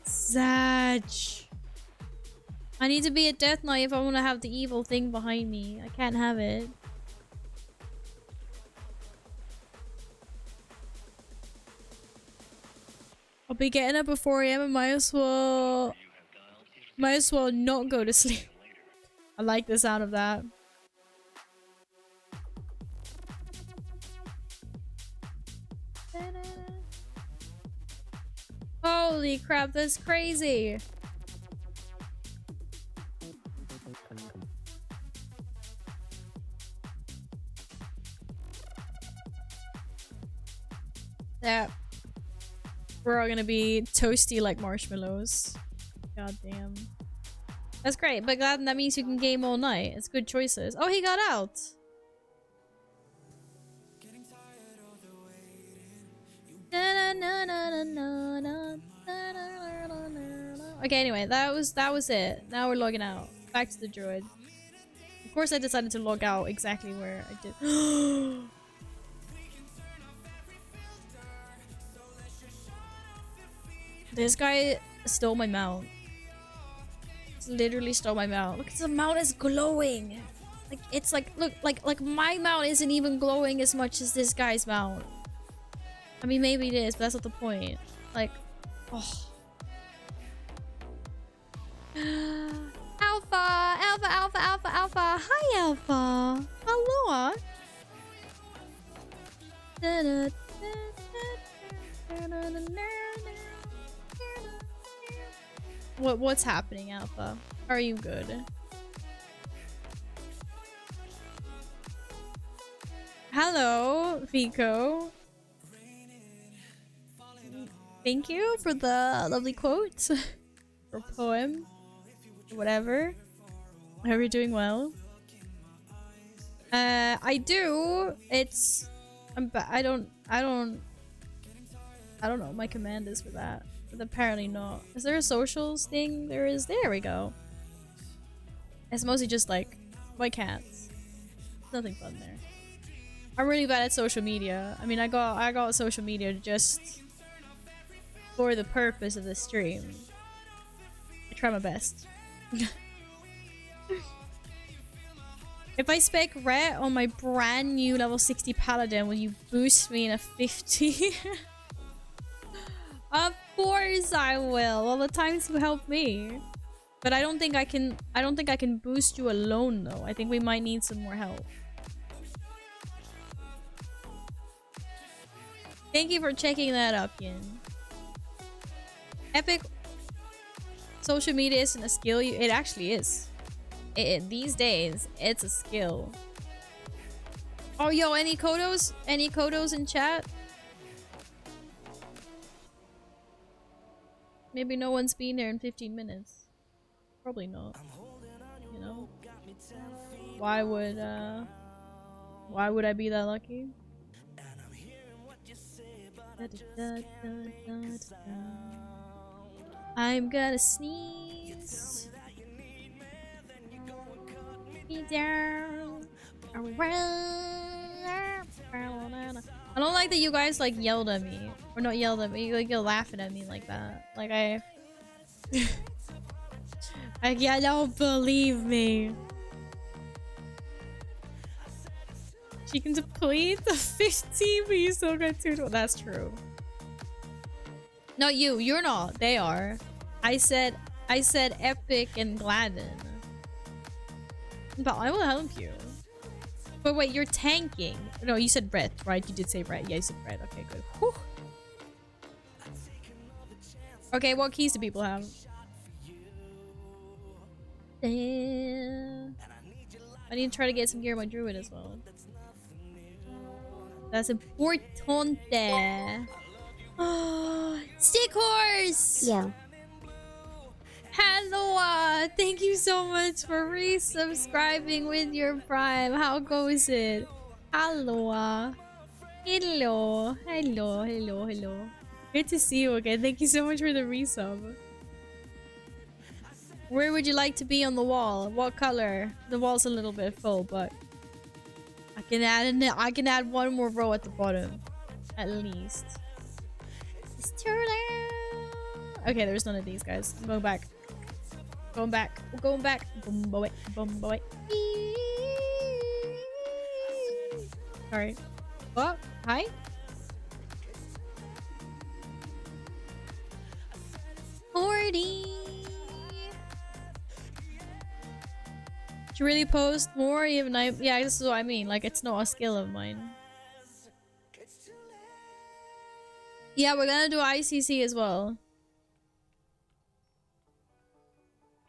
Speaker 1: Zag. I need to be a Death Knight if I want to have the evil thing behind me. I can't have it. I'll be getting up at 4 AM and might as well not go to sleep. I like the sound of that. Holy crap, that's crazy. Yeah. We're all gonna be toasty like marshmallows. God damn. That's great, but glad that means you can game all night. It's good choices. Oh, he got out. Okay, anyway, that was it. Now we're logging out. Back to the druid. Of course I decided to log out exactly where I did. This guy stole my mount. Literally stole my mount. Look, the mount is glowing. Like, it's like, look, like my mount isn't even glowing as much as this guy's mount. I mean, maybe it is, but that's not the point. Like, oh. Alpha, Alpha, Alpha, Alpha, Alpha. Hi, Alpha. Hello. What's happening, Alpha? Are you good? Hello, Vico. Thank you for the lovely quote or poem or whatever. I hope you're doing well. I do. It's I don't know what my command is for that. But apparently not. Is there a socials thing? There is. There we go. It's mostly just like my cats. Nothing fun there. I'm really bad at social media. I mean, I got social media just for the purpose of the stream. I try my best. If I spec ret on my brand new level 60 paladin, will you boost me in a 50? Of course I will. All the times you help me. But I don't think I can boost you alone though. I think we might need some more help. Thank you for checking that up, Yin. Epic social media isn't a skill. It actually is. These days, it's a skill. Oh, yo, any Kodos? Any Kodos in chat? Maybe no one's been here in 15 minutes. Probably not. You know? Why would I be that lucky? I'm gonna sneeze. Me down. I don't like that you guys like yelled at me. Or not yelled at me, like you're laughing at me like that. Like like, yeah, don't believe me. She can deplete the 15, but you still got 2. Well, that's true. Not you. You're not. They are. I said Epic and Gladden. But I will help you. But wait, you're tanking. No, you said Brett, right? You did say Brett. Yeah, you said Brett. Okay, good. Whew. Okay, what keys do people have? Damn. I need to try to get some gear on my druid as well. That's important. Stick horse!
Speaker 2: Yo.
Speaker 1: Hello! Thank you so much for resubscribing with your Prime. How goes it? Hello. Hello. Hello. Hello. Hello. Good to see you again. Thank you so much for the resub. Where would you like to be on the wall? What color? The wall's a little bit full, but I can add one more row at the bottom, at least. It's too loud. Okay, there's none of these guys. I'm going back. Going back. We're going back. Boom boy. Boom boy. Sorry. What? Hi? Forty. Should you really post more? Even yeah, this is what I mean. Like, it's not a skill of mine. Yeah, we're gonna do ICC as well.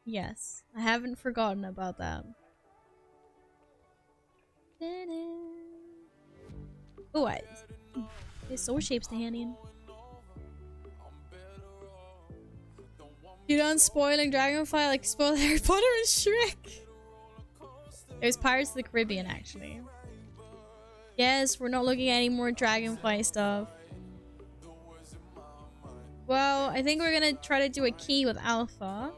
Speaker 1: Yes, I haven't forgotten about that. Oh, there's soul shapes to hand in. You done spoiling Dragonfly like you spoiled Harry Potter and Shrek? It was Pirates of the Caribbean, actually. Yes, we're not looking at any more Dragonfly stuff. Well, I think we're gonna try to do a key with Alpha.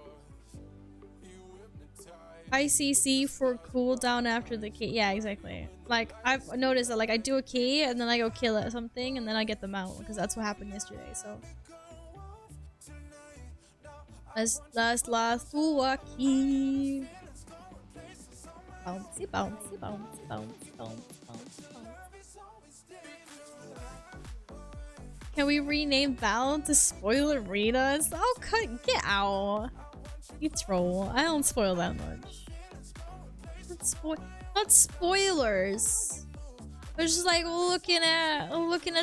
Speaker 1: ICC for cooldown after the key. Yeah, exactly. Like, I've noticed that, like, I do a key and then I go kill it or something and then I get them out because that's what happened yesterday, so. Last for a key. Bouncy, bouncy, bouncy, bouncy, bouncy, bouncy, bouncy. Can we rename Val to Spoileritas? Oh, get out. You troll. I don't spoil that much. Not spoilers. I was just like looking at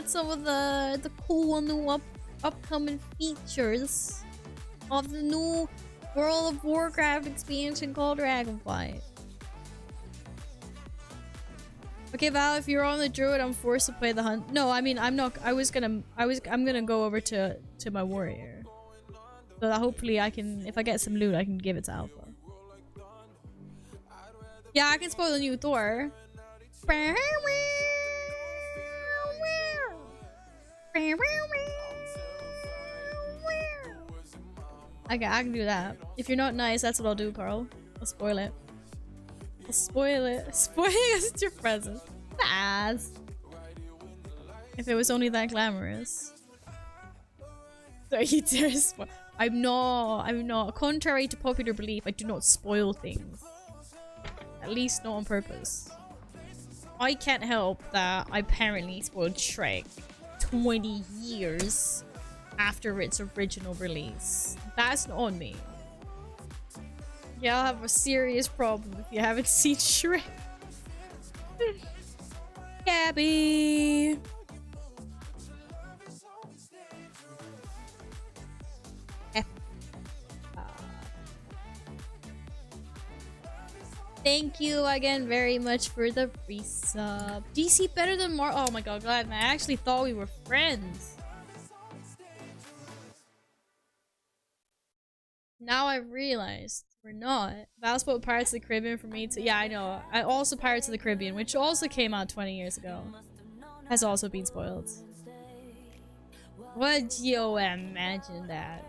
Speaker 1: some of the cool new upcoming features of the new World of Warcraft expansion called Dragonflight. Okay, Val, if you're on the druid, I'm forced to play the hunt. No, I mean I'm not. I'm gonna go over to my warrior. So that hopefully I can, if I get some loot, I can give it to Alpha. Yeah, I can spoil the new Thor. Okay, I can do that. If you're not nice, that's what I'll do, Carl. I'll spoil it. I'll spoil it. Spoiling us your present. Ass. If it was only that glamorous. So he dares spoil. I'm not. Contrary to popular belief, I do not spoil things. At least not on purpose. I can't help that I apparently spoiled Shrek 20 years after its original release. That's not on me. Yeah, I'll have a serious problem if you haven't seen Shrek. Gabby! Thank you again very much for the resub. DC better than Mar- Oh my god, glad man. I actually thought we were friends. Now I realized we're not. Val spoke Pirates of the Caribbean for me too. Yeah, I know. I also Pirates of the Caribbean, which also came out 20 years ago, has also been spoiled. Would you imagine that?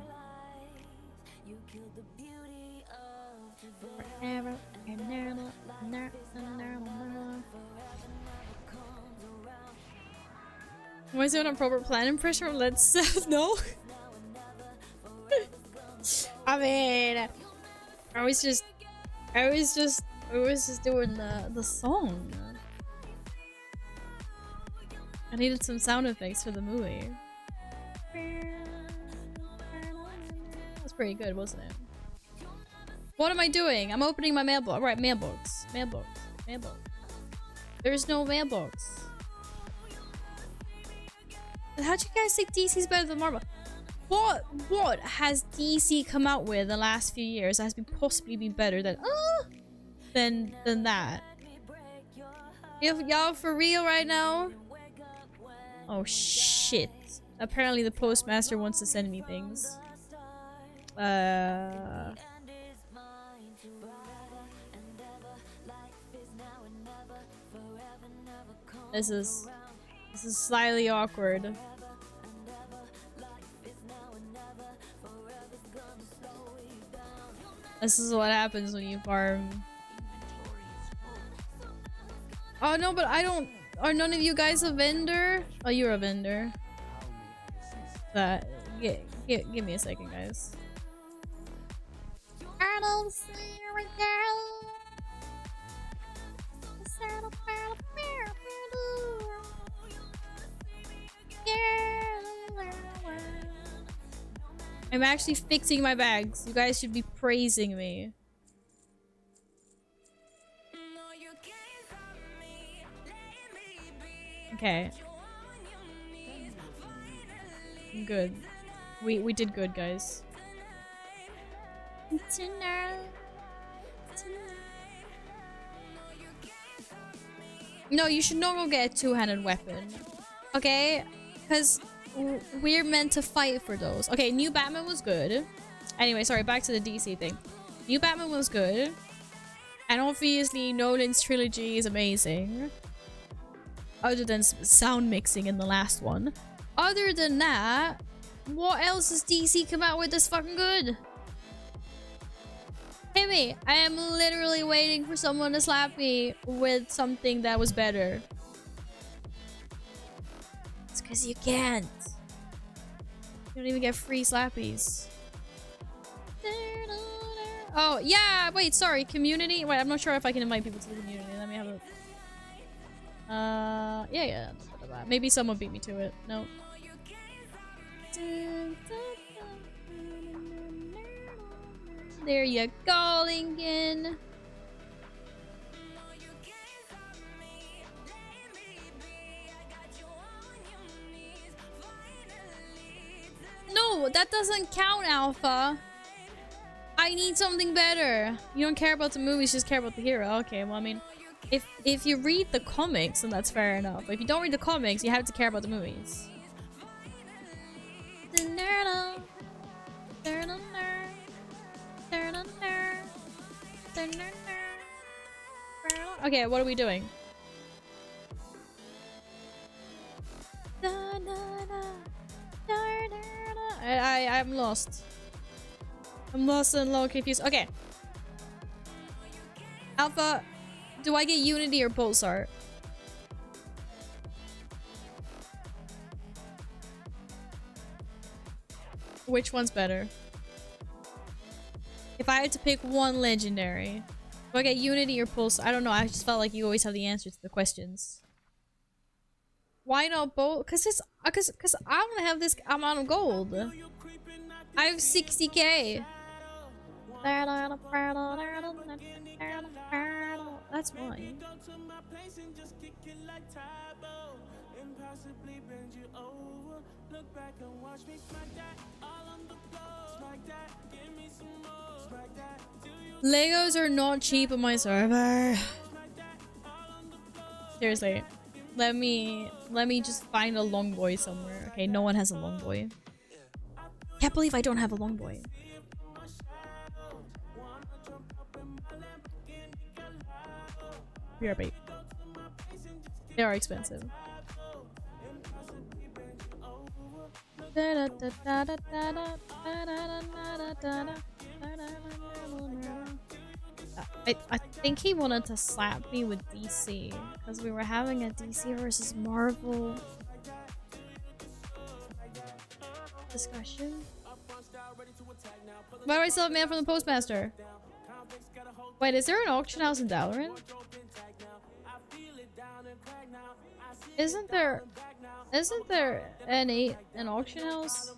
Speaker 1: Forever. Was it on proper planning pressure? Let's no. I mean, I was just doing the song. I needed some sound effects for the movie. That's pretty good, wasn't it? What am I doing? I'm opening my mailbox. Right, mailbox. Mailbox. Mailbox. There's no mailbox. How'd you guys think DC's better than Marvel? What has DC come out with the last few years that has been possibly been better than that? If y'all for real right now? Oh shit. Apparently the postmaster wants to send me things. This is slightly awkward. This is what happens when you farm. Oh no, but I don't. Are none of you guys a vendor? Oh, you're a vendor. Give me a second, guys. I don't see you again. I'm actually fixing my bags. You guys should be praising me. Okay. Good. We did good, guys. No, you should not go get a two-handed weapon. Okay? Because we're meant to fight for those. Okay, New Batman was good. Anyway, sorry, back to the DC thing. New Batman was good. And obviously, Nolan's trilogy is amazing. Other than sound mixing in the last one. Other than that, What else does DC come out with that's fucking good? Hit me. I am literally waiting for someone to slap me with something that was better. It's because you can't. You don't even get free slappies. Oh, yeah. Wait, sorry. Community? Wait, I'm not sure if I can invite people to the community. Let me have a... yeah. Maybe someone beat me to it. No. There you go, Lincoln. No, that doesn't count, Alpha. I need something better. You don't care about the movies, just care about the hero. Okay, well, I mean, if you read the comics, then that's fair enough. But if you don't read the comics, you have to care about the movies. Okay, what are we doing? I'm lost. I'm lost and a little confused. Okay. Alpha, do I get Unity or Pulsar? Which one's better? If I had to pick one legendary, do I get Unity or Pulsar? I don't know. I just felt like you always have the answers to the questions. Why not both? Cause I don't have this amount of gold. I have 60k. That's why. Legos are not cheap on my server. Seriously. Let me just find a long boy somewhere. Okay, no one has a long boy. Can't believe I don't have a long boy. BRB. They are expensive. I think he wanted to slap me with DC because we were having a DC versus Marvel discussion. Why do I still have man from the postmaster? Wait, is there an auction house in Dalaran? Isn't there an auction house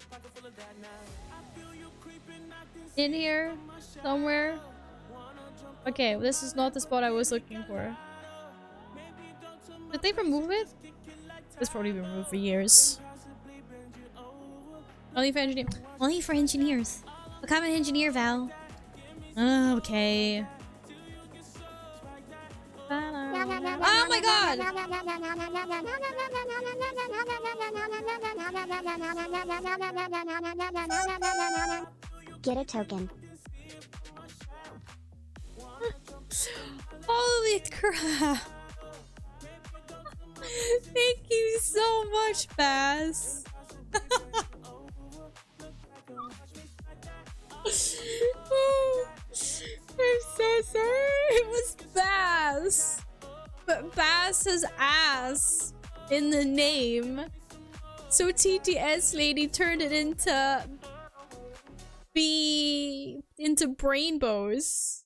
Speaker 1: in here somewhere? Okay, this is not the spot I was looking for. Did they remove it? It's probably been removed for years. Only for engineers. Only for engineers. Become an engineer, Val. Oh, okay. Oh my god!
Speaker 2: Get a token.
Speaker 1: Holy crap! Thank you so much, Bass. Oh, I'm so sorry. It was Bass. But Bass has ass in the name. So TTS lady turned it into brainbows.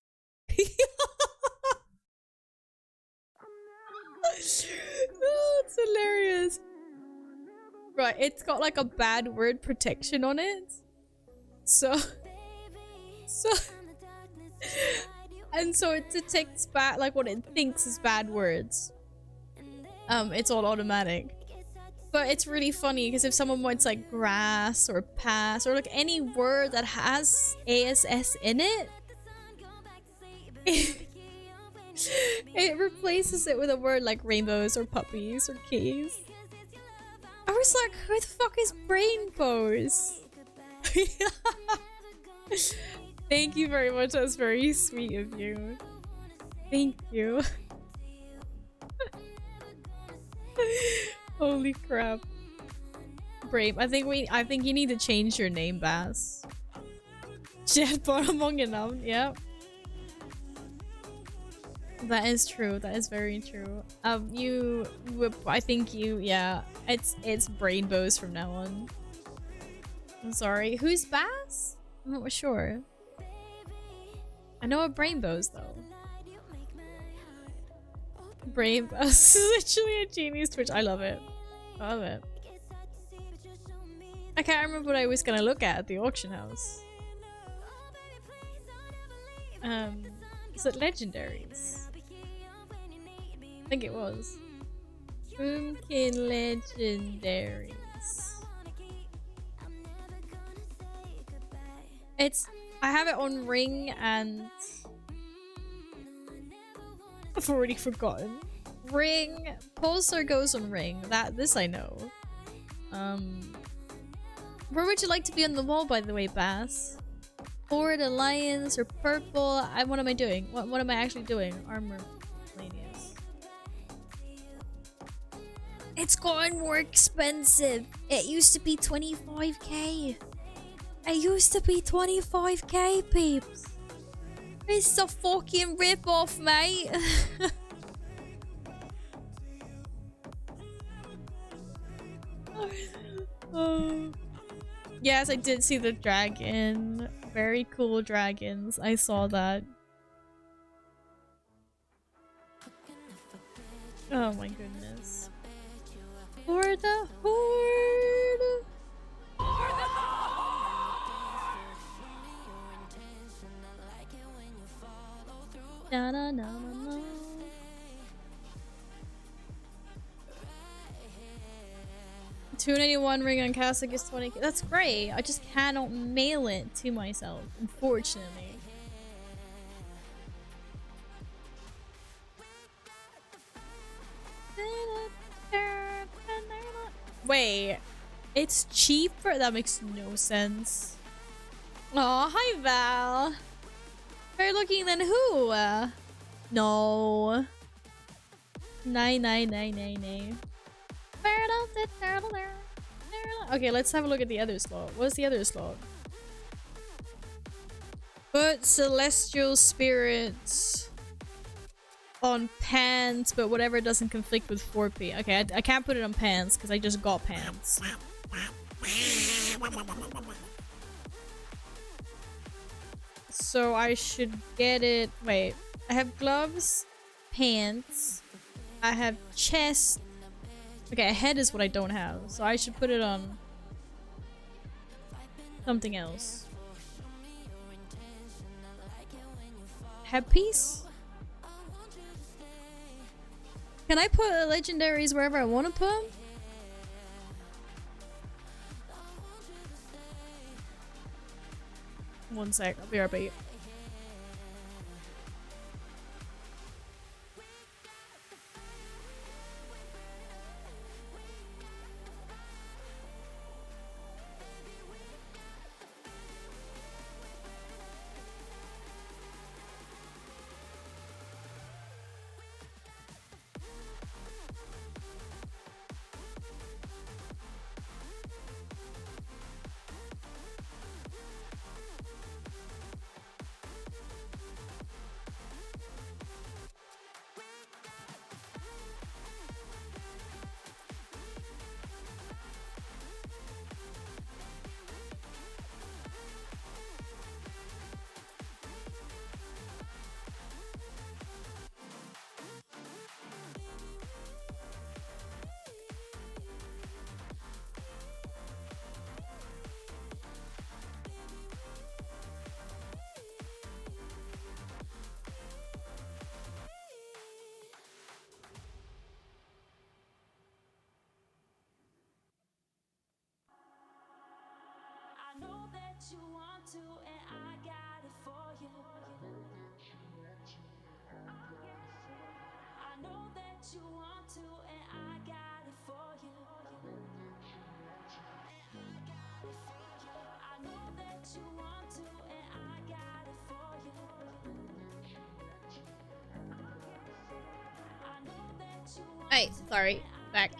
Speaker 1: Oh, it's hilarious. Right, it's got like a bad word protection on it. So and so it detects bad, like what it thinks is bad words. It's all automatic. But it's really funny because if someone wants like grass or pass or like any word that has ASS in it, it replaces it with a word like rainbows or puppies or keys. I was like, who the fuck is Brainbows? Thank you very much. That's very sweet of you. Thank you. Holy crap. Brave. I think you need to change your name, Bass. Jet among enough. Yep. That is true. That is very true. I think yeah. It's Brainbows from now on. I'm sorry. Who's Bass? I'm not sure. I know a Brainbows though. Brainbows is literally a genius Twitch. I love it. I love it. I can't remember what I was gonna look at the auction house. Is it legendaries? I think it was. Boomkin legendaries. I have it on Ring and I've already forgotten. Ring. Pulsar goes on Ring. This I know. Where would you like to be on the wall, by the way, Bass? Horde, Alliance, or Purple? What am I doing? What am I actually doing? Armor. Miscellaneous. It's gotten more expensive. It used to be 25k. It used to be 25k, peeps. It's a fucking rip-off, mate. Oh. Yes, I did see the dragon. Very cool dragons. I saw that. Oh my goodness. For the horde. Na na na na na. $291 ring on Castle is 20k. That's great. I just cannot mail it to myself, unfortunately. Wait, it's cheaper? That makes no sense. Oh, hi Val. Better looking than who? No. Nay. Okay, let's have a look at the other slot. What's the other slot? Put celestial spirits on pants, but whatever doesn't conflict with 4P. Okay, I can't put it on pants because I just got pants. So I should get it. Wait, I have gloves, pants, I have chest. Okay, a head is what I don't have, so I should put it on something else. Headpiece? Can I put legendaries wherever I want to put them? One sec, I'll be right back.
Speaker 3: You want to, and I got it for you. I know that you want to, and I got it for you. I know that you want to, and I got it for you. I know that you want.
Speaker 1: Hey, sorry, back.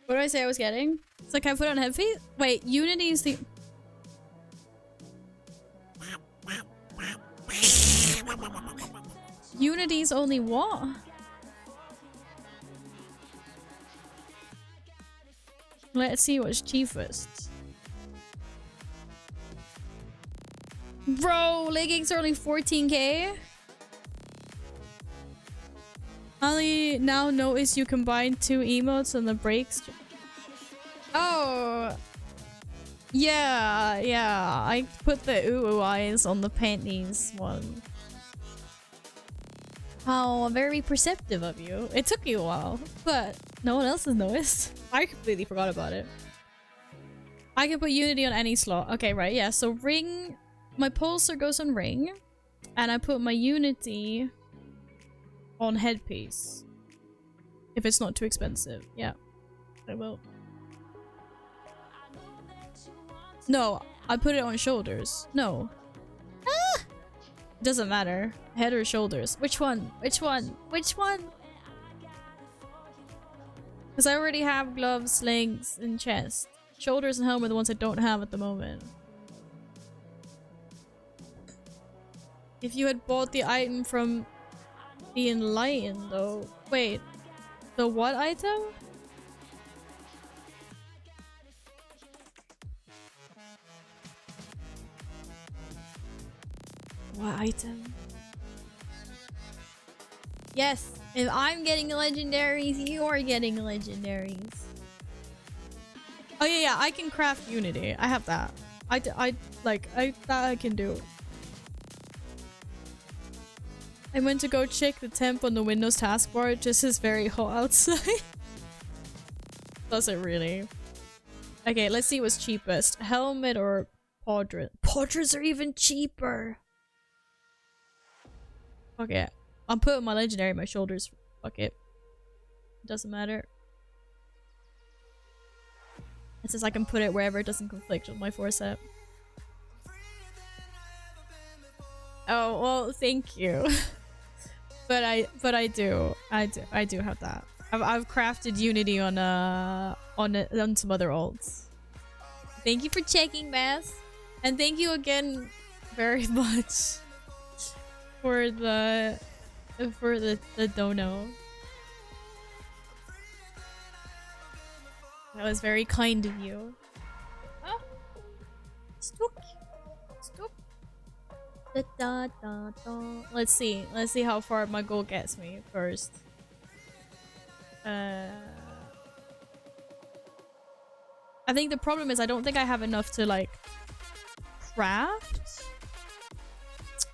Speaker 1: What did I say I was getting? It's like I put on heavy. Wait, Unity is the. Unity's only what? Let's see what's cheapest. Bro, leggings are only 14k. I now notice you combine two emotes on the breaks. Oh. Yeah, I put the ooh eyes on the panties one. How very perceptive of you. It took you a while, but no one else has noticed. I completely forgot about it. I can put Unity on any slot. Okay, right, yeah. So ring, my pulsar goes on ring, and I put my Unity on headpiece. If it's not too expensive. Yeah, I will. No, I put it on shoulders. No. Ah! Doesn't matter. Head or shoulders. Which one? Which one? Which one? Because I already have gloves, legs, and chest. Shoulders and helmet are the ones I don't have at the moment. If you had bought the item from the Enlightened though. Wait. The what item? What item? Yes, if I'm getting legendaries, you're getting legendaries. Oh yeah, I can craft Unity. I have that. That I can do. I went to go check the temp on the Windows taskbar. It just is very hot outside. Does it really? Okay, let's see what's cheapest. Helmet or Podres? Podres are even cheaper. Okay, I'm putting my legendary on my shoulders. Fuck it. Doesn't matter. It says I can put it wherever it doesn't conflict with my foresight. Oh well, thank you. but I do have that. I've crafted Unity on some other alts. Thank you for checking, Bass, and thank you again very much for the dono. That was very kind of you. Oh, stuck. Da, da, da. Let's see how far my goal gets me first. I think the problem is I don't think I have enough to like craft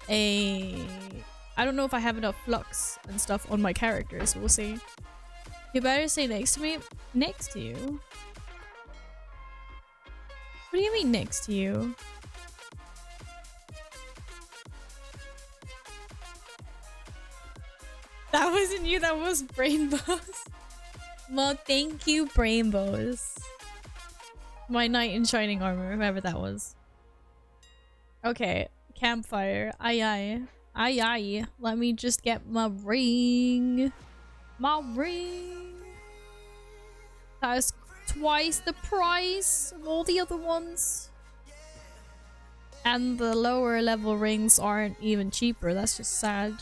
Speaker 1: I don't know if I have enough flux and stuff on my characters. We'll see. You better stay next to me. Next to you? What do you mean next to you? That wasn't you, that was Brainbows. Well, thank you, Brainbows. My knight in shining armor, whoever that was. Okay, campfire. Aye aye. Aye aye. Let me just get my ring. My ring. That is twice the price of all the other ones. And the lower level rings aren't even cheaper. That's just sad.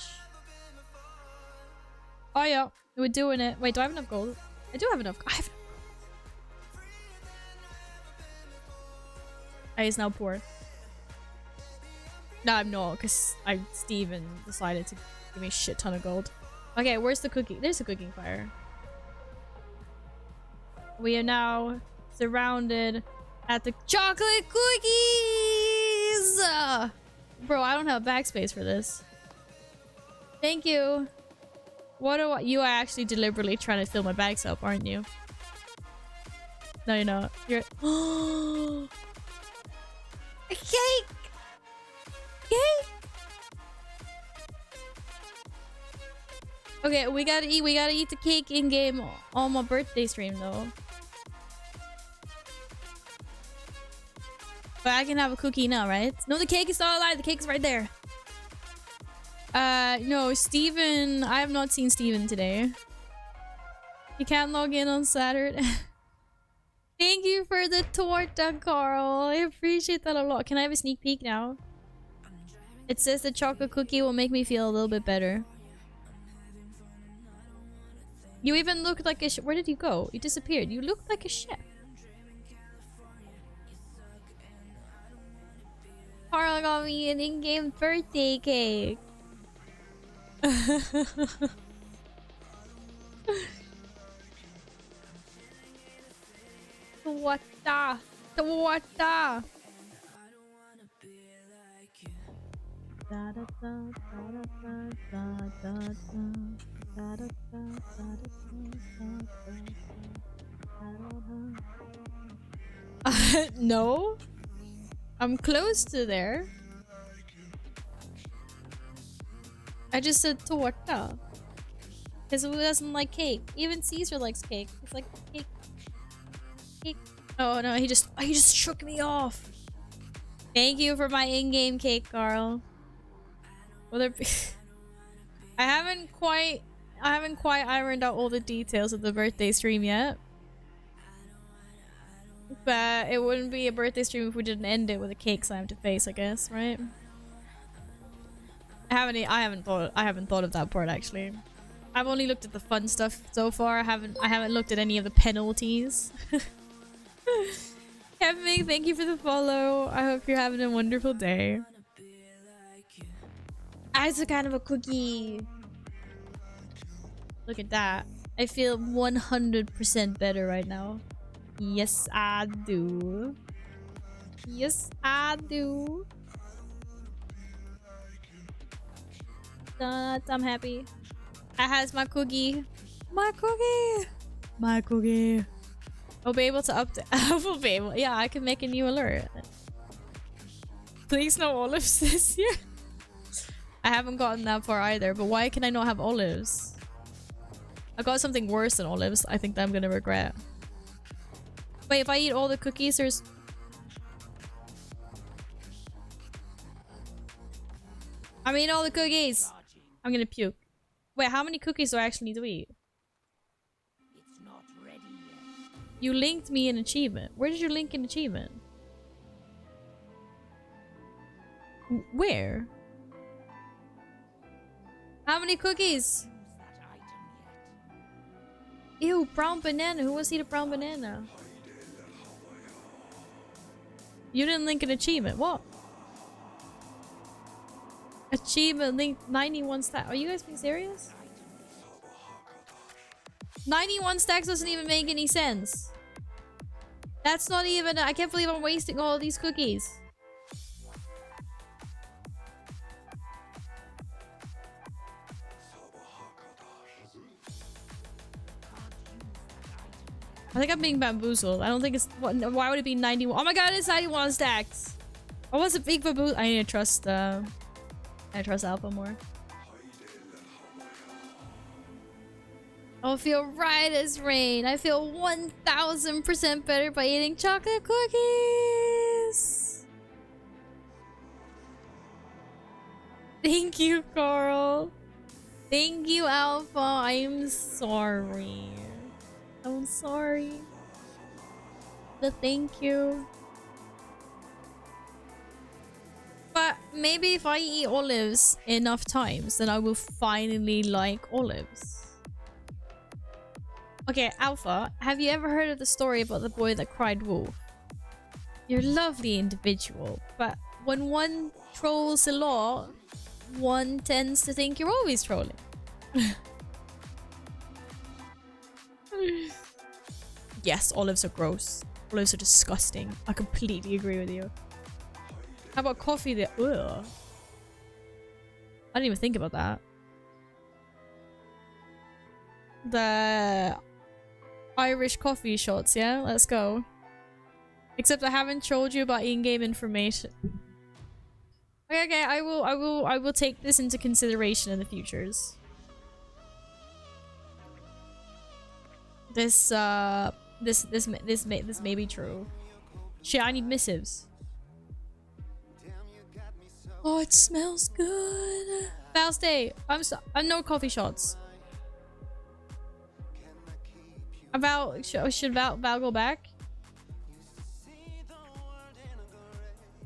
Speaker 1: Oh yeah, we're doing it. Wait, do I have enough gold? I do have enough. I have enough gold. He's now poor. No, I'm not, because Steven decided to give me a shit ton of gold. Okay, where's the cookie? There's a cooking fire. We are now surrounded at the chocolate cookies! Bro, I don't have backspace for this. Thank you. What do you are actually deliberately trying to fill my bags up, aren't you? No, you're not. You're a cake! Cake! Okay, we gotta eat the cake in game on my birthday stream though. But I can have a cookie now, right? No, the cake is still alive. The cake is right there. No, Steven. I have not seen Steven today. He can't log in on Saturday. Thank you for the torta, Carl. I appreciate that a lot. Can I have a sneak peek now? It says the chocolate cookie will make me feel a little bit better. You even looked like a where did you go? You disappeared. You looked like a chef. Carl got me an in-game birthday cake. What the? What the? No, I'm close to there. I just said torta. Because who doesn't like cake? Even Caesar likes cake. It's like cake. Cake. Oh no, he just shook me off. Thank you for my in-game cake, Carl. Will there be I haven't quite ironed out all the details of the birthday stream yet. But it wouldn't be a birthday stream if we didn't end it with a cake slam to face, I guess, right? I haven't thought of that part actually. I've only looked at the fun stuff so far. I haven't looked at any of the penalties. Kevin, thank you for the follow. I hope you're having a wonderful day. It's a kind of a cookie. Look at that. I feel 100% better right now. Yes, I do. Yes, I do. I'm happy. I has my cookie. My cookie. My cookie. I'll be able to update. I will be able. Yeah, I can make a new alert. Please no olives this year. I haven't gotten that far either, but why can I not have olives? I got something worse than olives. I think that I'm gonna regret. Wait, if I eat all the cookies, there's... I'm eating all the cookies! I'm gonna puke. Wait, how many cookies do I actually need to eat?
Speaker 3: It's not ready yet.
Speaker 1: You linked me an achievement. Where did you link an achievement? Where? How many cookies?
Speaker 3: Use that item yet.
Speaker 1: Ew, brown banana. Who wants to eat a brown banana? You didn't link an achievement. What? Achievement linked 91 stacks. Are you guys being serious? 91 stacks doesn't even make any sense. That's not even... I can't believe I'm wasting all these cookies. I think I'm being bamboozled. I don't think it's... Why would it be 91? Oh my god, it's 91 stacks! I was a big bamboozle. I need to trust... I trust Alpha more. I'll feel right as rain. I feel 1000% better by eating chocolate cookies! Thank you, Carl. Thank you, Alpha. I'm sorry. I'm sorry. But thank you. But maybe if I eat olives enough times, then I will finally like olives. Okay, Alpha, have you ever heard of the story about the boy that cried wolf? You're a lovely individual, but when one trolls a lot, one tends to think you're always trolling. Yes, olives are gross. Olives are disgusting. I completely agree with you. How about coffee there? Ugh. I didn't even think about that. The Irish coffee shots, yeah? Let's go. Except I haven't told you about in-game information. Okay, I will take this into consideration in the futures. This may be true. Shit, I need missives. Oh, it smells good. Valstay, I'm no coffee shots. Should Val go back?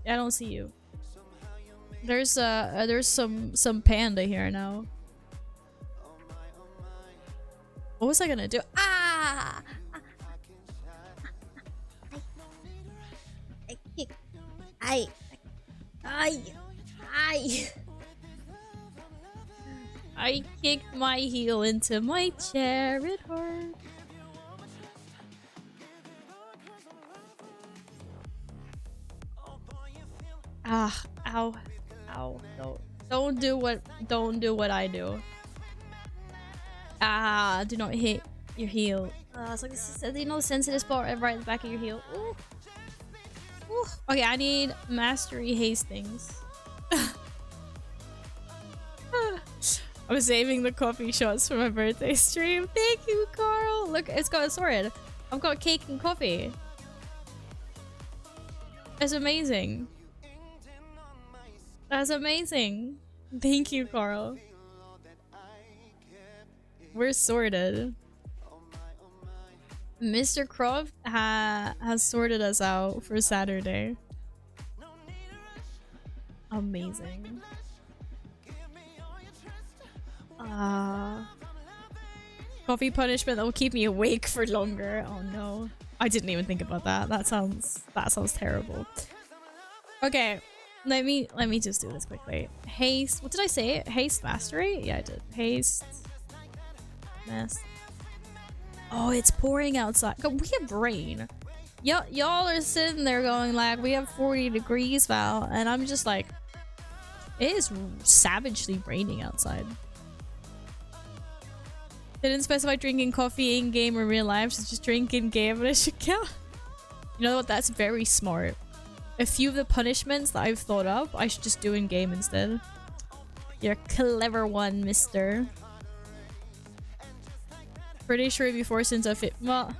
Speaker 1: I don't see you. There's some panda here now. What was I gonna do? Ah! I kick. I. I kicked my heel into my chair. It hurt. Ah, ow, ow! Don't do what I do. Ah, do not hit your heel. It's like this is, you know, the sensitive spot right at the back of your heel. Ooh. Ooh. Okay, I need mastery Hastings. I'm saving the coffee shots for my birthday stream. Thank you, Carl. Look, it's got a sword. I've got cake and coffee. That's amazing. That's amazing. Thank you, Carl. We're sorted. Mr. Croft has sorted us out for Saturday. Amazing. Coffee punishment that will keep me awake for longer. Oh no. I didn't even think about that. That sounds terrible. Okay. Let me just do this quickly. Haste. What did I say? Haste mastery? Yeah, I did. Haste. Mess. Oh, it's pouring outside. God, we have rain. Y'all are sitting there going like, we have 40 degrees, Val, and I'm just like, it is savagely raining outside. Didn't specify drinking coffee in game or real life, so just drink in game, but it should count. You know what? That's very smart. A few of the punishments that I've thought of, I should just do in game instead. You're a clever one, mister. Pretty sure it'd be forced into a fit. Well,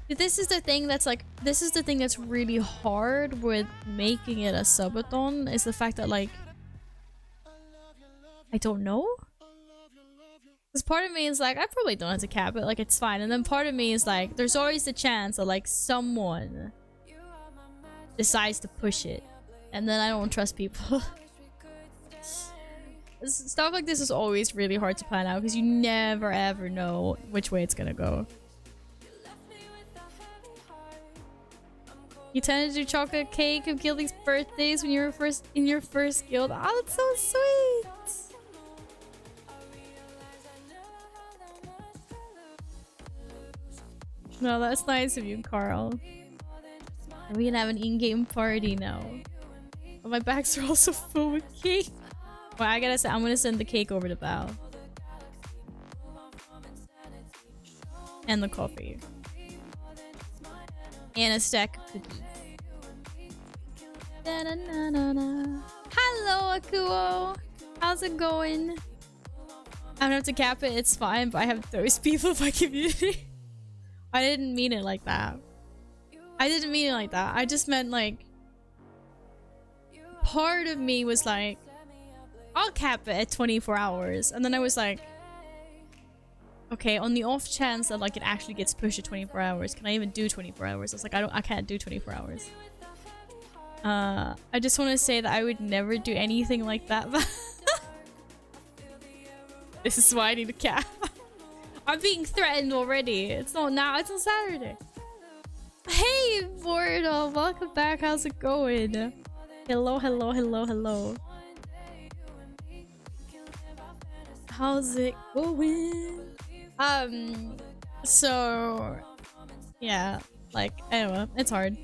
Speaker 1: this is the thing that's like, this is the thing that's really hard with making it a subathon, is the fact that like, I don't know. Because part of me is like, I probably don't have to cap it, like it's fine. And then part of me is like, there's always the chance that like someone decides to push it. And then I don't trust people. Stuff like this is always really hard to plan out because you never ever know which way it's gonna go. You tend to do chocolate cake of Guilding's birthdays when you were in your first guild. Oh, that's so sweet! No, that's nice of you, Carl. And we can have an in-game party now. But my bags are also full with cake. Well, I gotta say, I'm gonna send the cake over to Val. And the coffee. And a stack of cookies. Da-na-na-na-na. Hello, Akuo! How's it going? I don't have to cap it, it's fine, but I have those people in my community. I didn't mean it like that. I didn't mean it like that. I just meant like... Part of me was like, I'll cap it at 24 hours. And then I was like, okay, on the off chance that like it actually gets pushed to 24 hours, can I even do 24 hours? I was like, I can't do 24 hours. I just want to say that I would never do anything like that. This is why I need a cap. I'm being threatened already. It's not now, it's on Saturday. Hey, Bordo, welcome back. How's it going? Hello, hello, hello, hello. How's it going? So yeah, like anyway, it's hard.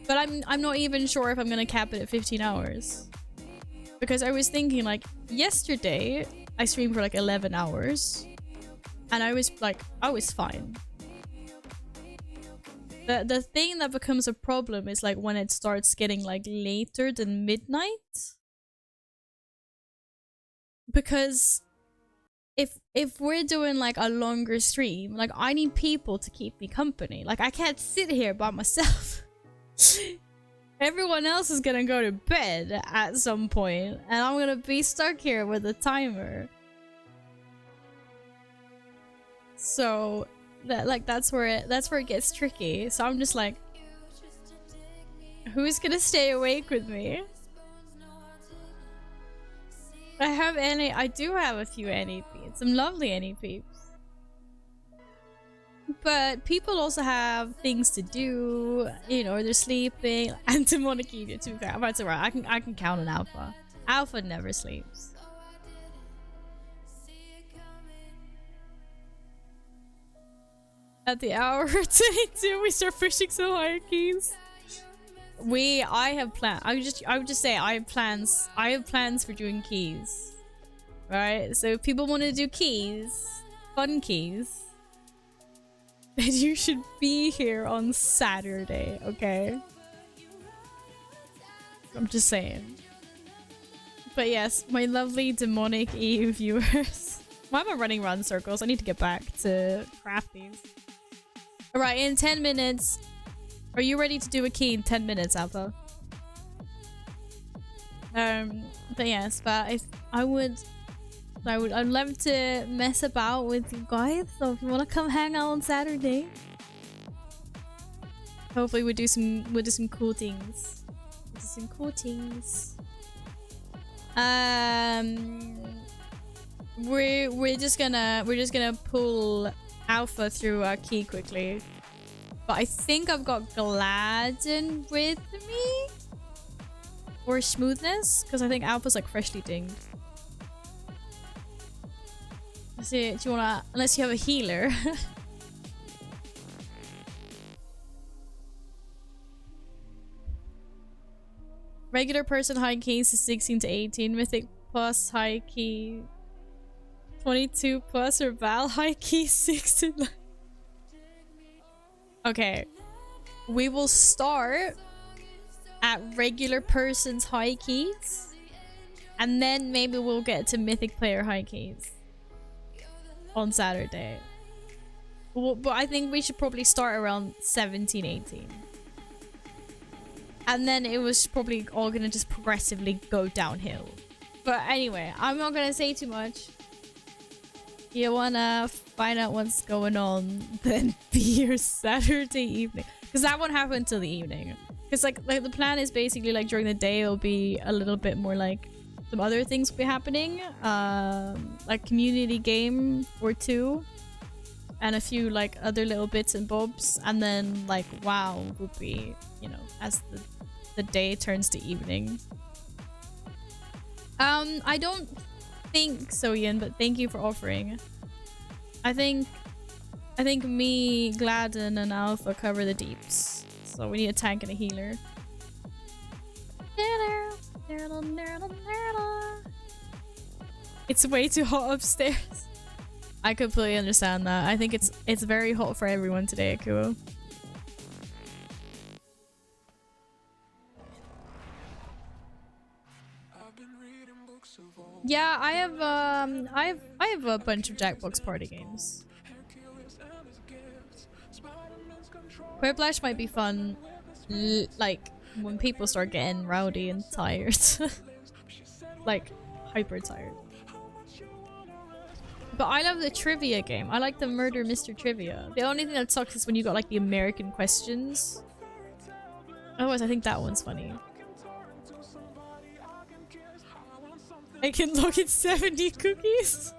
Speaker 1: But I'm not even sure if I'm gonna cap it at 15 hours. Because I was thinking like yesterday I streamed for like 11 hours and I was fine. The thing that becomes a problem is like when it starts getting like later than midnight. Because if we're doing like a longer stream, like I need people to keep me company. Like I can't sit here by myself. Everyone else is gonna go to bed at some point and I'm gonna be stuck here with a timer. So that's where it gets tricky. So I'm just like, Who's gonna stay awake with me? I do have a few NEPs. Some lovely NEPs. But people also have things to do, you know, they're sleeping. And to Monarchy, to be fair, I'm about to right. I can count on Alpha. Alpha never sleeps. At the hour 22, we start pushing some higher keys. I have plans. I would just say I have plans. I have plans for doing keys. Right? So if people want to do keys, fun keys, then you should be here on Saturday, okay? I'm just saying. But yes, my lovely demonic Eve viewers. Why am I running around in circles? I need to get back to craft these. Alright, in 10 minutes. Are you ready to do a key in 10 minutes, Alpha? But yes, but I'd love to mess about with you guys. So if you wanna come hang out on Saturday. Hopefully we'll do some cool things. We're just gonna pull Alpha through our key quickly. But I think I've got Gladden with me? Or Smoothness? Because I think Alpha's like freshly dinged. Let's see, do you wanna... Unless you have a healer. Regular person high keys is 16 to 18. Mythic plus high key 22 plus, or Val high key 6 to 9. Okay, we will start at regular person's high keys, and then maybe we'll get to Mythic player high keys on Saturday. But I think we should probably start around 17, 18. And then it was probably all gonna just progressively go downhill. But anyway, I'm not gonna say too much. You wanna find out what's going on, then be here Saturday evening. Because that won't happen until the evening. Because like the plan is basically like during the day it'll be a little bit more like some other things will be happening. Like community game or two. And a few like other little bits and bobs. And then like WoW would be, you know, as the day turns to evening. I don't think so, Ian, but thank you for offering. I think me, Gladden, and Alpha cover the deeps. So we need a tank and a healer. It's way too hot upstairs. I completely understand that. I think it's very hot for everyone today, Akuo. Yeah, I have a bunch of Jackbox party games. Quiplash might be fun, like when people start getting rowdy and tired, like hyper tired. But I love the trivia game. I like the Murder Mr. Trivia. The only thing that sucks is when you got like the American questions. Otherwise, I think that one's funny. I can log in 70 cookies.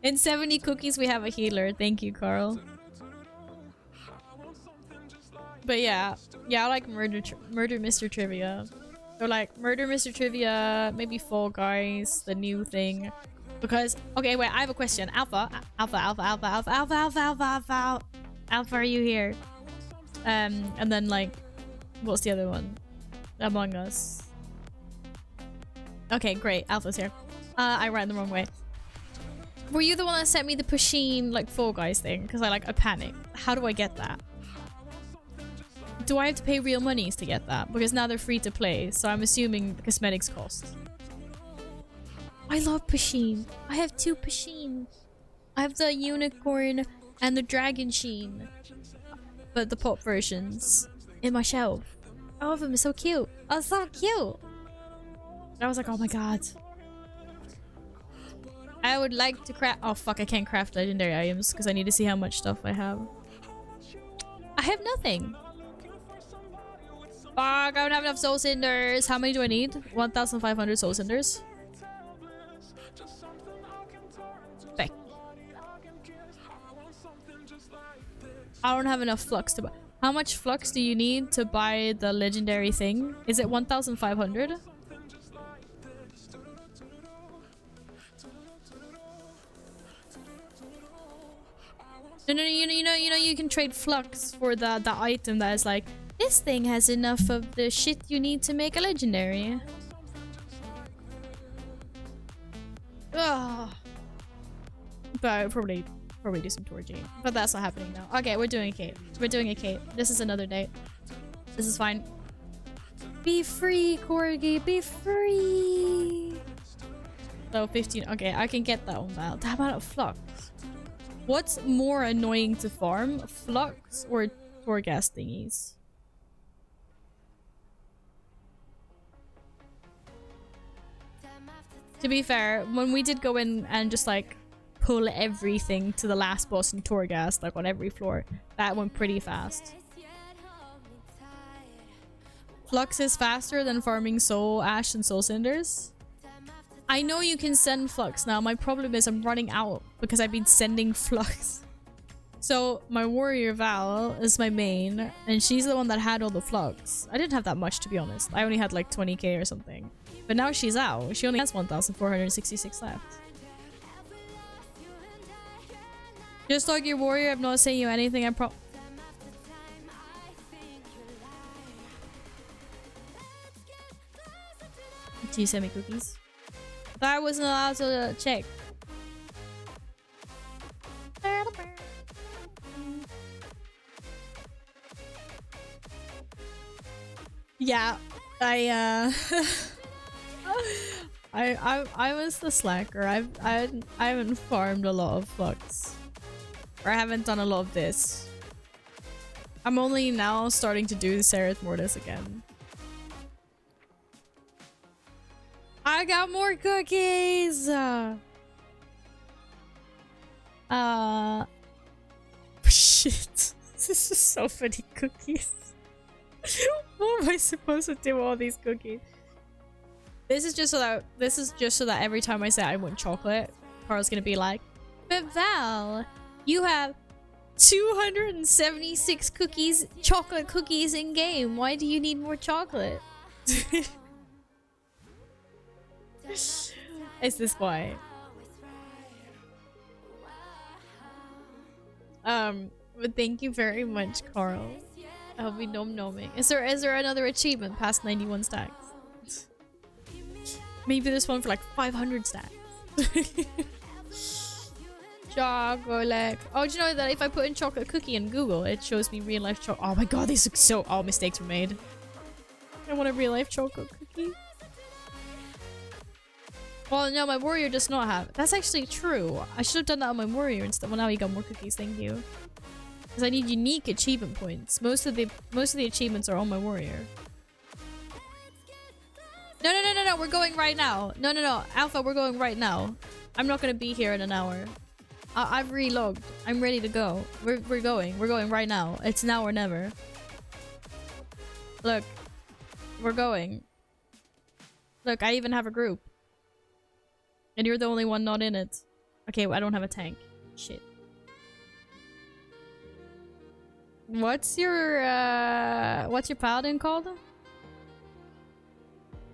Speaker 1: In 70 cookies, we have a healer. Thank you, Carl. But yeah, I like Murder Mr. Trivia. So like Murder Mr. Trivia, maybe Fall Guys, the new thing. Because okay, wait, I have a question. Alpha, are you here? And then like, what's the other one? Among Us. Okay, great. Alpha's here. I ran the wrong way. Were you the one that sent me the Pusheen like Fall Guys thing? Because I panicked. How do I get that? Do I have to pay real monies to get that? Because now they're free to play, so I'm assuming the cosmetics cost. I love Pusheen. I have 2 Pusheen. I have the unicorn and the dragon sheen. But the pop versions in my shelf. All of them are so cute. Oh, so cute. I was like, oh my god. I would like to craft... Oh fuck, I can't craft legendary items because I need to see how much stuff I have. I have nothing. I don't have enough soul cinders. How many do I need? 1,500 soul cinders. Beck. I don't have enough flux to buy. How much flux do you need to buy the legendary thing? Is it 1,500? No, you can trade flux for the item that is like, this thing has enough of the shit you need to make a legendary. Ugh. But probably do some torching. But that's not happening now. Okay, we're doing a cape. We're doing a cape. This is another date. This is fine. Be free, Corgi. Be free. So 15. Okay, I can get that one now. How about flux? What's more annoying to farm? Flux or Torghast thingies? To be fair, when we did go in and just like pull everything to the last boss in Torghast, like on every floor, that went pretty fast. Flux is faster than farming soul ash and soul cinders. I know you can send flux now. My problem is I'm running out because I've been sending flux. So my warrior Val is my main and she's the one that had all the flux. I didn't have that much, to be honest. I only had like 20k or something. But now she's out. She only has 1,466 left. Just like your warrior, I'm not saying you anything. I pro- Do you send me cookies? I wasn't allowed to check. Yeah, I was the slacker. I haven't farmed a lot of flux, or I haven't done a lot of this. I'm only now starting to do Sereth Mortis again. I got more cookies! Shit. This is so funny cookies. What am I supposed to do with all these cookies? This is just so that every time I say I want chocolate, Carl's gonna be like, but Val, you have 276 cookies, chocolate cookies in game. Why do you need more chocolate? Is this why? But thank you very much, Carl. I'll be nom-nomming. Is there another achievement past 91 stacks? Maybe this one for like 500 stacks. Chocolate. Oh, do you know that if I put in chocolate cookie in Google, it shows me real life chocolate? Oh my god, these look so... All mistakes were made. I want a real life chocolate cookie. Well, no, my warrior does not have it. That's actually true. I should have done that on my warrior instead. Well, now you got more cookies. Thank you. Because I need unique achievement points. Most of the achievements are on my warrior. No. We're going right now. No. Alpha, we're going right now. I'm not going to be here in an hour. I've relogged. I'm ready to go. We're going. We're going right now. It's now or never. Look. We're going. Look, I even have a group. And you're the only one not in it. Okay, well, I don't have a tank. Shit. What's your paladin called?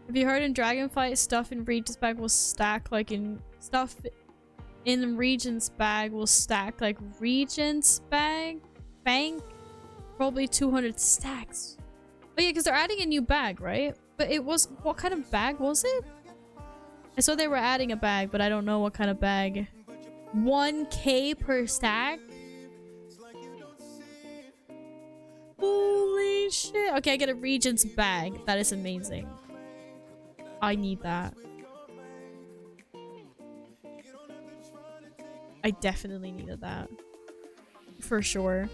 Speaker 1: Have you heard in Dragonfight, stuff in Regent's bag will stack like in... Stuff in Regent's bag will stack like Regent's bag? Bank? Probably 200 stacks. Oh yeah, because they're adding a new bag, right? But it was... What kind of bag was it? I saw they were adding a bag, but I don't know what kind of bag. 1k per stack? Holy shit. Okay, I get a Regent's bag. That is amazing. I need that. I definitely needed that. For sure.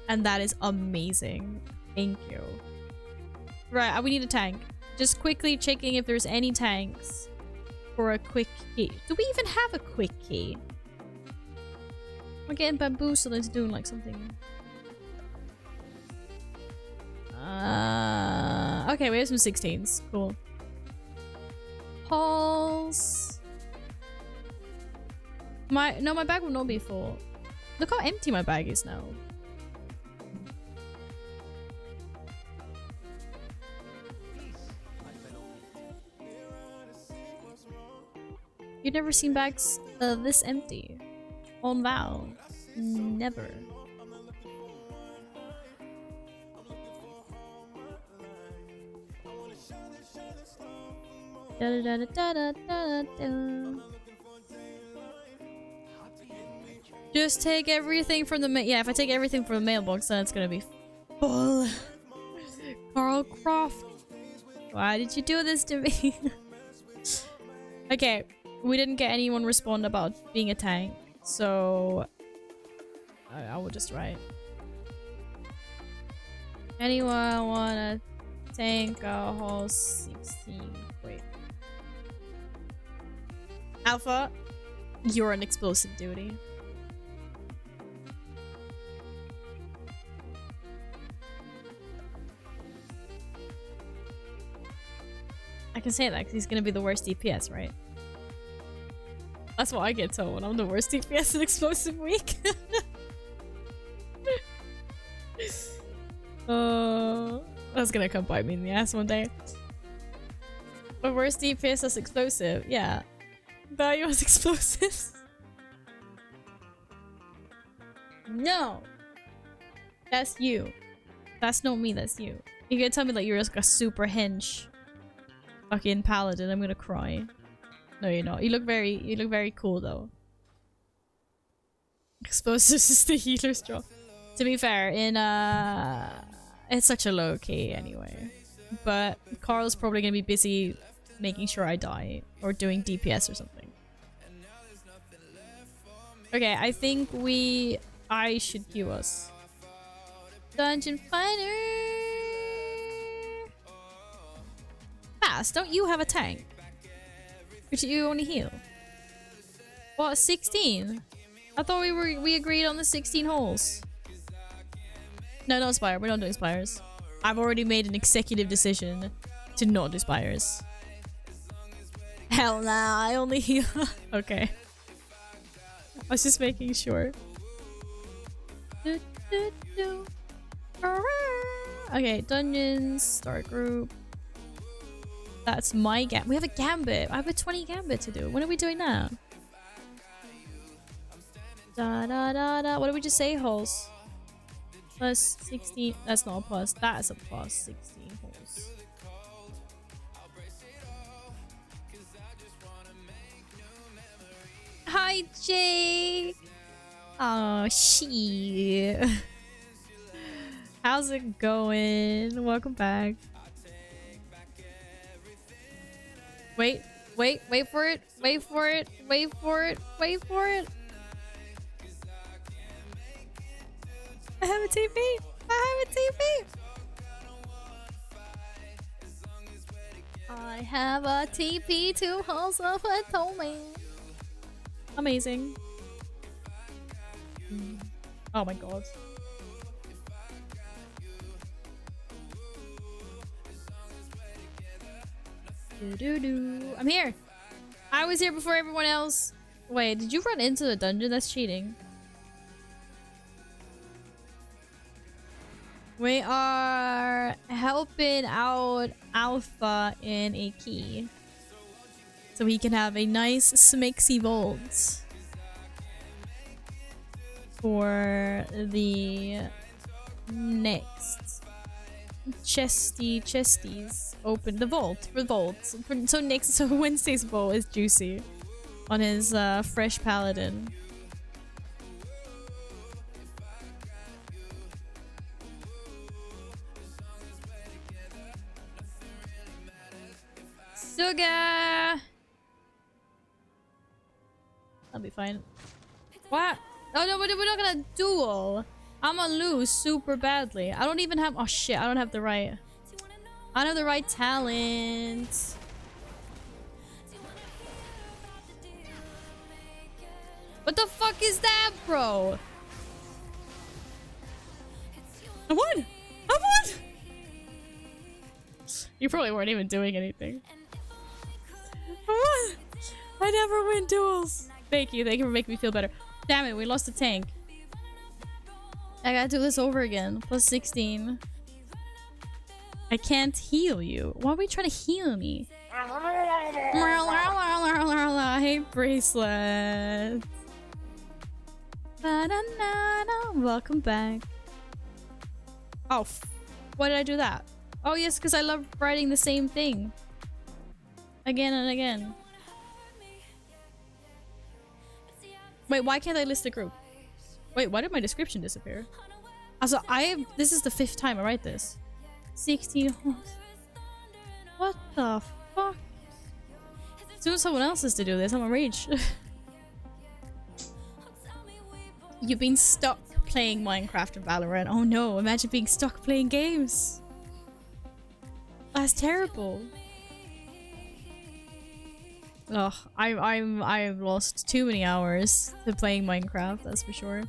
Speaker 1: And that is amazing. Thank you. Right, we need a tank. Just quickly checking if there's any tanks for a quick key. Do we even have a quick key? We're getting bamboozled into doing like something. Okay, we have some 16s. Cool. Halls. My bag will not be full. Look how empty my bag is now. You've never seen bags this empty on WoW. Never. Da, da, da, da, da, da, da. Just take everything from the yeah. If I take everything from the mailbox, then it's gonna be full. Carl Croft, why did you do this to me? Okay, we didn't get anyone respond about being a tank, so I will just write. Anyone wanna tank a whole 16? Wait. Alpha, you're an explosive duty. I can say that because he's gonna be the worst DPS, right? That's what I get told when I'm the worst DPS in Explosive Week. That's gonna come bite me in the ass one day. The worst DPS is explosive, yeah. Value as explosives. No! That's you. That's not me, that's you. You're gonna tell me that you're just like a super hench fucking paladin, I'm gonna cry. No, you're not. You look very cool though. Explosives is the healer's job. To be fair, it's such a low key anyway. But Carl's probably gonna be busy making sure I die or doing DPS or something. Okay, I think I should queue us. Dungeon Fighter. Fast, don't you have a tank? Which you only heal. What, 16? I thought we agreed on the 16 holes. No, not Spire. We're not doing Spires. I've already made an executive decision to not do Spires. Hell nah, I only heal. Okay. I was just making sure. Okay, dungeons, start group. That's my gambit. We have a gambit. I have a 20 gambit to do. When are we doing that? Da da da da. What did we just say? Holes. Plus 16. That's not a plus. That's a plus 16 holes. Hi, Jake. Oh, shit. How's it going? Welcome back. Wait for it. Wait for it. Wait for it. Wait for it. I have a TP. I have a TP. I have a TP to Halls of Atonement. Amazing. Oh my god. I'm here. I was here before everyone else. Wait, did you run into the dungeon? That's cheating. We are helping out Alpha in a key. So he can have a nice smixy vault. For the next chesties open the vault for vaults. So Wednesday's vault is juicy on his fresh paladin. Suga! I'll be fine. What? Oh no, but we're not gonna duel. I'm gonna lose super badly. I don't even have— oh shit, I don't have the right— I don't have the right talent. What the fuck is that, bro? I won! I won! You probably weren't even doing anything. What? I never win duels. Thank you for making me feel better. Damn it, we lost the tank. I gotta do this over again. Plus 16. I can't heal you. Why are we trying to heal me? I hate bracelets. Welcome back. Oh, why did I do that? Oh yes, because I love writing the same thing. Again and again. Wait, why can't I list a group? Wait, why did my description disappear? Also, this is the 5th time I write this. 16 holes. What the fuck? As soon as someone else has to do this, I'm gonna rage. You've been stuck playing Minecraft and Valorant. Oh no, imagine being stuck playing games. That's terrible. Ugh, I've lost too many hours to playing Minecraft, that's for sure.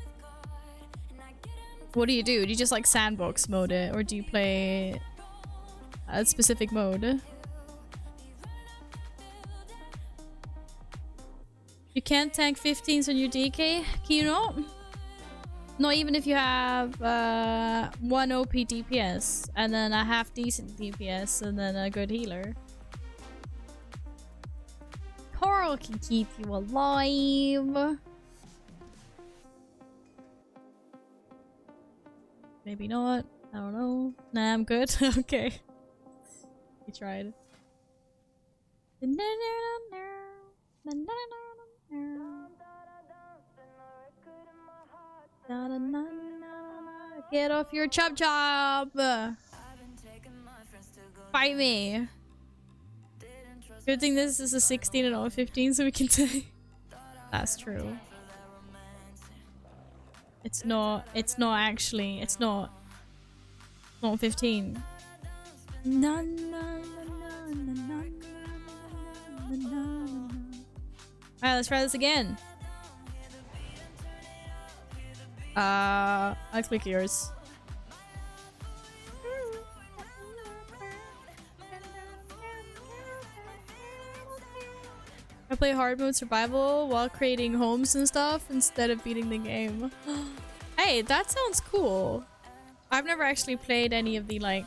Speaker 1: What do? Do you just like sandbox mode it, or do you play a specific mode? You can't tank 15s on your DK? Can you not? Not even if you have 1 OP DPS and then a half decent DPS and then a good healer. Coral can keep you alive. Maybe not. I don't know. Nah, I'm good. Okay. We tried. Get off your chub chub! Fight me! Good thing this is a 16 and not a 15 so we can say. That's true. It's not actually, it's not 15. Alright, let's try this again. I'll click yours. I play hard mode survival while creating homes and stuff instead of beating the game. Hey, that sounds cool. I've never actually played any of the like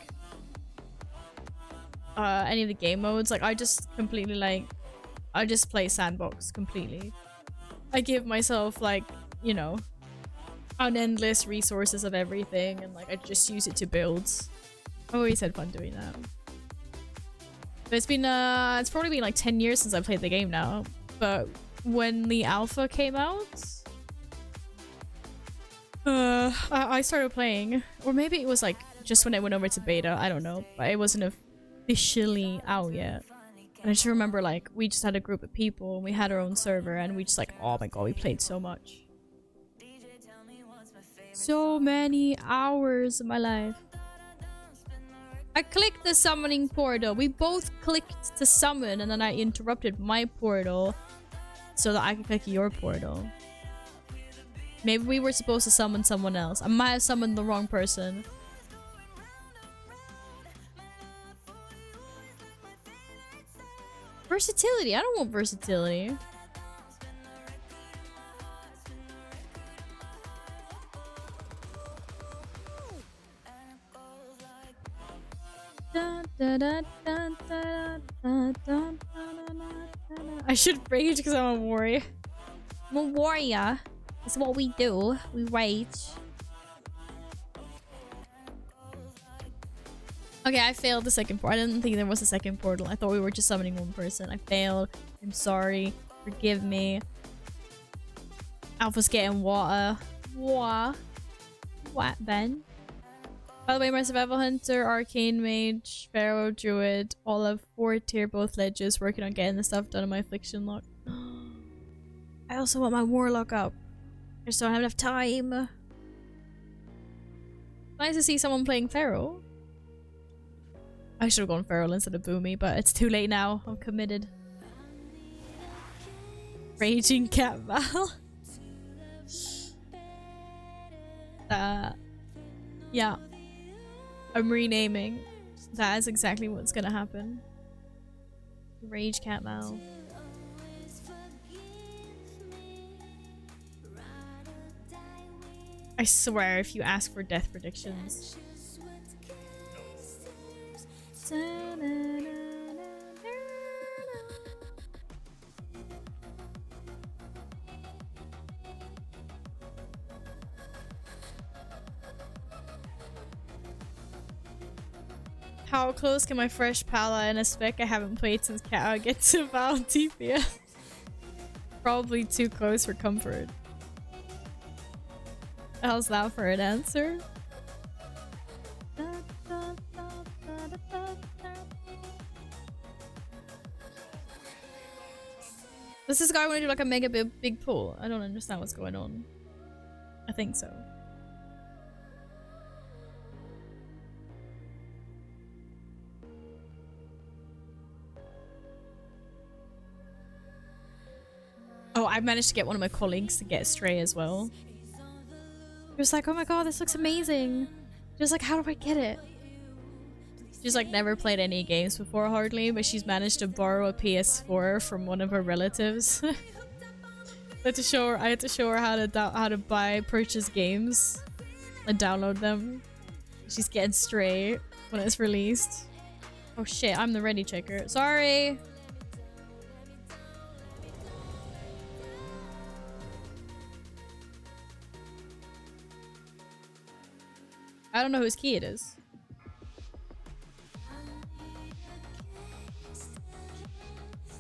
Speaker 1: any of the game modes. Like I just completely like I just play sandbox completely. I give myself like, you know, unendless resources of everything and like I just use it to build. I always had fun doing that. But it's been it's probably been like 10 years since I played the game now. But when the alpha came out, I started playing, or maybe it was like just when I went over to beta, I don't know, but it wasn't officially out yet. And I just remember like we just had a group of people and we had our own server and we just like, oh my god, we played so much. So many hours of my life. I clicked the summoning portal. We both clicked to summon and then I interrupted my portal so that I could click your portal. Maybe we were supposed to summon someone else. I might have summoned the wrong person. Versatility. I don't want versatility. I should rage because I'm a warrior. I'm a warrior. It's what we do. We rage. Okay, I failed the second portal. I didn't think there was a second portal. I thought we were just summoning one person. I failed. I'm sorry. Forgive me. Alpha's getting water. What, Ben? By the way, my survival hunter, arcane mage, pharaoh, druid, all have 4 tier both ledges, working on getting the stuff done in my affliction lock. I also want my warlock up. I just don't have enough time. Nice to see someone playing pharaoh. I should have gone feral instead of boomy, but it's too late now. I'm committed. Raging cat Val. Yeah. I'm renaming. That is exactly what's gonna happen. Rage cat Val. I swear, if you ask for death predictions. How close can my fresh pala and a spec I haven't played since Cat get to Val DPS? Probably too close for comfort. How's that for an answer? Does this guy want to do like a mega big pull? I don't understand what's going on. I think so. Oh, I managed to get one of my colleagues to get Stray as well. He was like, oh my god, this looks amazing. She was like, how do I get it? She's like never played any games before hardly, but she's managed to borrow a PS4 from one of her relatives. I had to show her how to purchase games and download them. She's getting Stray when it's released. Oh shit, I'm the ready checker. Sorry. I don't know whose key it is.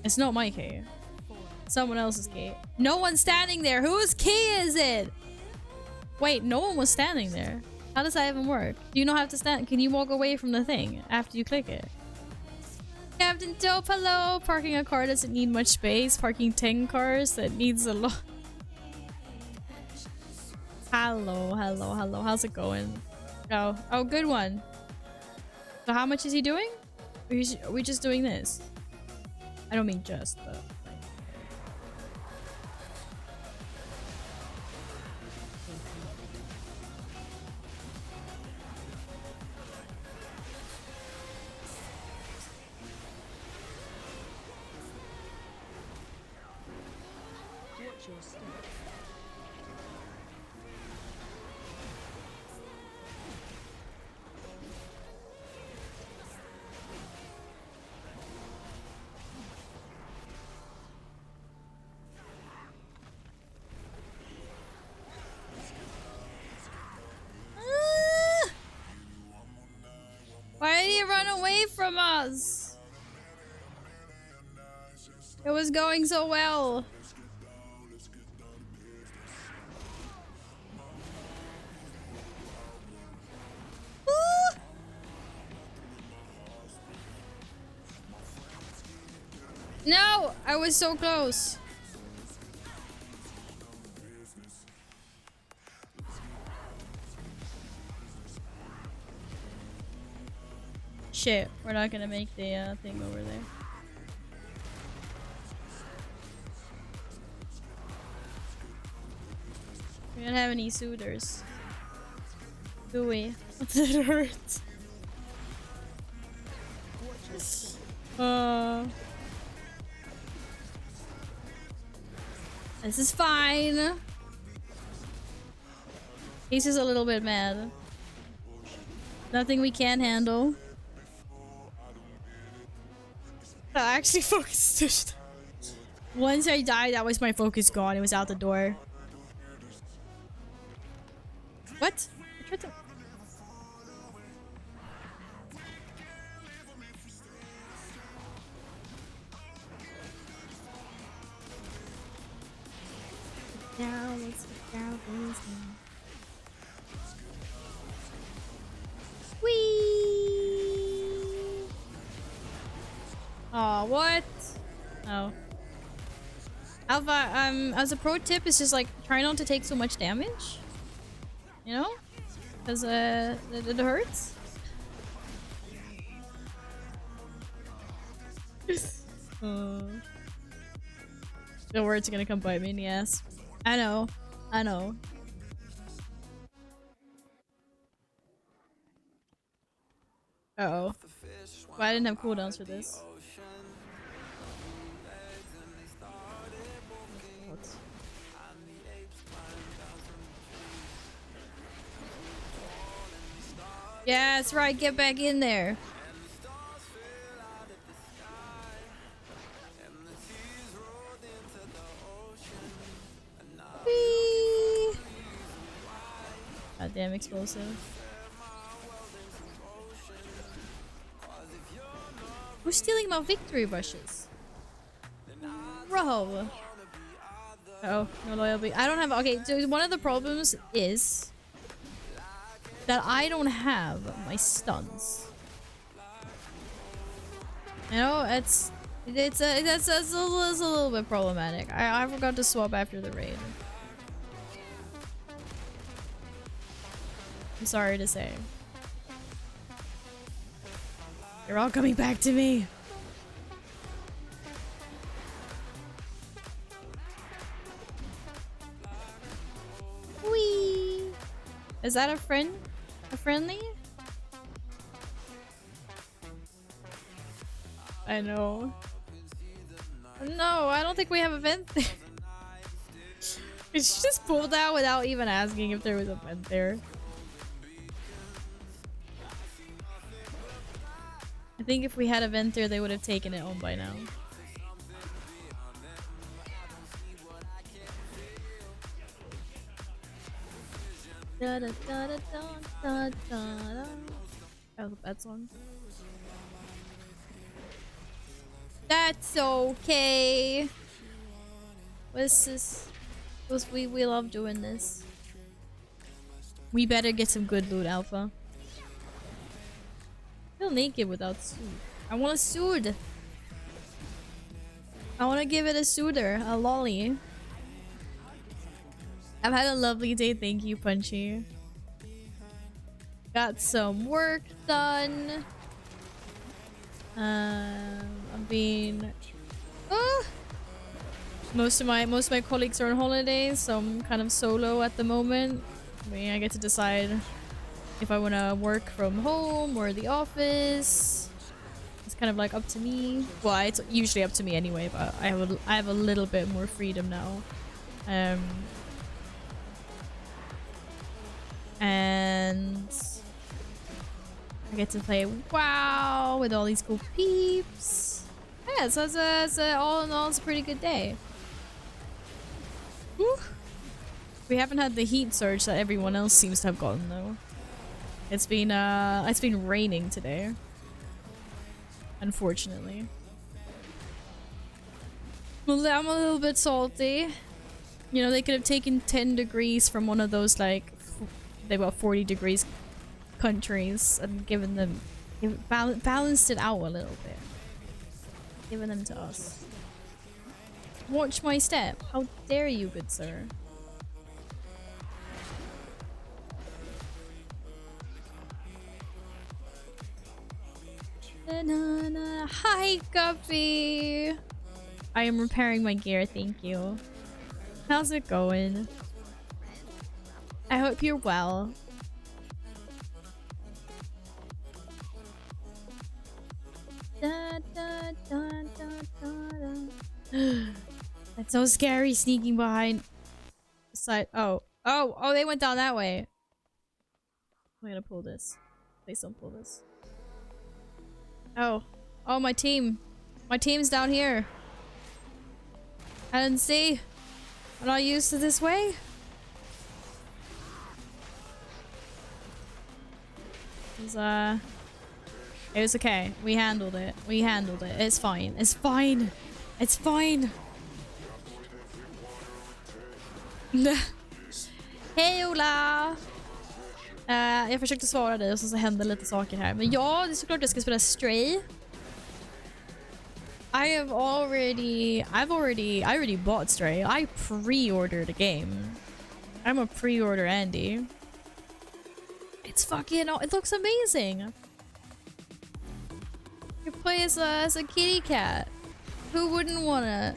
Speaker 1: It's not my key. Someone else's key. No one's standing there. Whose key is it? Wait, no one was standing there. How does that even work? Do you not have to stand? Can you walk away from the thing after you click it? Captain Dope, hello. Parking a car doesn't need much space. Parking 10 cars, that needs a lot. Hello, hello, hello. How's it going? Oh, good one. So how much is he doing? Are we just doing this? I don't mean just, but like.
Speaker 3: Watch your step.
Speaker 1: Why did he run away from us? It was going so well. Woo! No, I was so close. Shit, we're not gonna make the thing over there. We don't have any suitors. Do we? It hurts. This is fine. He's just a little bit mad. Nothing we can't handle. I actually focused. Once I died, that was my focus gone. It was out the door. What? I tried to... Now let's get down this thing. Whee! Oh, what? Oh. Alpha, as a pro tip, is just like try not to take so much damage. You know? Because it hurts. Don't worry, it's gonna come bite me in the ass. I know. I know. Uh-oh. But I didn't have cooldowns for this. Yeah, that's right. Get back in there. Whee! Goddamn explosive. Who's stealing my victory rushes? Bro. Oh, no loyalty. I don't have. Okay, so one of the problems is that I don't have my stuns. You know, that's a little bit problematic. I forgot to swap after the raid. I'm sorry to say. You're all coming back to me. Whee! Is that a friend? A friendly? I know. No, I don't think we have a vent there. She just pulled out without even asking if there was a vent there. I think if we had a vent there, they would have taken it home by now. Da, da, da, da, da, da, da. That was a bad song. That's okay. What's this? We love doing this. We better get some good loot, Alpha. I feel naked without suit. I want a suit. I want to give it a suitor, a lolly. I've had a lovely day, thank you, Punchy. Got some work done. I'm being most of my colleagues are on holidays, so I'm kind of solo at the moment. I mean, I get to decide if I want to work from home or the office. It's kind of like up to me. Well, it's usually up to me anyway, but I have a little bit more freedom now. And I get to play WoW with all these cool peeps. Yeah, so all in all, it's a pretty good day. Whew. We haven't had the heat surge that everyone else seems to have gotten though. It's been raining today. Unfortunately. Well, I'm a little bit salty. You know, they could have taken 10 degrees from one of those like they got 40 degrees countries and given them balanced it out a little bit. Given them to us. Watch my step. How dare you, good sir. Hi, Guppy. I am repairing my gear, thank you. How's it going? I hope you're well. Da, da, da, da, da, da. That's so scary, sneaking behind the side. Oh, they went down that way. I'm gonna pull this. Please don't pull this. Oh, my team. My team's down here. I didn't see. I'm not used to this way. It was okay. We handled it. We handled it. It's fine. It's fine. It's fine. Hej Ola! Jag försökte svara dig och så hände lite saker här. Men ja, det är såklart jag ska spela Stray. I already bought Stray. I pre-ordered a game. I'm a pre-order Andy. It's fucking, it looks amazing. You play as a kitty cat. Who wouldn't wanna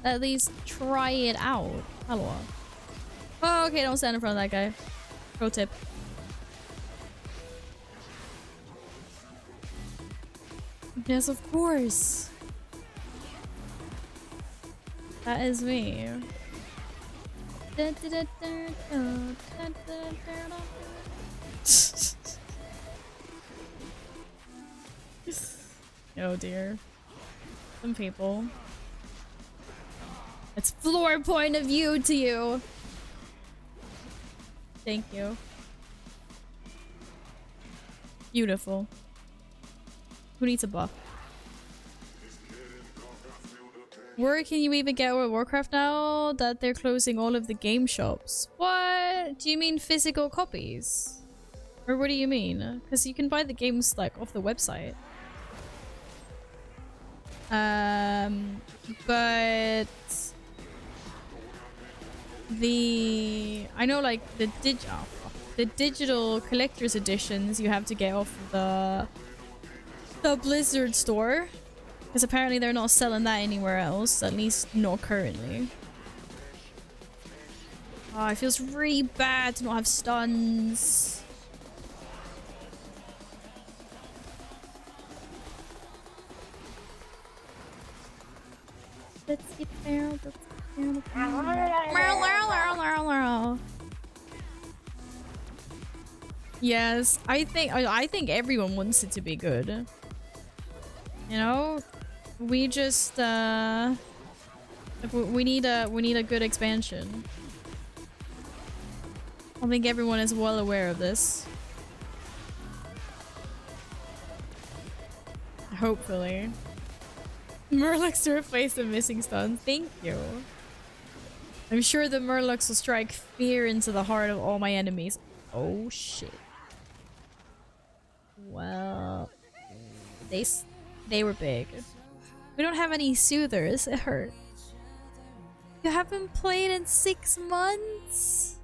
Speaker 1: at least try it out? Hello. Oh, okay, don't stand in front of that guy. Pro tip. Yes, of course. That is me. Oh dear. Some people. It's floor point of view to you. Thank you. Beautiful. Who needs a buff? Where can you even get with Warcraft now that they're closing all of the game shops? What? Do you mean physical copies? Or what do you mean? Because you can buy the games like off the website. But I know like the digital collector's editions you have to get off the Blizzard store. Because apparently they're not selling that anywhere else, at least not currently. Oh, it feels really bad to not have stuns. Let's get barrel. Yes, I think everyone wants it to be good. You know? We just we need a good expansion. I think everyone is well aware of this. Hopefully. Murlocs to replace the missing stuns. Thank you. I'm sure the Murlocs will strike fear into the heart of all my enemies. Oh shit. Well, they were big. We don't have any soothers. It hurt. You haven't played in 6 months?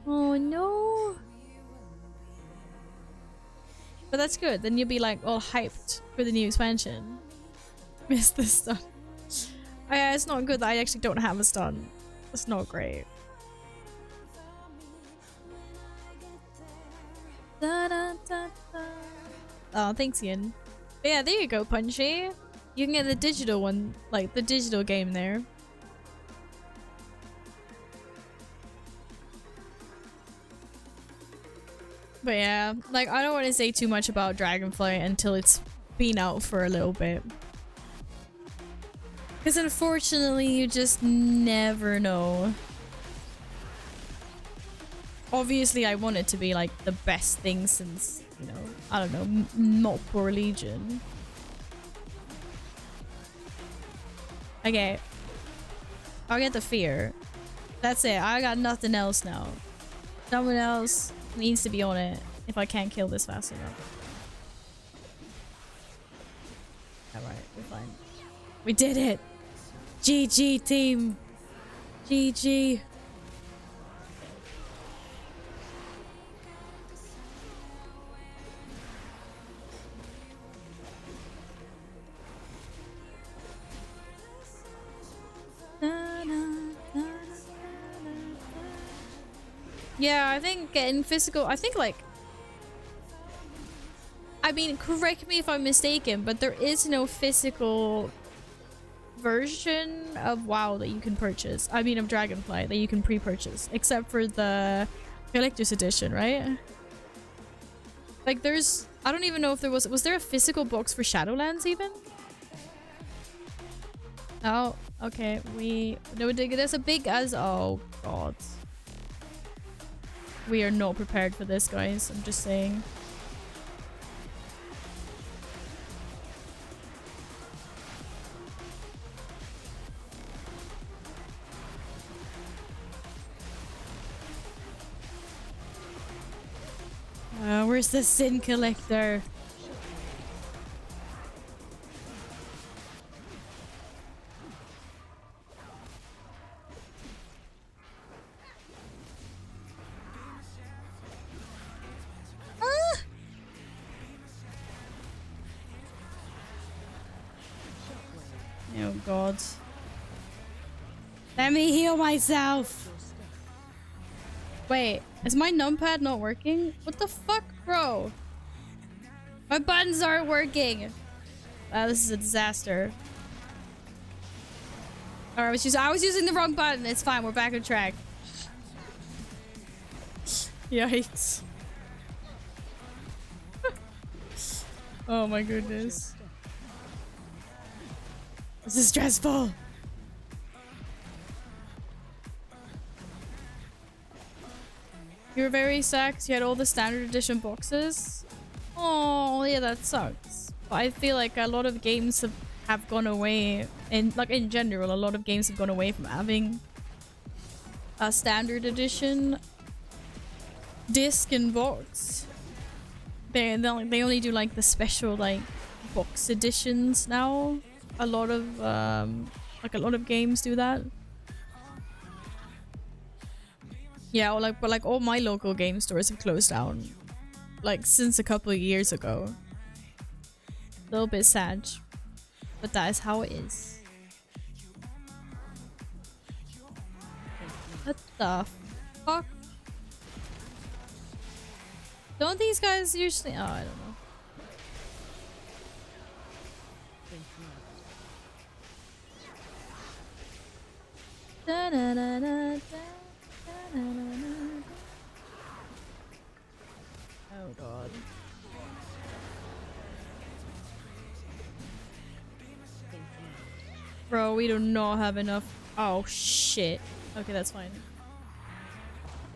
Speaker 1: Oh no. But that's good. Then you'll be like all hyped for the new expansion. Miss this stun. Oh, yeah, it's not good that I actually don't have a stun. That's not great. Da, da, da, da. Oh, thanks, Ian. But yeah, there you go, Punchy. You can get the digital one, like the digital game there. But yeah, like I don't want to say too much about Dragonflight until it's been out for a little bit. Because unfortunately, you just never know. Obviously, I want it to be like the best thing since, you know, I don't know, not Poor Legion. Okay. I'll get the fear. That's it. I got nothing else now. Someone else needs to be on it if I can't kill this fast enough. Alright, we're fine. We did it! GG team! GG! Yeah, I think getting physical, I think like, I mean, correct me if I'm mistaken, but there is no physical version of WoW that you can purchase. I mean, of Dragonflight that you can pre-purchase, except for the collector's edition, right? Like there's, I don't even know if there was there a physical box for Shadowlands even? Oh, okay, no, there's a big as, oh god. We are not prepared for this, guys. I'm just saying. Where's the Sin Collector? Oh god. Let me heal myself! Wait, is my numpad not working? What the fuck, bro? My buttons aren't working. This is a disaster. Or I was using the wrong button. It's fine. We're back on track. Yikes. Oh my goodness. This is stressful. You were very sad because you had all the standard edition boxes. Oh, yeah, that sucks. But I feel like a lot of games have gone away, and like in general, a lot of games have gone away from having a standard edition disc and box. They only do like the special like box editions now. A lot of games do that. Yeah, or but like all my local game stores have closed down, like since a couple of years ago. A little bit sad, but that is how it is. What the fuck? Don't these guys usually? Oh, I don't know. Da, da, da, da, da. Oh god. Bro, we do not have enough. Oh shit. Okay, that's fine.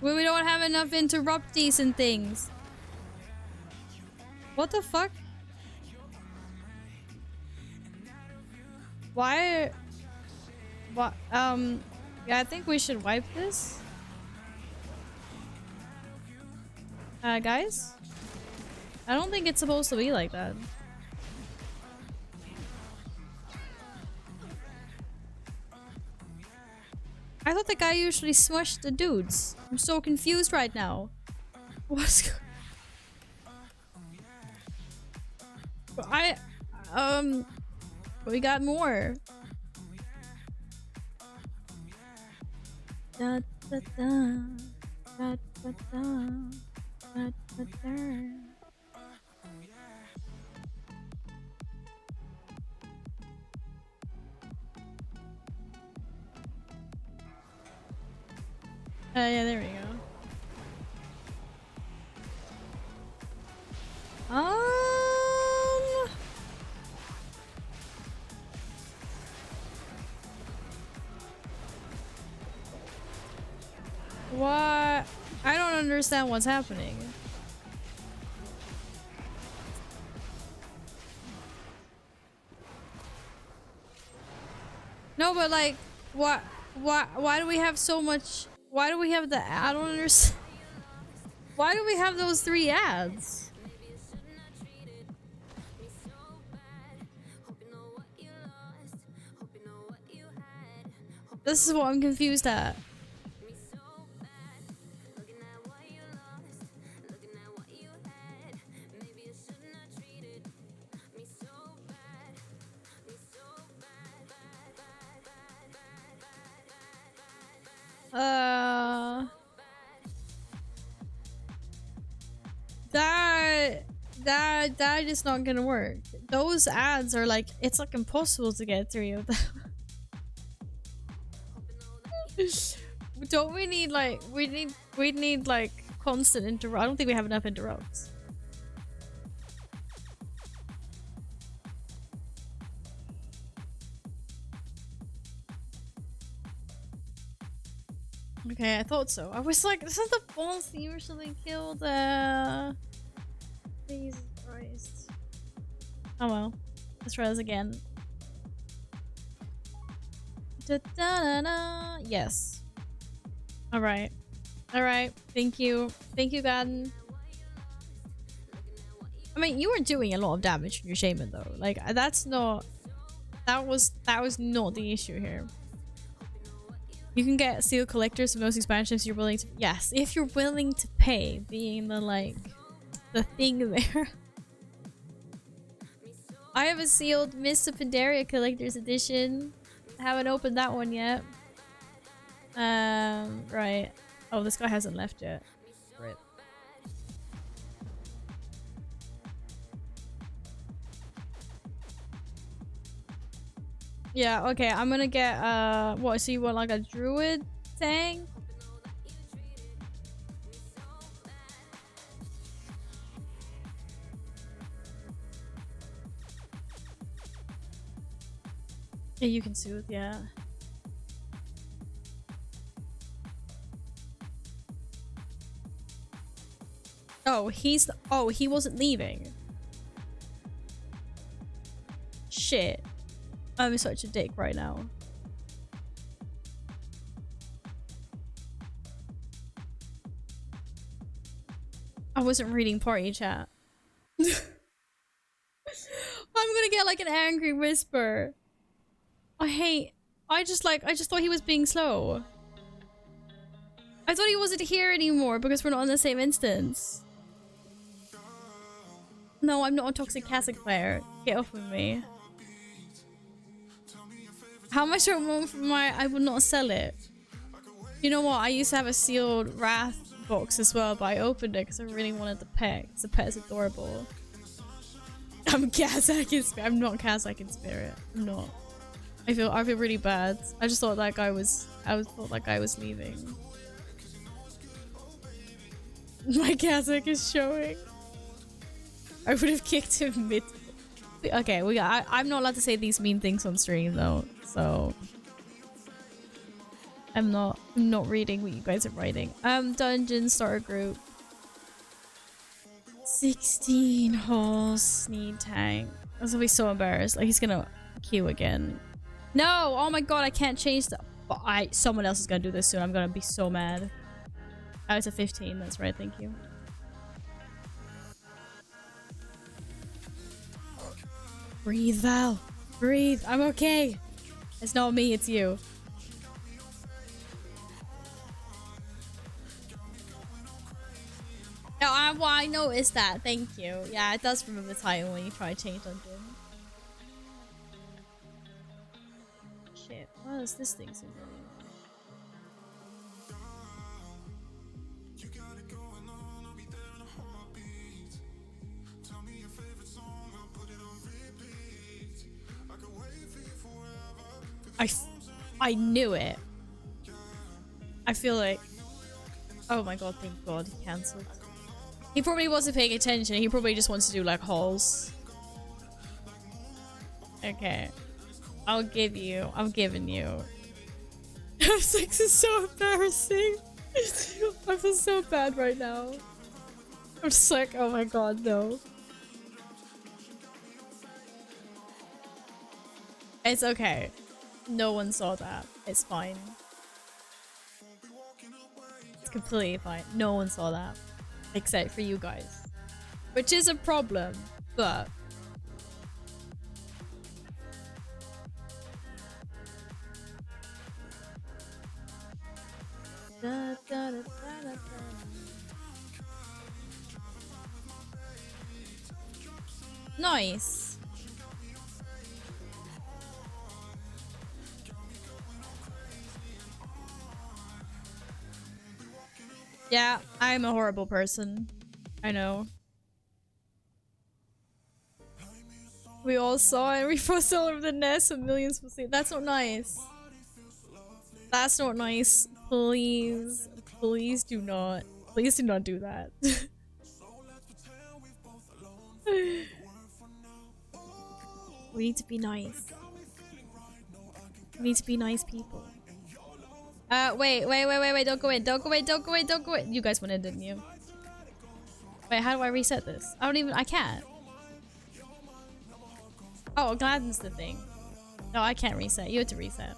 Speaker 1: We don't have enough interruptees and things. What the fuck? Why? What? Yeah, I think we should wipe this. Guys? I don't think it's supposed to be like that. I thought the guy usually smushed the dudes. I'm so confused right now. What's we got more. Da, da, da, da, da, da. Yeah, there we go. What? I don't understand what's happening. No, but like, why do we have so much? Why do we have the? I don't understand. Why do we have those 3 ads? This is what I'm confused at. That is not gonna work. Those ads are like, it's like impossible to get 3 of them. Don't we need like, we need like constant interrupt. I don't think we have enough interrupts. Okay, I thought so. I was like, isn't the boss usually killed? Jesus Christ. Oh well. Let's try this again. Da -da -da -da. Yes. Alright. Alright. Thank you. Thank you, Baden. I mean, you were doing a lot of damage from your shaman though. Like, that's not... That was not the issue here. You can get sealed collectors for most expansions if you're willing to... Yes, if you're willing to pay, being the, like... the thing there. I have a sealed Mists of Pandaria Collector's Edition. I haven't opened that one yet. Right. Oh, this guy hasn't left yet. Rip. Yeah, okay, I'm gonna get, what, so you want like a druid tank? Yeah, you can soothe, yeah. Oh, he wasn't leaving. Shit. I'm such a dick right now. I wasn't reading party chat. I'm gonna get like an angry whisper. I just thought he was being slow. I thought he wasn't here anymore because we're not on the same instance. No, I'm not a toxic Kazakh player. Get off of me. How much do I want for my... I would not sell it. You know what? I used to have a sealed Wrath box as well, but I opened it because I really wanted the pet. Because the pet is adorable. I'm Kazakh in spirit. I'm not Kazakh in spirit. I'm not. I feel really bad. I just thought that guy was... thought that guy was leaving. My Kazakh is showing. I would have kicked him mid. Okay, I'm not allowed to say these mean things on stream though, so I'm not reading what you guys are writing. Dungeon starter group. 16 holes need tank. I'm gonna be so embarrassed. Like he's gonna queue again. No! Oh my god, I can't change the. Someone else is gonna do this soon. I'm gonna be so mad. Oh, it's a 15. That's right. Thank you. Breathe, Val. Breathe. I'm okay. It's not me. It's you. No, I noticed that. Thank you. Yeah, it does remember the title when you try to change dungeon. Shit. What is this thing so annoying? I knew it. I feel like... Oh my god, thank god he cancelled. He probably wasn't paying attention. He probably just wants to do like hauls. Okay. I'm giving you. This is so embarrassing. I feel so bad right now. I'm just like, oh my god, no. It's okay. No one saw that. It's fine. It's completely fine. No one saw that. Except for you guys. Which is a problem, but... Da, da, da, da, da, da. Nice. Yeah, I'm a horrible person. I know. We all saw it. We froze all over the nest so millions will see. That's not nice. That's not nice. Please. Please do not. Please do not do that. We need to be nice. We need to be nice people. Wait, don't go in. Don't go in. You guys went in, didn't you? Wait, how do I reset this? I can't. Oh, Gladden's the thing. No, I can't reset. You have to reset.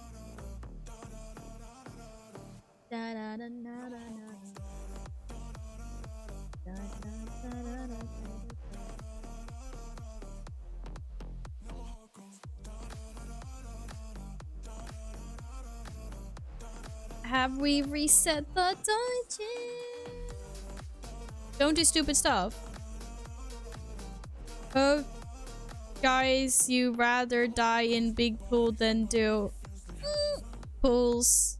Speaker 1: Have we reset the dungeon? Don't do stupid stuff. Oh, guys, you rather die in big pool than do pools.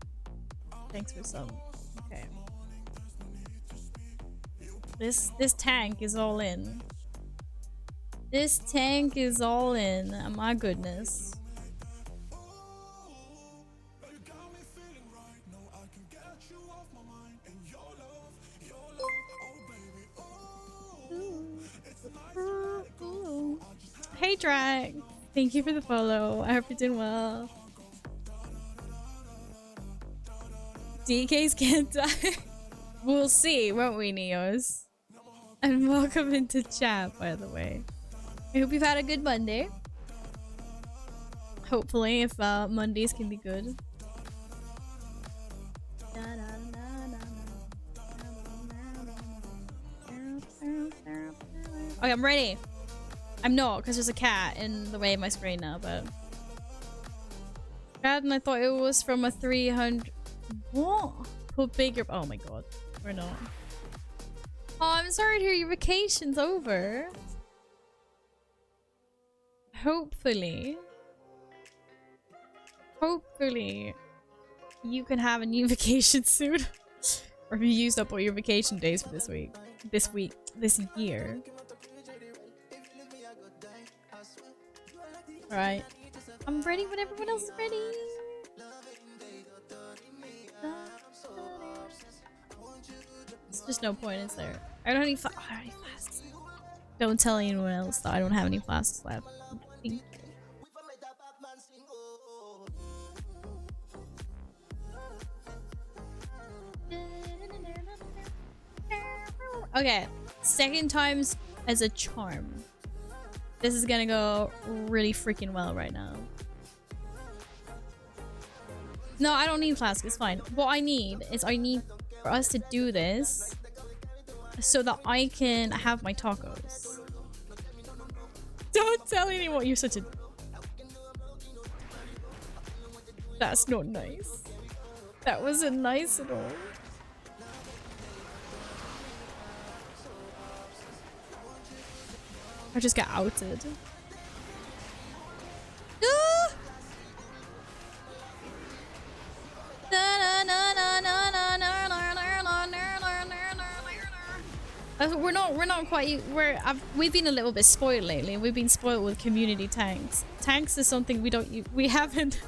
Speaker 1: Thanks for some. Okay. This tank is all in. This tank is all in. My goodness. Hey Drac, thank you for the follow. I hope you're doing well. DKs can't die. We'll see, won't we, Neos? And welcome into chat, by the way. I hope you've had a good Monday. Hopefully, if Mondays can be good. Okay, I'm ready. I'm not, because there's a cat in the way of my screen now, but... And I thought it was from a 300... What? Put bigger... Oh my god. We're not. Oh, I'm sorry to hear your vacation's over. Hopefully, you can have a new vacation soon. Or if you used up all your vacation days for this year. Alright. I'm ready when everyone else is ready. There's just no point, is there? I don't have any flasks. Don't tell anyone else that I don't have any flasks left. Thank you. Okay, second time's as a charm. This is gonna go really freaking well right now. No, I don't need flask, it's fine. What I need is for us to do this so that I can have my tacos. Don't tell anyone, you're such a... That's not nice. That wasn't nice at all. I just got outed. Ah! We're not quite. We've been a little bit spoiled lately. We've been spoiled with community tanks. Tanks is something we haven't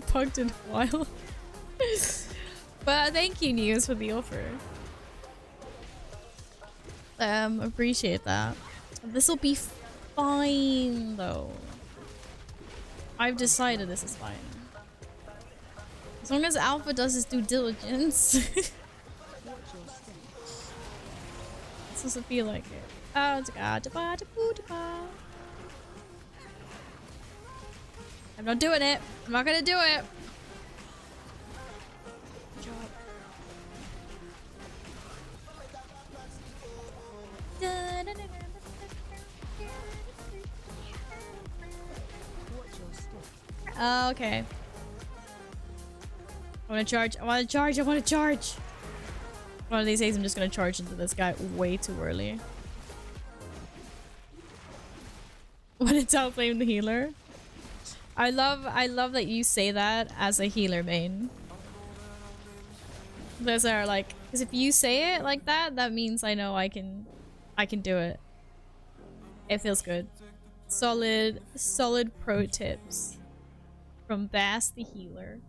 Speaker 1: pugged in a while. But thank you, News, for the offer. Appreciate that. This will be fine, though. I've decided this is fine. As long as Alpha does his due diligence. This doesn't feel like it. I'm not doing it. I'm not gonna do it. Good job. Okay. I want to charge. I want to charge. I want to charge. One of these days, I'm just gonna charge into this guy way too early. When it's out playing the healer. I love that you say that as a healer main. Those are like, because if you say it like that, that means I know I can do it. It feels good. Solid pro tips from Bass the healer.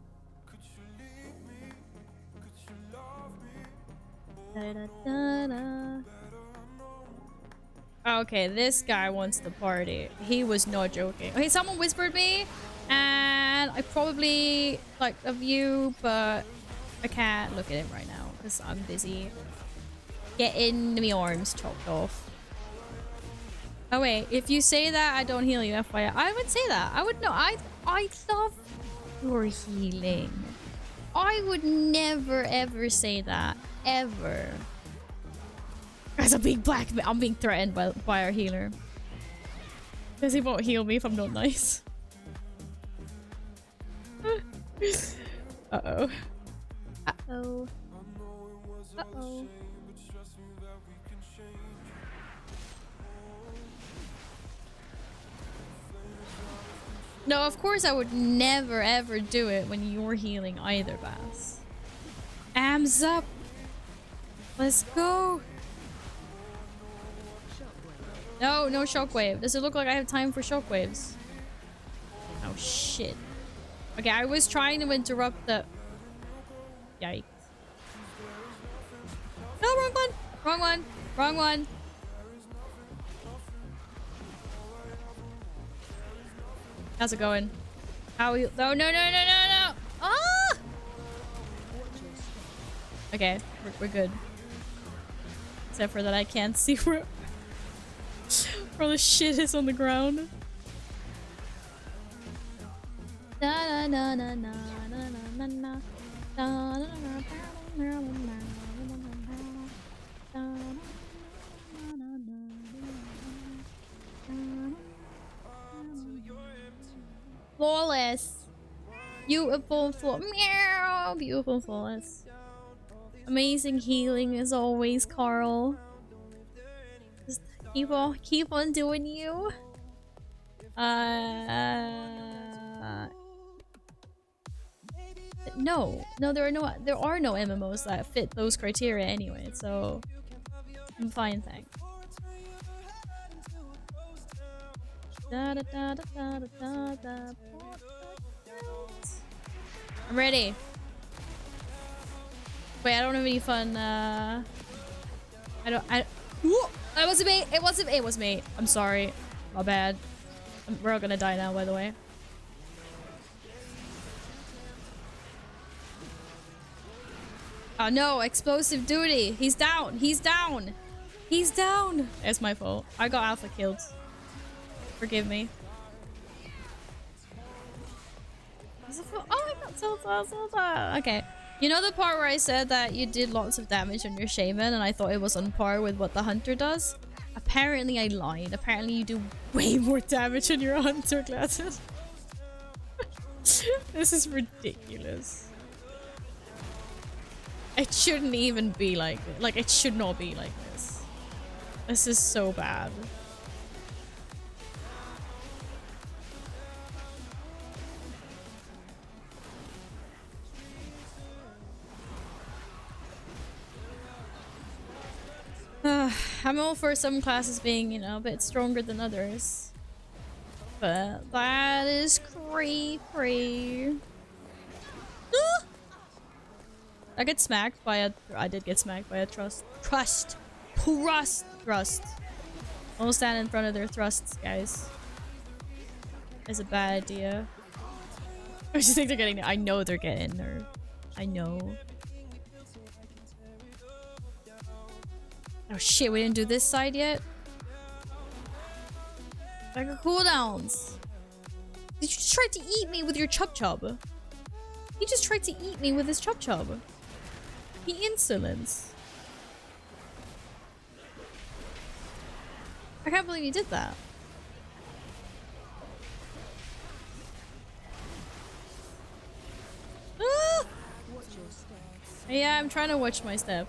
Speaker 1: Okay, this guy wants to party. He was not joking. Okay, someone whispered me, and I probably like a view, but I can't look at him right now because I'm busy getting my arms chopped off. Oh wait, if you say that, I don't heal you, FYI. I would say that. I would know. I love your healing. I would never ever say that. Ever. Guys, I'm being I'm being threatened by our healer. Because he won't heal me if I'm not nice. Uh-oh. Uh-oh. Uh-oh. No, of course I would never ever do it when you're healing either, Bass. Arms up! Let's go! No, no shockwave. Does it look like I have time for shockwaves? Oh shit. Okay, I was trying to interrupt the... Yikes. No, wrong one! Wrong one! Wrong one! How's it going? How are you? No, no, no, no, no, no! Ah! Okay, we're good. Except for that I can't see where the shit is on the ground. Da, na, na, na, na, na, na, na. Da, na, na, na, na, na, na. Flawless. Beautiful, meow, beautiful, flawless. Amazing healing as always, Carl. Just keep on doing you. No, there are no MMOs that fit those criteria anyway, so I'm fine, thanks. I'm ready. Wait, I don't have any fun. Whoa! That wasn't me. It was me. I'm sorry. My bad. We're all gonna die now, by the way. Oh no! Explosive duty. He's down. He's down. He's down. It's my fault. I got alpha killed. Forgive me. Oh, I got tilted. Okay. You know the part where I said that you did lots of damage on your shaman and I thought it was on par with what the hunter does? Apparently I lied. Apparently you do way more damage on your hunter classes. This is ridiculous. It shouldn't even be like this. Like, it should not be like this. This is so bad. I'm all for some classes being, you know, a bit stronger than others. But that is creepy. I get smacked by a... I did get smacked by a thrust. Don't stand in front of their thrusts, guys. It's a bad idea. I just think they're getting... I know they're getting nerfed. I know. Oh shit, we didn't do this side yet? Like cooldowns. Did you just try to eat me with your chub? He just tried to eat me with his chub. He insolence. I can't believe you did that. Ah! Yeah, I'm trying to watch my step.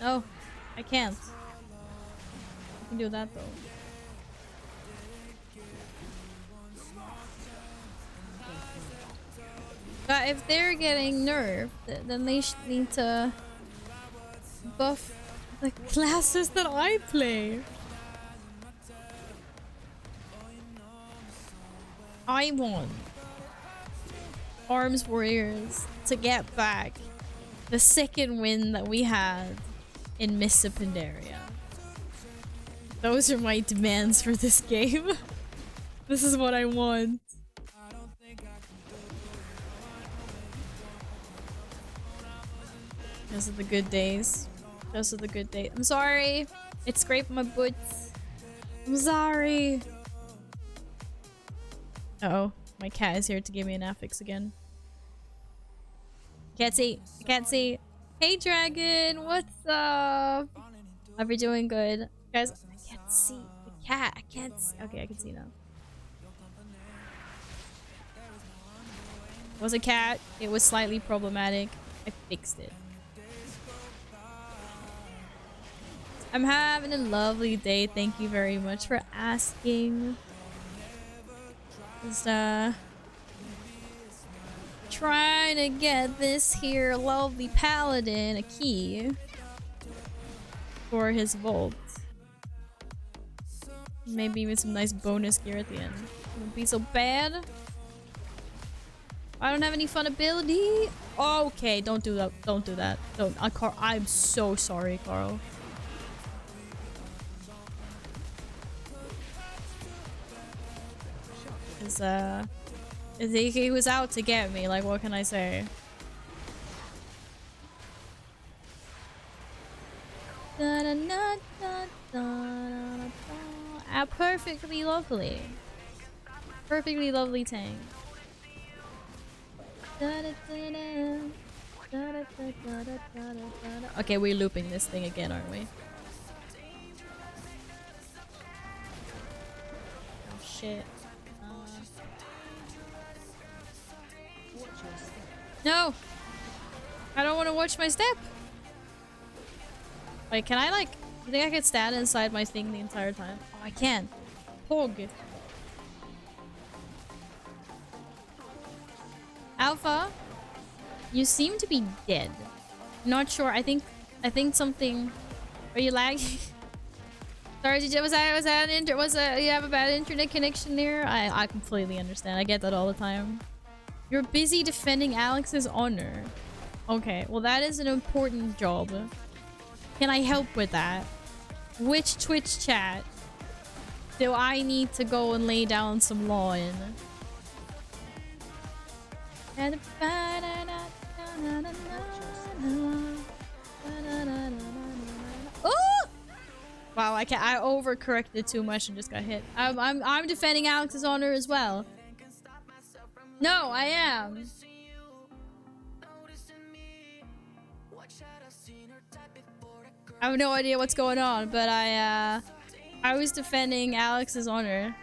Speaker 1: Oh, I can't. I can do that though. But if they're getting nerfed, then they need to buff the classes that I play. I want Arms Warriors to get back the second win that we had in Miss Pandaria. Those are my demands for this game. This is what I want. Those are the good days. Those are the good days. I'm sorry. It scraped my boots. I'm sorry. Uh-oh. My cat is here to give me an affix again. Can't see. I can't see. Hey, Dragon. What's up? Hope you're doing good. Guys, I can't see the cat. I can't see. Okay, I can see now. It was a cat. It was slightly problematic. I fixed it. I'm having a lovely day. Thank you very much for asking. Just trying to get this here lovely paladin a key for his vault. Maybe even some nice bonus gear at the end. Wouldn't be so bad. I don't have any fun ability. Okay, don't do that. Don't do that. Don't. I'm so sorry, Carl. Cause he was out to get me. Like, what can I say? Ah, perfectly lovely. Perfectly lovely tank. Okay, we're looping this thing again, aren't we? Oh shit. No! I don't want to watch my step! Wait, can I like... You think I could stand inside my thing the entire time? Oh, I can. Pog. Alpha, you seem to be dead. Not sure. I think something. Are you lagging? Sorry, you have a bad internet connection there? I completely understand. I get that all the time. You're busy defending Alex's honor. Okay, well that is an important job. Can I help with that? Which Twitch chat do I need to go and lay down some law in? Oh! Wow, I overcorrected too much and just got hit. I'm defending Alex's honor as well. No, I am. I have no idea what's going on, but I was defending Alex's honor.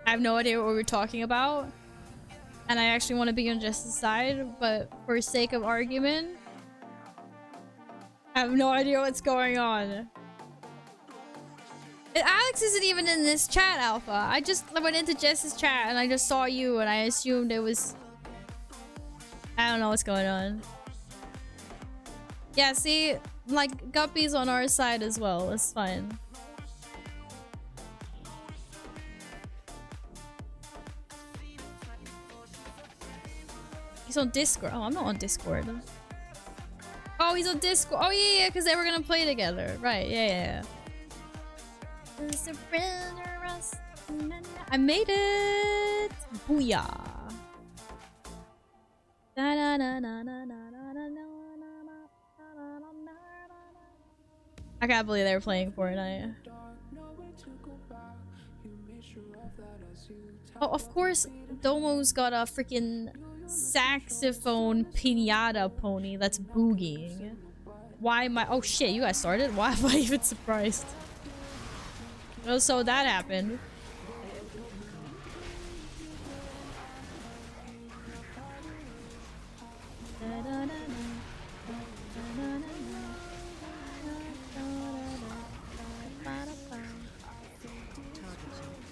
Speaker 1: I have no idea what we were talking about. And I actually want to be on Jess's side, but for sake of argument, I have no idea what's going on. And Alex isn't even in this chat, Alpha. I just went into Jess's chat and I just saw you and I assumed it was... I don't know what's going on. Yeah, see? Like, Guppy's on our side as well. It's fine. He's on Discord. Oh, I'm not on Discord. Oh, he's on Discord. Oh, yeah, because they were gonna play together. Right, yeah. I made it! Booyah! I can't believe they were playing Fortnite. Oh, of course, Domo's got a freaking saxophone pinata pony that's boogieing. Why am I— oh shit, you guys started? Why am I even surprised? Oh, so that happened.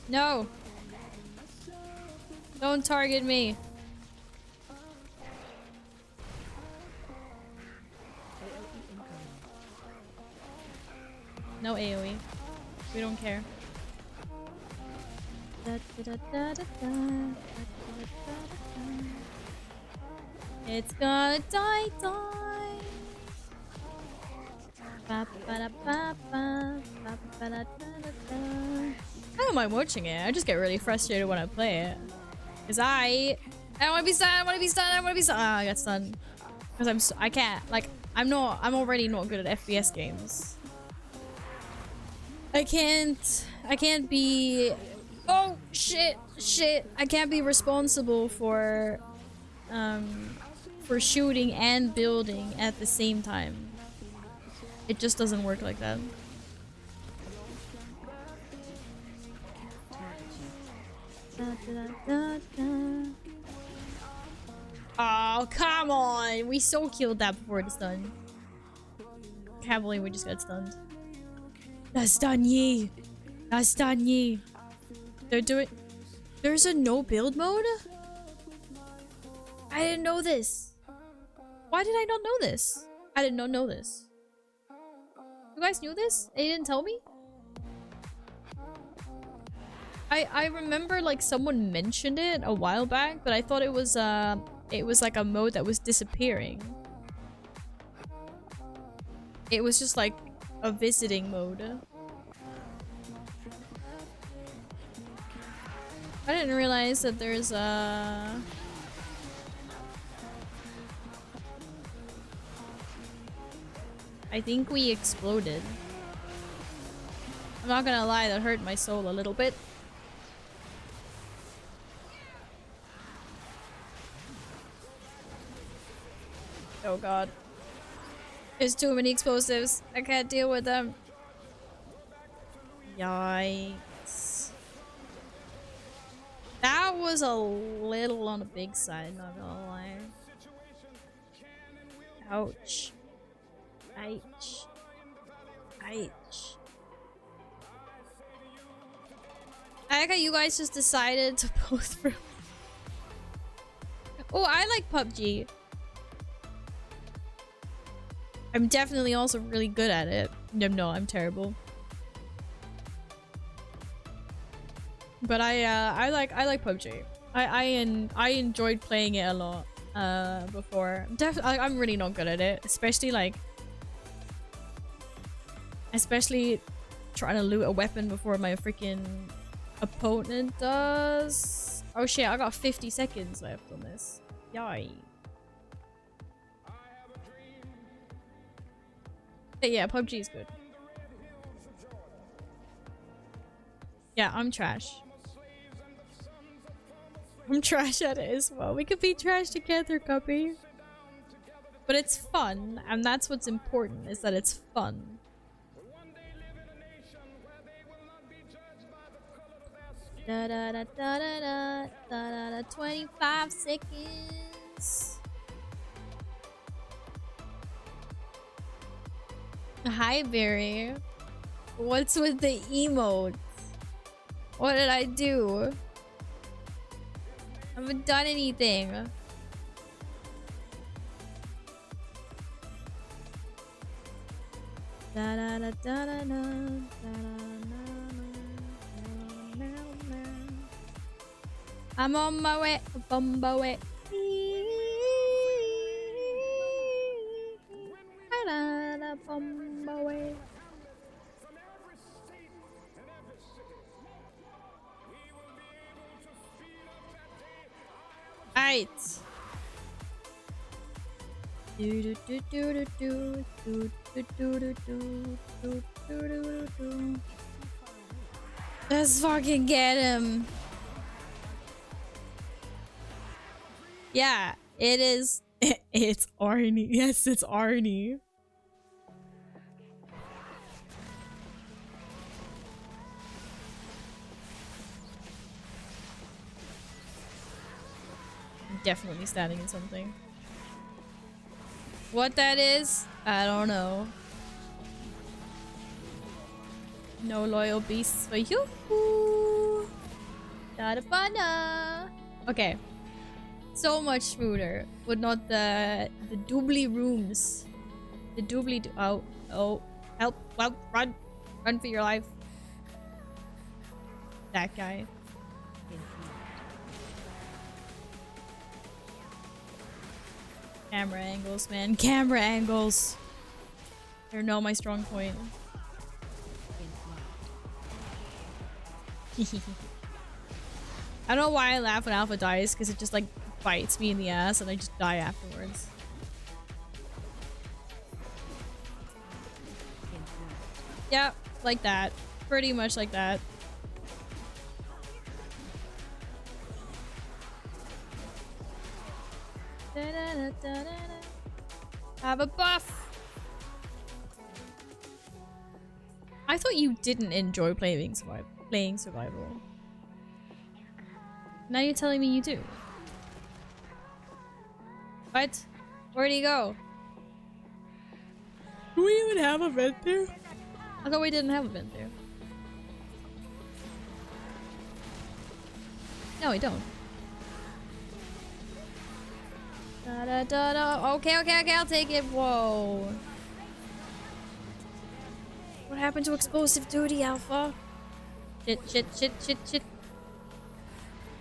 Speaker 1: No! Don't target me. No AoE. We don't care. It's gonna die. I don't mind watching it. I just get really frustrated when I play it. Cause I wanna be stunned. Ah, I got stunned. Cause I can't. Like, I'm already not good at FPS games. I can't be— oh shit. I can't be responsible for shooting and building at the same time. It just doesn't work like that. Oh, come on! We so killed that before it's done. Can't believe we just got stunned. That's done ye. They're doing— there's a no build mode? I didn't know this. Why did I not know this? I did not know this. You guys knew this? They didn't tell me? I remember like someone mentioned it a while back, but I thought it was like a mode that was disappearing. It was just like a visiting mode. I didn't realize that there's a... I think we exploded. I'm not gonna lie, that hurt my soul a little bit. Oh god. There's too many explosives. I can't deal with them. Yikes. That was a little on the big side, not gonna lie. Ouch. Ouch. Ouch. I like how you guys just decided to post for... Oh, I like PUBG. I'm definitely also really good at it. No, I'm terrible. But I like PUBG. I enjoyed playing it a lot before. I'm really not good at it, especially trying to loot a weapon before my freaking opponent does. Oh shit, I got 50 seconds left on this. Yay. But yeah, PUBG is good. Yeah, I'm trash. I'm trash at it as well. We could be trash together, Guppy. But it's fun, and that's what's important, is that it's fun. Da da da da da da da da 25 seconds. Hi, Barry. What's with the emote? What did I do? I haven't done anything. Da da da da da da da. I'm on my way, Bumbleway. Bumbleway. Right. Let's fucking get him. Yeah, it is. It's Arnie. Yes, it's Arnie. Definitely standing in something. What that is, I don't know. No loyal beasts for you. Da-da-ba-da. Okay. So much smoother. But not the doobly rooms. The doobly oh. Help. Well, run. Run for your life. That guy. Camera angles, man. Camera angles. They're not my strong point. I don't know why I laugh when Alpha dies, because it just like bites me in the ass and I just die afterwards. Yeah, like that. Pretty much like that. Have a buff. I thought you didn't enjoy playing survival. Now you're telling me you do. What? Where'd he go? Do we even have a vent there? I thought we didn't have a vent there. No, we don't. Da da da da. Okay, I'll take it. Whoa. What happened to explosive duty, Alpha? Shit.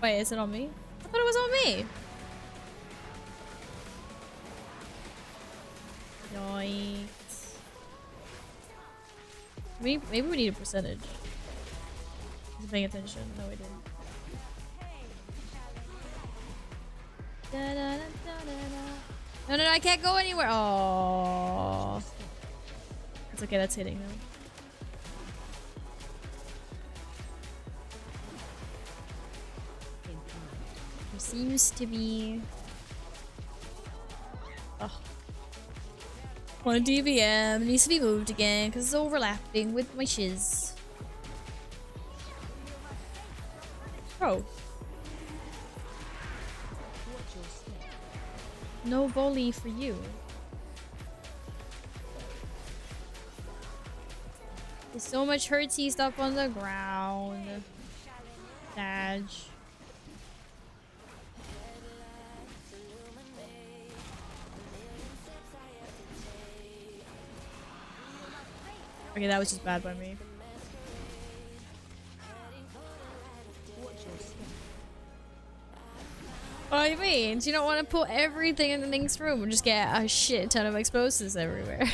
Speaker 1: Wait, is it on me? I thought it was on me. Yikes. Maybe we need a percentage. Wasn't paying attention. No, I didn't. No, no, no, I can't go anywhere. Oh, it's okay. That's hitting though. There seems to be. Oh. One DVM needs to be moved again because it's overlapping with my shiz. Oh. No volley for you. There's so much hurtsy stuff on the ground. Dodge. Okay, that was just bad by me. What do you mean? Do you not want to put everything in the Link's room and just get a shit ton of explosives everywhere?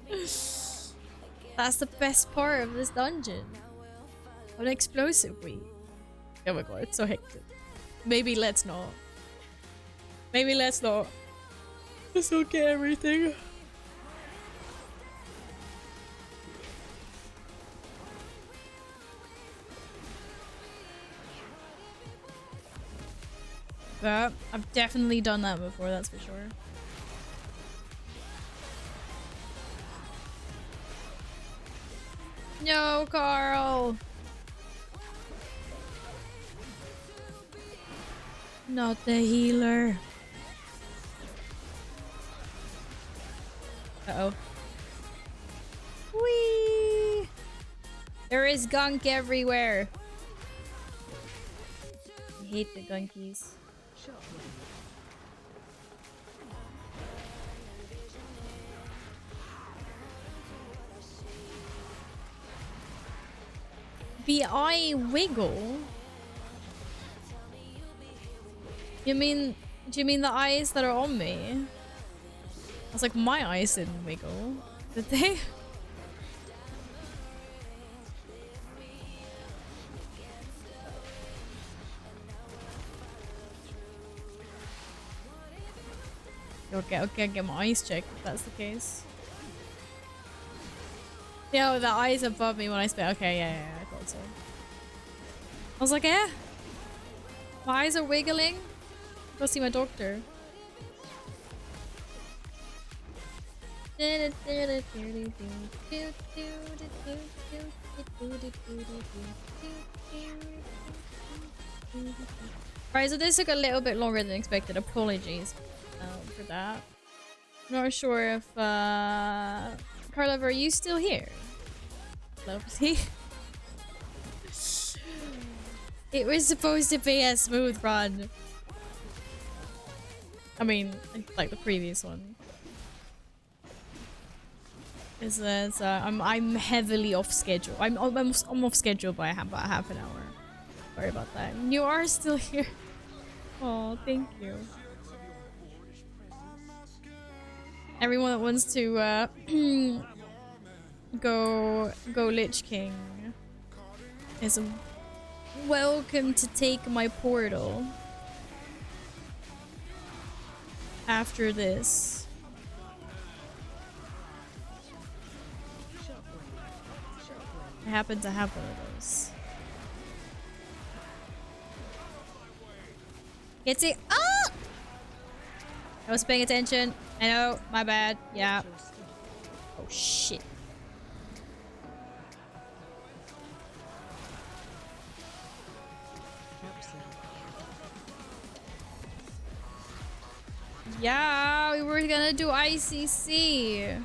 Speaker 1: That's the best part of this dungeon. An explosive week. Oh my god, it's so hectic. Maybe let's not. Maybe let's not. Let's not get everything. But I've definitely done that before, that's for sure. No, Carl! Not the healer. Uh-oh. Whee! There is gunk everywhere. I hate the gunkies. The eye wiggle? You mean, do you mean the eyes that are on me? I was like, my eyes didn't wiggle. Did they? Okay, get my eyes checked if that's the case. Yeah, the eyes above me when I spit. Okay, yeah, I thought so. I was like, yeah. My eyes are wiggling. Go see my doctor. Right, so this took a little bit longer than expected. Apologies for that. I'm not sure if Carlov, are you still here? Lovely. It was supposed to be a smooth run. I mean, like the previous one. Is that I'm heavily off schedule. I'm off schedule by about half an hour. Sorry about that. You are still here. Oh, thank you. Everyone that wants to go Lich King is welcome to take my portal after this. I happen to have one of those. Get it up! I was paying attention. I know, my bad. Yeah. Oh shit. Yeah, we were gonna do ICC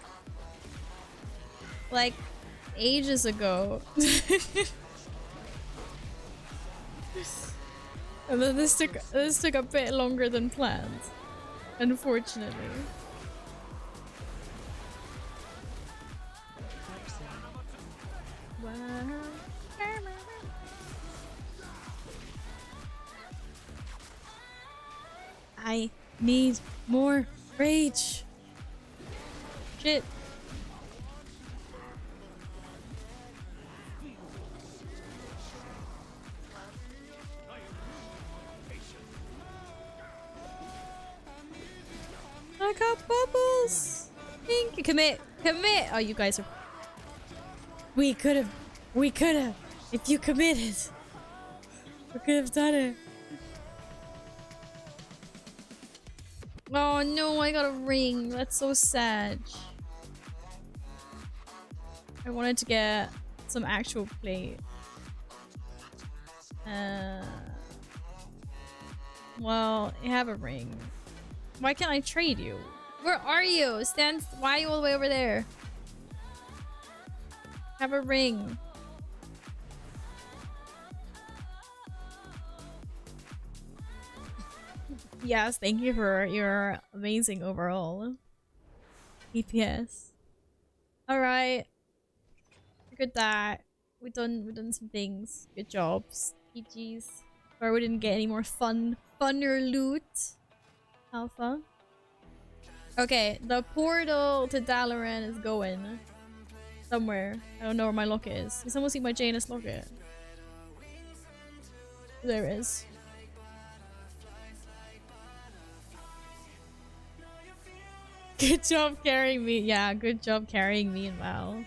Speaker 1: like ages ago. And then this took a bit longer than planned, unfortunately. I need more rage. Shit. Commit! Commit! Oh, you guys are... We could have. We could have. If you committed. We could have done it. Oh no, I got a ring. That's so sad. I wanted to get some actual plate. Well, I have a ring. Why can't I trade you? Where are you? Stand. Why are you all the way over there? Have a ring. Yes, thank you for your amazing overall EPS. All right, good that we done some things. Good jobs, GGs. Or we didn't get any more funner loot. Alpha. Okay, the portal to Dalaran is going somewhere. I don't know where my locket is. Can someone see my Janus locket? There it is. Good job carrying me. Yeah, good job carrying me and Val.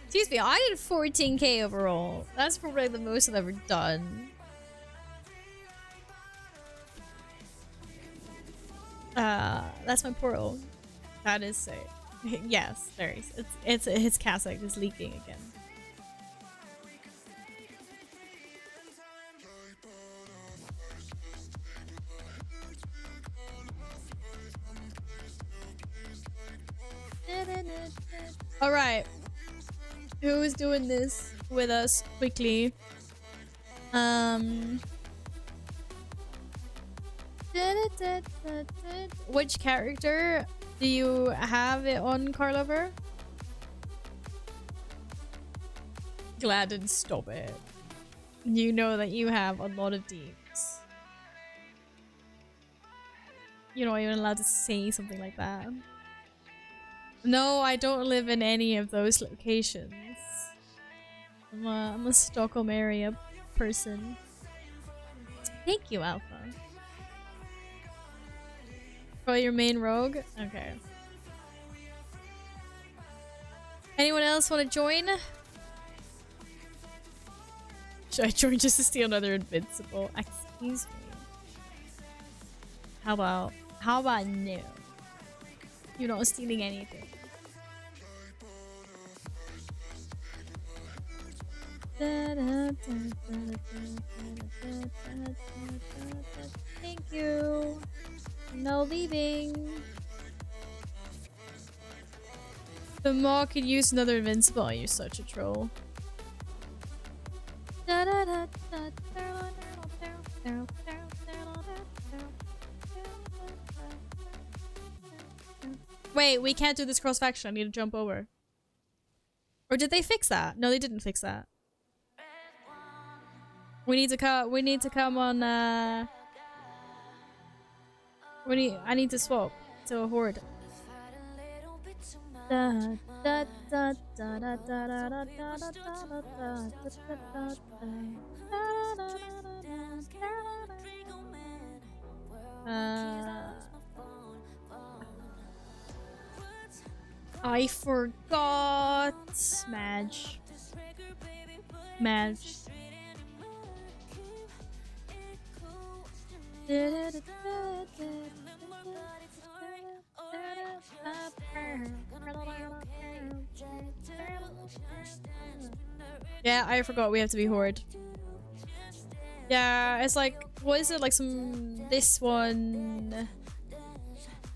Speaker 1: Excuse me, I did 14k overall. That's probably the most I've ever done. That's my portal. That is safe. Yes, there is. It's his cassock is leaking again. All right, who's doing this with us quickly? Which character do you have it on, Carlover? Glad didn't stop it. You know that you have a lot of deeps. You're not even allowed to say something like that. No, I don't live in any of those locations. I'm a Stockholm area person. Thank you, Alpha. Oh, your main rogue? Okay. Anyone else want to join? Should I join just to steal another invincible? Excuse me. How about no? You're not stealing anything. Thank you. No leaving. The Maw could use another invincible. Oh, you're such a troll. Wait, we can't do this cross faction. I need to jump over. Or did they fix that? No, they didn't fix that. We need to come on. I need to swap to a horde. I forgot. Madge. Yeah, I forgot we have to be horde. Yeah, it's like, what is it, like this one,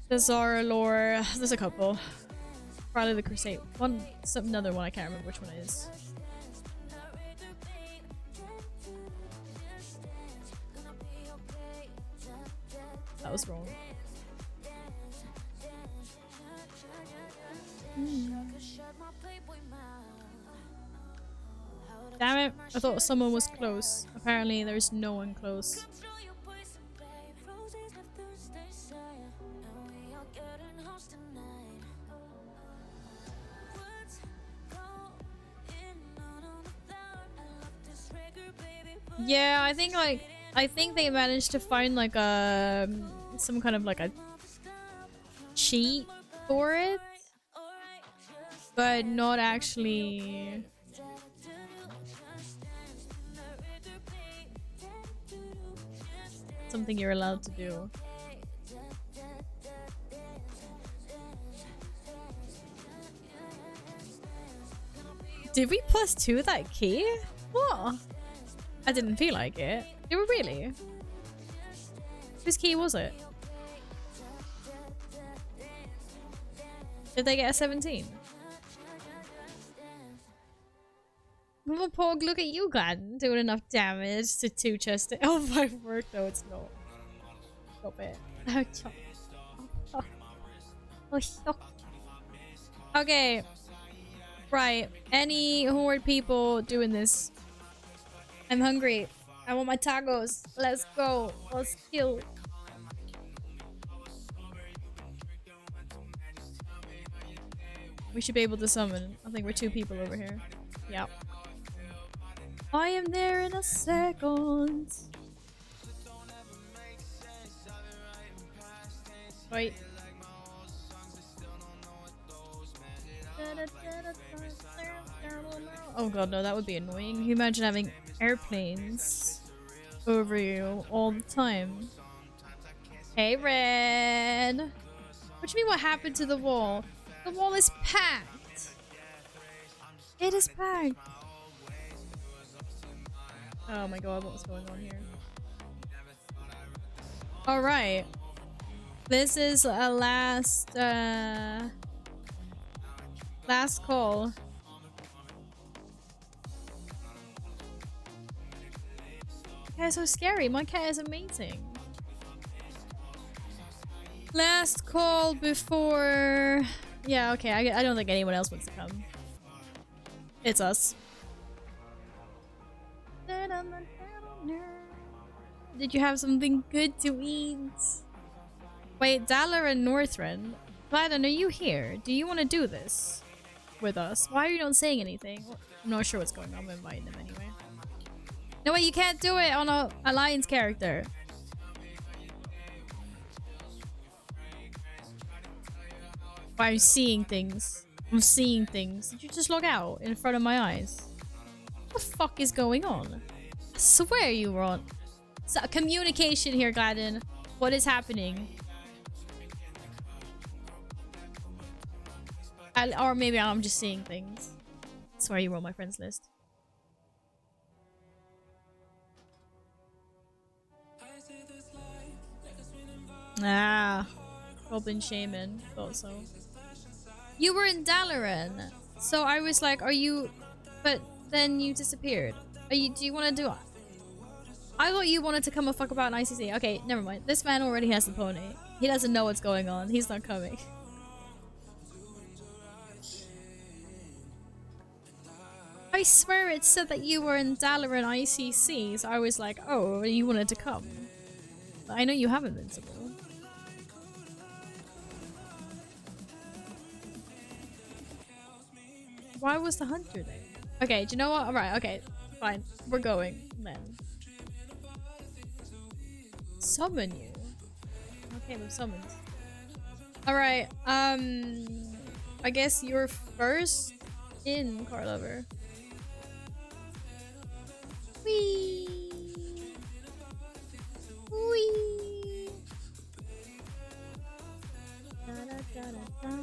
Speaker 1: the Zara lore, there's a couple. Probably the Crusade one, another one, I can't remember which one it is. That was wrong. Damn it, I thought someone was close. Apparently there's no one close. Yeah, I think they managed to find like some kind of like a cheat for it. but not actually. Something you're allowed to do. Did we +2 that key? What? I didn't feel like it. Did we really? Whose key was it? Did they get a 17? Well, Pog, look at you, God, doing enough damage to 2 chests. Oh, my word, no, it's not. Stop it. Okay. Right. Any horde people doing this? I'm hungry. I want my tacos. Let's go. Let's kill. We should be able to summon. I think we're 2 people over here. Yep. I am there in a second. Wait. Oh god, no, that would be annoying. Can you imagine having airplanes over you all the time? Hey, Red! What do you mean what happened to the wall? The wall is packed! It is packed! Oh my god, what was going on here? Alright. This is a last call. Cat is so scary. My cat is amazing. Last call before... Yeah, okay. I don't think anyone else wants to come. It's us. Did you have something good to eat? Wait, Dalar and Northrend. Gladden, are you here? Do you want to do this with us? Why are you not saying anything? I'm not sure what's going on. I'm inviting them anyway. No, wait, you can't do it on a Alliance character. I'm seeing things. I'm seeing things. Did you just log out in front of my eyes? What the fuck is going on? I swear you were on. So, communication here, Gladden. What is happening? Or maybe I'm just seeing things. I swear you were on my friends list. Ah, Goblin Shaman. Thought so. You were in Dalaran, so I was like, "Are you?" But then you disappeared. Are you? Do you want to do it? I thought you wanted to come and fuck about an ICC. Okay, never mind. This man already has the pony. He doesn't know what's going on. He's not coming. I swear it said that you were in Dalaran ICC, so I was like, "Oh, you wanted to come." But I know you have Invincible. Why was the hunter there? Okay, do you know what? Alright, okay. Fine. We're going then. Summon you? Okay, we've summoned. Alright, I guess you're first in, Car Lover. Whee! Whee! Da da da da da.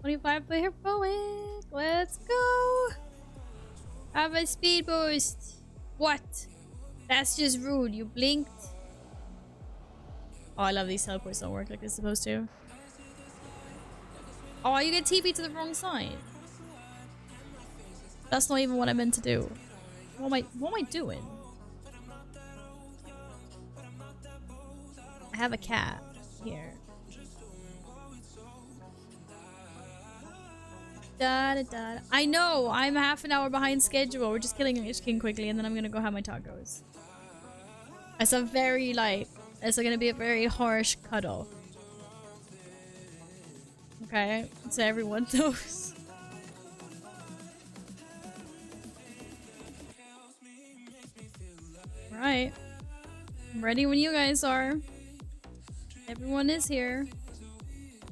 Speaker 1: 25 player poet. Let's go. Have a speed boost. What? That's just rude. You blinked. Oh, I love these teleports don't work like they're supposed to. Oh, you get TP to the wrong side. That's not even what I meant to do. What am I doing? I have a cat here. Da, da, da. I know! I'm half an hour behind schedule. We're just killing Lich King quickly and then I'm gonna go have my tacos. It's a very, like... It's gonna be a very harsh cutoff. Okay? So everyone knows. Right. I'm ready when you guys are. Everyone is here.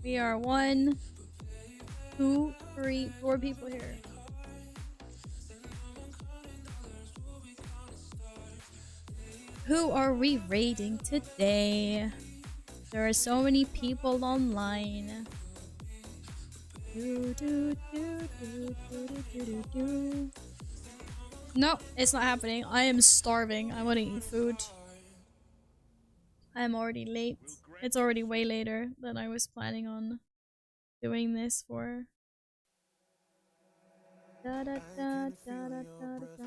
Speaker 1: We are 1, 2, 3, 4 people here. Who are we raiding today? There are so many people online. No, it's not happening. I am starving. I want to eat food. I am already late. It's already way later than I was planning on doing this for. Da, da, da, da, da, da, da, da.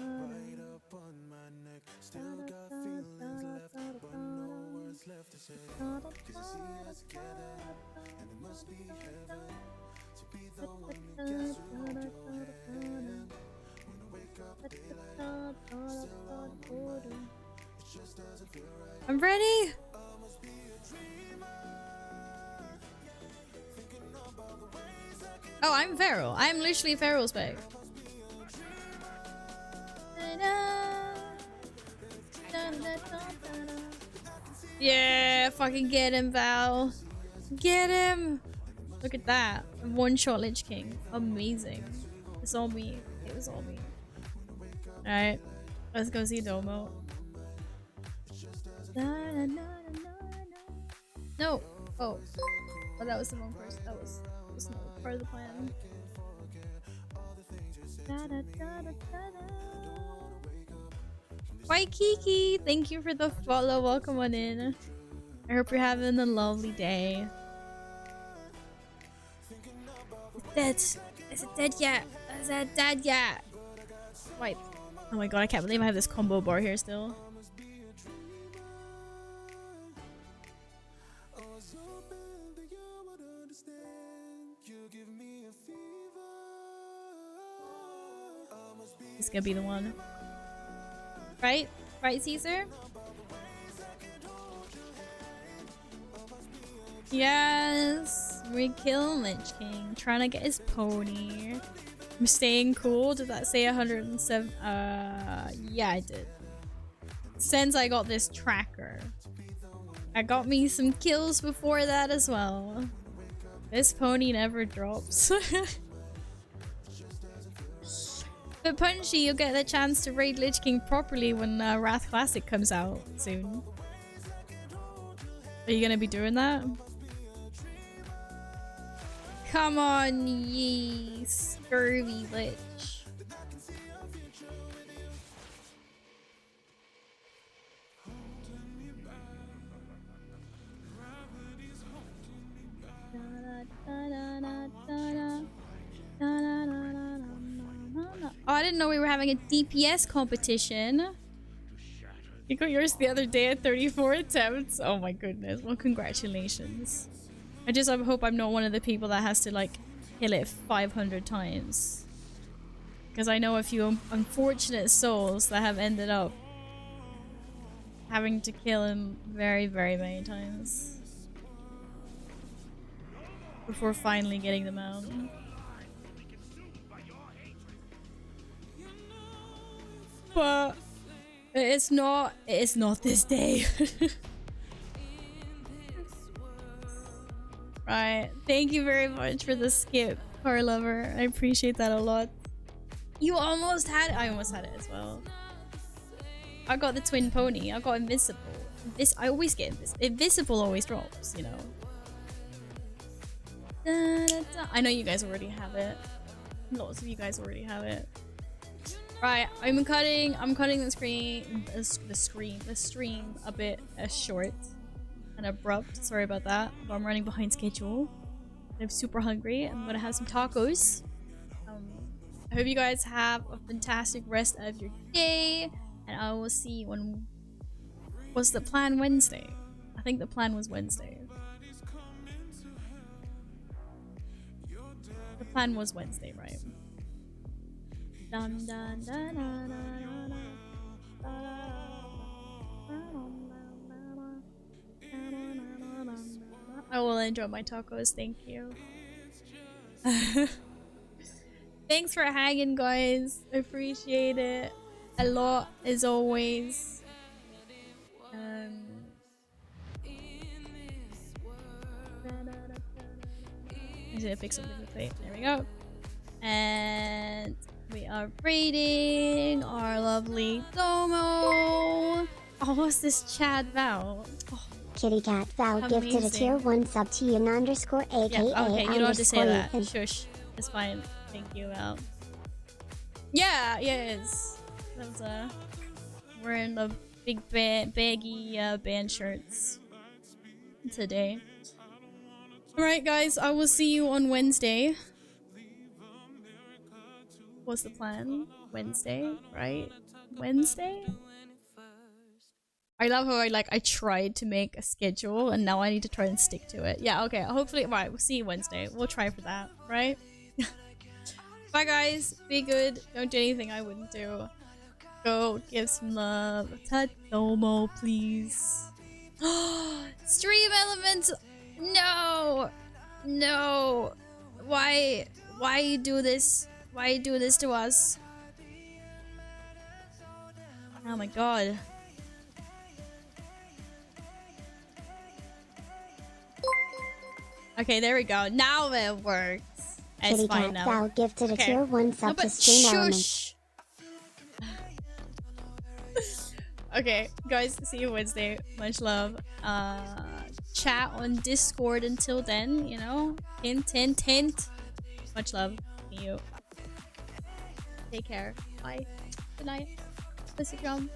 Speaker 1: I'm ready. Oh, I'm Feral. I'm literally Feral's babe. Yeah, fucking get him, Val. Get him! Look at that. One shot Lich King. Amazing. It's all me. It was all me. Alright. Let's go see Domo. No! Oh. Oh, that was the wrong person. That was not part of the plan. Waikiki! Thank you for the follow. Welcome on in. I hope you're having a lovely day. It's dead. Is it dead yet? Is it dead yet? Wipe. Oh my god, I can't believe I have this combo bar here still. This is gonna be the one. Right? Right, Caesar? Yes! We kill Lich King. Trying to get his pony. I'm staying cool. Did that say 107? Yeah, I did. Since I got this tracker. I got me some kills before that as well. This pony never drops. But Punchy, you'll get the chance to raid Lich King properly when Wrath Classic comes out soon. Are you gonna be doing that? Come on, ye scurvy Lich. Oh, I didn't know we were having a DPS competition. You got yours the other day at 34 attempts. Oh my goodness. Well, congratulations. I hope I'm not one of the people that has to like kill it 500 times. Because I know a few unfortunate souls that have ended up having to kill him very, very many times before finally getting them out. But it's not this day. Right. Thank you very much for the skip, car lover. I appreciate that a lot. You almost had it. I almost had it as well. I got the twin pony. I got invisible. I always get invisible. Invisible always drops, you know. Da, da, da. I know you guys already have it. Lots of you guys already have it. Right, I'm cutting the stream a bit short and abrupt. Sorry about that, but I'm running behind schedule. I'm super hungry. I'm gonna have some tacos. I hope you guys have a fantastic rest of your day, and I will see you on. Was the plan Wednesday? I think the plan was Wednesday. The plan was Wednesday, right? Dun, dun, dun, dun, dun, I will enjoy my tacos, thank you. Thanks for hanging, guys. I appreciate it a lot, as always. need to fix something quickly. There we go. And we are raiding our lovely Domo. Oh, what's this Chad Val? Oh,
Speaker 2: Kitty Cat Val gifted a tier 1 sub to Ian underscore aka
Speaker 1: yeah, okay, you don't have to say that.
Speaker 2: Ethan.
Speaker 1: Shush. It's fine. Thank you, Val. Yeah, it is. That's wearing the big baggy band shirts today. Alright guys, I will see you on Wednesday. What's the plan? Wednesday, right? Wednesday? I love how I tried to make a schedule and now I need to try and stick to it. Yeah, okay, hopefully, right, we'll see you Wednesday. We'll try for that, right? Bye guys, be good, don't do anything I wouldn't do. Go give some love to Domo, please. Stream Elements! No! No! Why you do this? Why you do this to us? Oh my god. Okay, there we go. Now it works. It's
Speaker 2: Kitty
Speaker 1: fine
Speaker 2: Cat
Speaker 1: now.
Speaker 2: Val gifted a
Speaker 1: Okay.
Speaker 2: tier 1
Speaker 1: No,
Speaker 2: sub to
Speaker 1: but
Speaker 2: Stream Element.
Speaker 1: shush! Okay, guys, see you Wednesday. Much love. Chat on Discord until then, you know? Hint. Much love. See you. Take care. Bye. Good night. Icecrown.